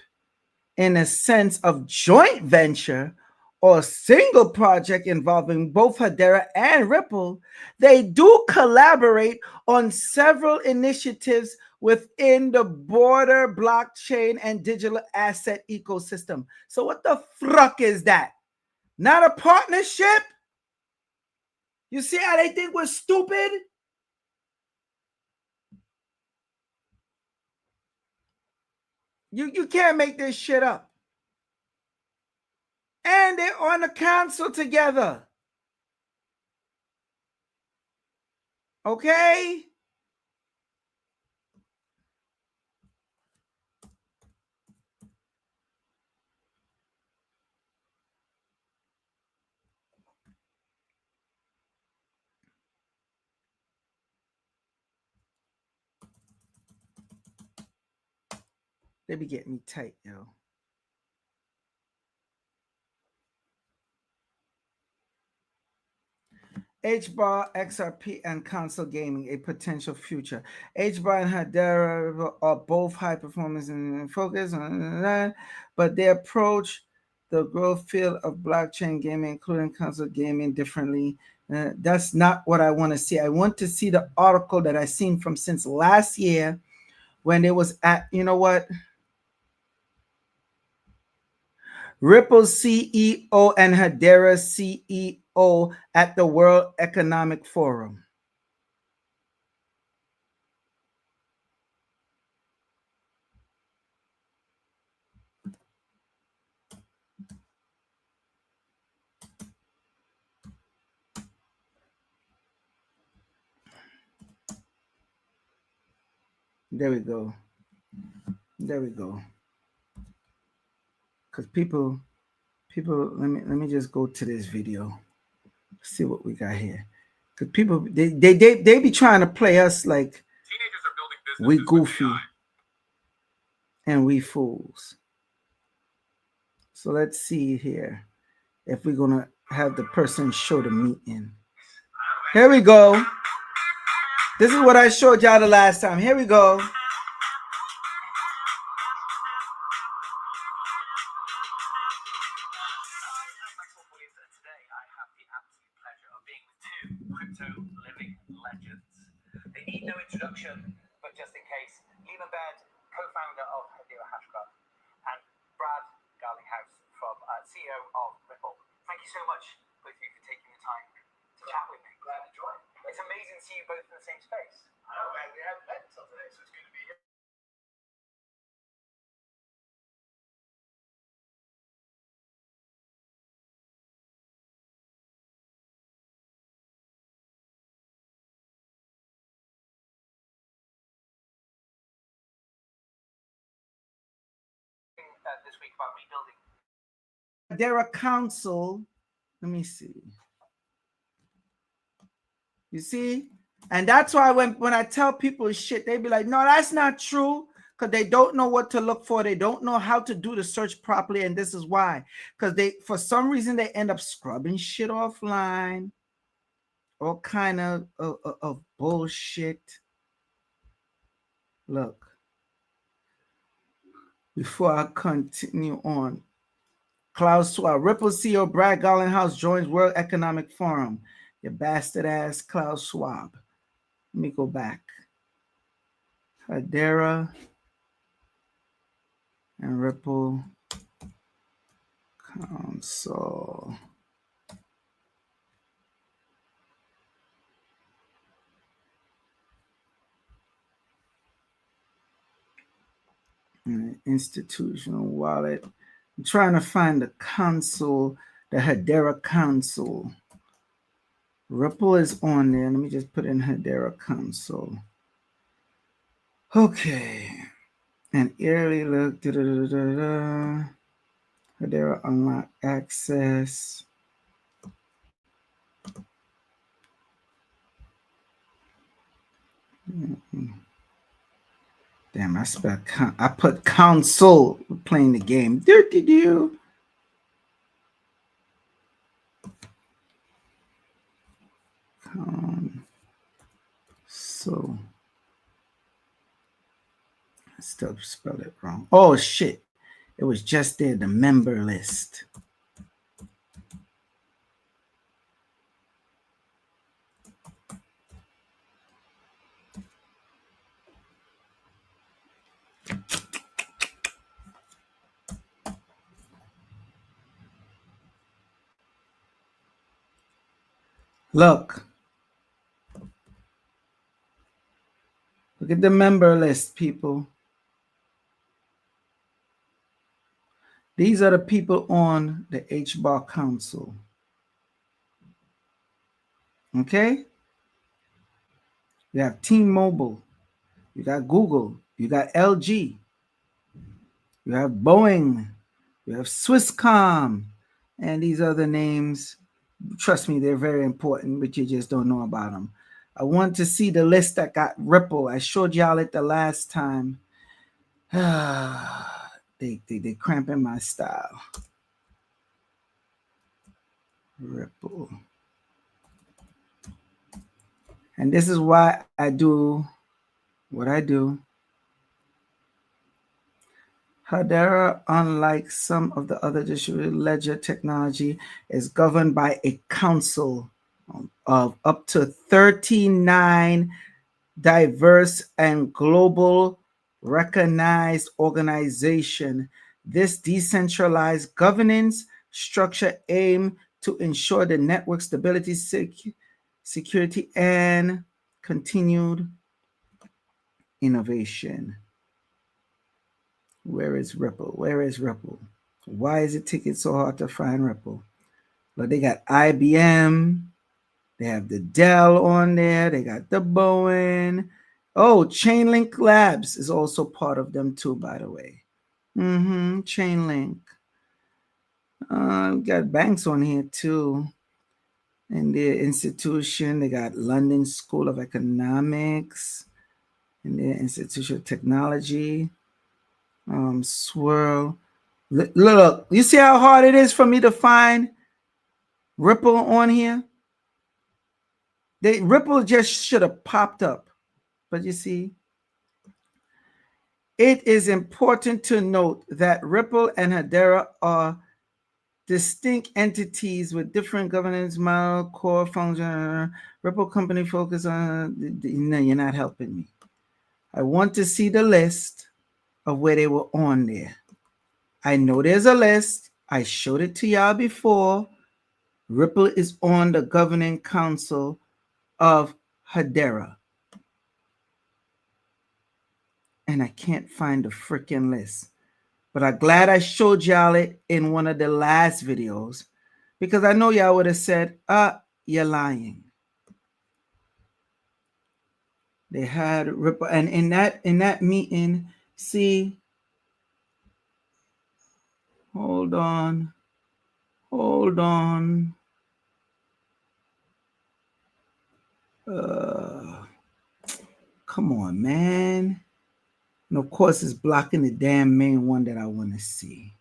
in a sense of joint venture or single project involving both Hedera and Ripple, they do collaborate on several initiatives within the broader blockchain and digital asset ecosystem. So what the fuck is that? Not a partnership? You see how they think we're stupid? You can't make this shit up. And they're on the council together. Okay? They be getting me tight, yo. HBAR, XRP, and console gaming, a potential future. HBAR and Hedera are both high performance and focus, but they approach the growth field of blockchain gaming, including console gaming, differently. That's not what I want to see. I want to see the article that I seen from since last year when it was at, you know what? Ripple CEO and Hedera CEO at the World Economic Forum. There we go. There we go. Because people, let me just go to this video. See what we got here. Because people, they be trying to play us like we goofy and we fools. So let's see here if we're gonna have the person show the meeting. Here we go. This is what I showed y'all the last time. Here we go. Introduction, but just in case, Lima Baird, co-founder of Hedera Hashgraph, and Brad Garlinghouse from CEO of Ripple. Thank you so much, both of you, for taking the time to chat with me. Glad to join. It's amazing to see you both in the same space. I know, man. We haven't met until today, so it's good to be here. this week about rebuilding. Hedera Council. Let me see. You see? And that's why when I tell people shit, they be like, no, that's not true. Because they don't know what to look for. They don't know how to do the search properly. And this is why. Because for some reason, they end up scrubbing shit offline. All kind of bullshit. Look. Before I continue on. Klaus Schwab. Ripple CEO Brad Garlinghouse joins World Economic Forum. You bastard ass Klaus Schwab. Let me go back. Hedera and Ripple Council. Institutional wallet. I'm trying to find the council, the Hedera Council. Ripple is on there. Let me just put in Hedera Council. Okay. And early look. Hedera unlock access. Damn, I put council playing the game. Dirty do. So I still spelled it wrong. Oh shit. It was just there, the member list. Look at the member list, people. These are the people on the HBAR Council. Okay? You have T-Mobile. You got Google. You got LG. You have Boeing. You have Swisscom. And these other names, trust me, they're very important, but you just don't know about them. I want to see the list that got Ripple. I showed y'all it the last time. They cramping my style. Ripple. And this is why I do what I do. Hedera, unlike some of the other distributed ledger technology, is governed by a council of up to 39 diverse and global recognized organization. This decentralized governance structure aims to ensure the network stability, security, and continued innovation. Where is Ripple? Where is Ripple? Why is it taking so hard to find Ripple? Look, they got IBM. They have the Dell on there. They got the Boeing. Oh, Chainlink Labs is also part of them too, by the way. Chainlink. We got banks on here too. And their institution, they got London School of Economics and their Institute of Technology. Swirl. Look, you see how hard it is for me to find Ripple on here? Ripple just should have popped up. But you see, it is important to note that Ripple and Hedera are distinct entities with different governance model, core function. Ripple company focus on, no, you're not helping me. I want to see the list of where they were on there. I know there's a list. I showed it to y'all before. Ripple is on the governing council of Hedera. And I can't find the freaking list. But I'm glad I showed y'all it in one of the last videos, because I know y'all would have said, you're lying. They had Ripple, and in that meeting, see, Hold on. Hold on. Come on, man. And of course, it's blocking the damn main one that I want to see.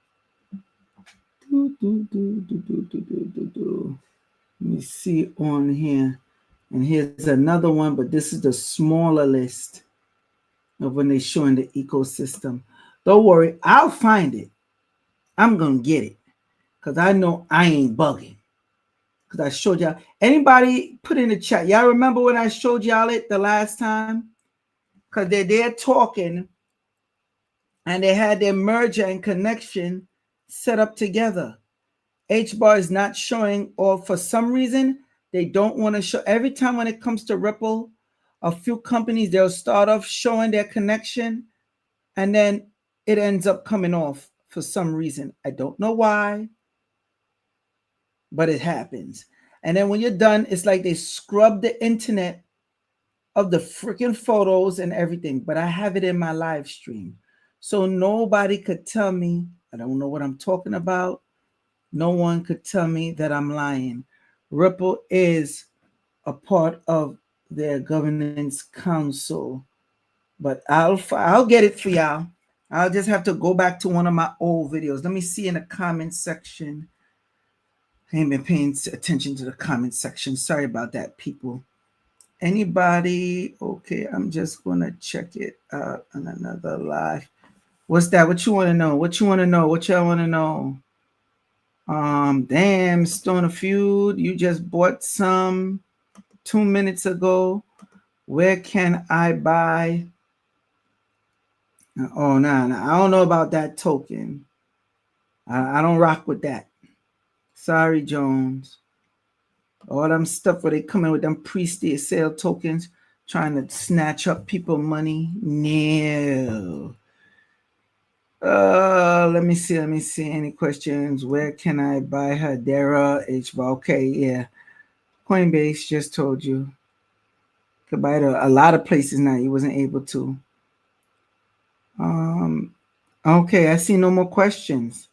Let me see on here. And here's another one, but this is the smaller list of when they're showing the ecosystem. Don't worry, I'll find it. I'm going to get it because I know I ain't bugging. Because I showed y'all. Anybody put in the chat. Y'all remember when I showed y'all it the last time? Because they're there talking and they had their merger and connection set up together. HBAR is not showing, or for some reason, they don't want to show. Every time when it comes to Ripple, a few companies, they'll start off showing their connection and then it ends up coming off for some reason. I don't know why, but it happens. And then when you're done, it's like they scrub the internet of the freaking photos and everything. But I have it in my live stream. So nobody could tell me I don't know what I'm talking about. No one could tell me that I'm lying. Ripple is a part of their governance council, but I'll get it for y'all. I'll just have to go back to one of my old videos. Let me see in the comment section. I ain't been paying attention to the comment section. Sorry about that, people. Anybody? Okay, I'm just gonna check it out on another live. What's that? What you want to know? What you want to know? What y'all want to know? Damn, Stoner Feud, you just bought some 2 minutes ago. Where can I buy? Oh, no, I don't know about that token. I don't rock with that. Sorry, Jones. All them stuff where they come in with them pre-state sale tokens, trying to snatch up people money. No. Let me see. Any questions? Where can I buy Hedera HBAR? Okay, yeah. Coinbase just told you. Could buy it a lot of places now. You wasn't able to. Okay, I see no more questions.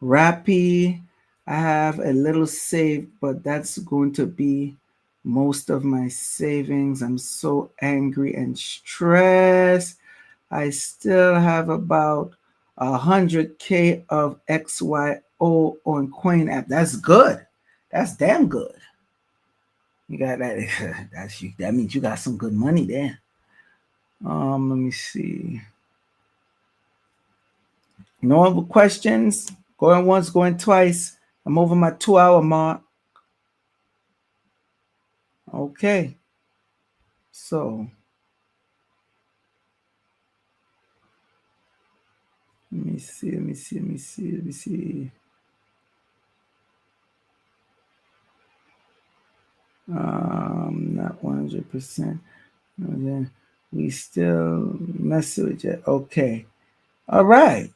Rappi, I have a little saved, but that's going to be most of my savings. I'm so angry and stressed. I still have about 100K of XYO on Coin app. That's good. That's damn good. You got that. That means you got some good money there. Let me see. No other questions? Going once, going twice. I'm over my 2-hour mark. Okay. So let me see. Not 100%. Then we still mess with it. Okay. All right.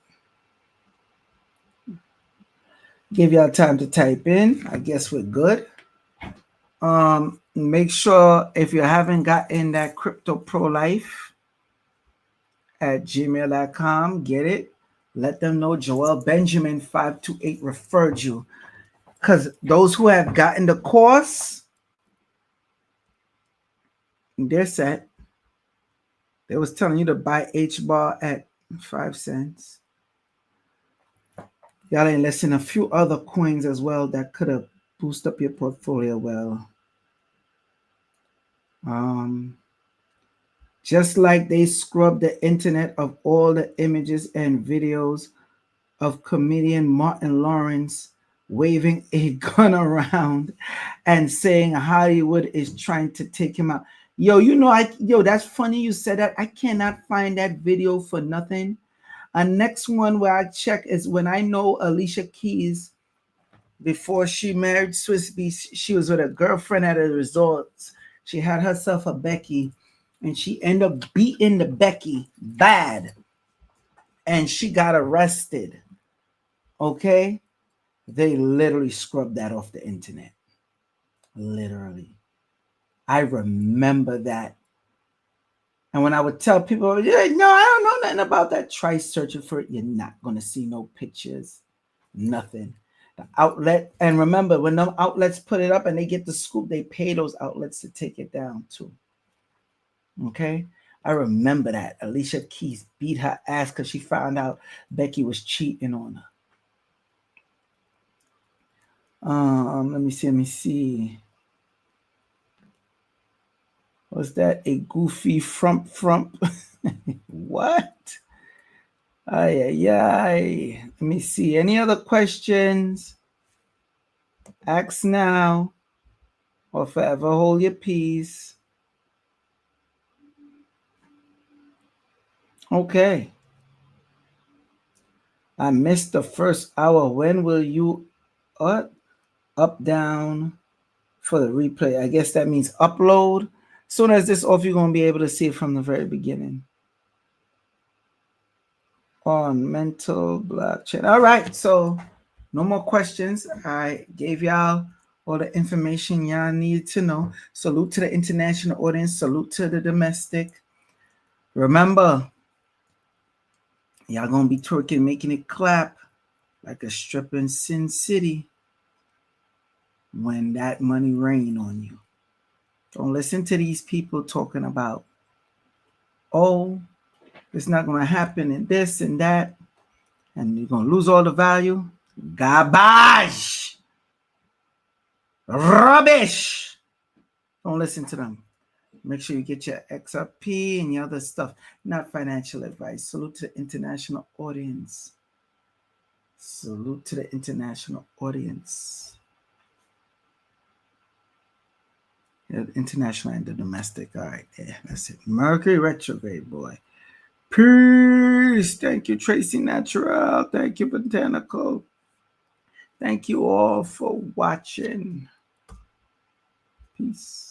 Give y'all time to type in. I guess we're good. Make sure if you haven't gotten that crypto prolife at gmail.com, get it. Let them know Joel Benjamin 528 referred you. Because those who have gotten the course, they're set. They was telling you to buy HBAR at 5 cents. Y'all ain't listing a few other coins as well that could have boosted up your portfolio well. Just like they scrubbed the internet of all the images and videos of comedian Martin Lawrence waving a gun around and saying Hollywood is trying to take him out. Yo, that's funny you said that. I cannot find that video for nothing. Next one where I check is when I know Alicia Keys, before she married Swiss Beats, she was with a girlfriend at a resort. She had herself a Becky, and she ended up beating the Becky bad, and she got arrested. Okay? They literally scrubbed that off the internet. Literally. I remember that And when I would tell people, yeah, no, I don't know nothing about that, try searching for it. You're not going to see no pictures, nothing. The outlet, and remember, when them outlets put it up and they get the scoop, they pay those outlets to take it down too. Okay? I remember that. Alicia Keys beat her ass because she found out Becky was cheating on her. Let me see. Was that a goofy frump? What? Ay. Let me see. Any other questions? Ask now or forever hold your peace. Okay. I missed the first hour. When will you up, down for the replay? I guess that means upload. As soon as this off, you're going to be able to see it from the very beginning. On mental blockchain. All right. So no more questions. I gave y'all all the information y'all need to know. Salute to the international audience. Salute to the domestic. Remember, y'all going to be twerking, making it clap like a strip in Sin City when that money rain on you. Don't listen to these people talking about, oh, it's not going to happen and this and that, and you're going to lose all the value. Garbage. Rubbish. Don't listen to them. Make sure you get your XRP and your other stuff. Not financial advice. Salute to the international audience. Salute to the international audience. Yeah, the international and the domestic. All right, yeah, that's it. Mercury retrograde, boy. Peace. Thank you, Tracy Natural. Thank you, Botanical. Thank you all for watching. Peace.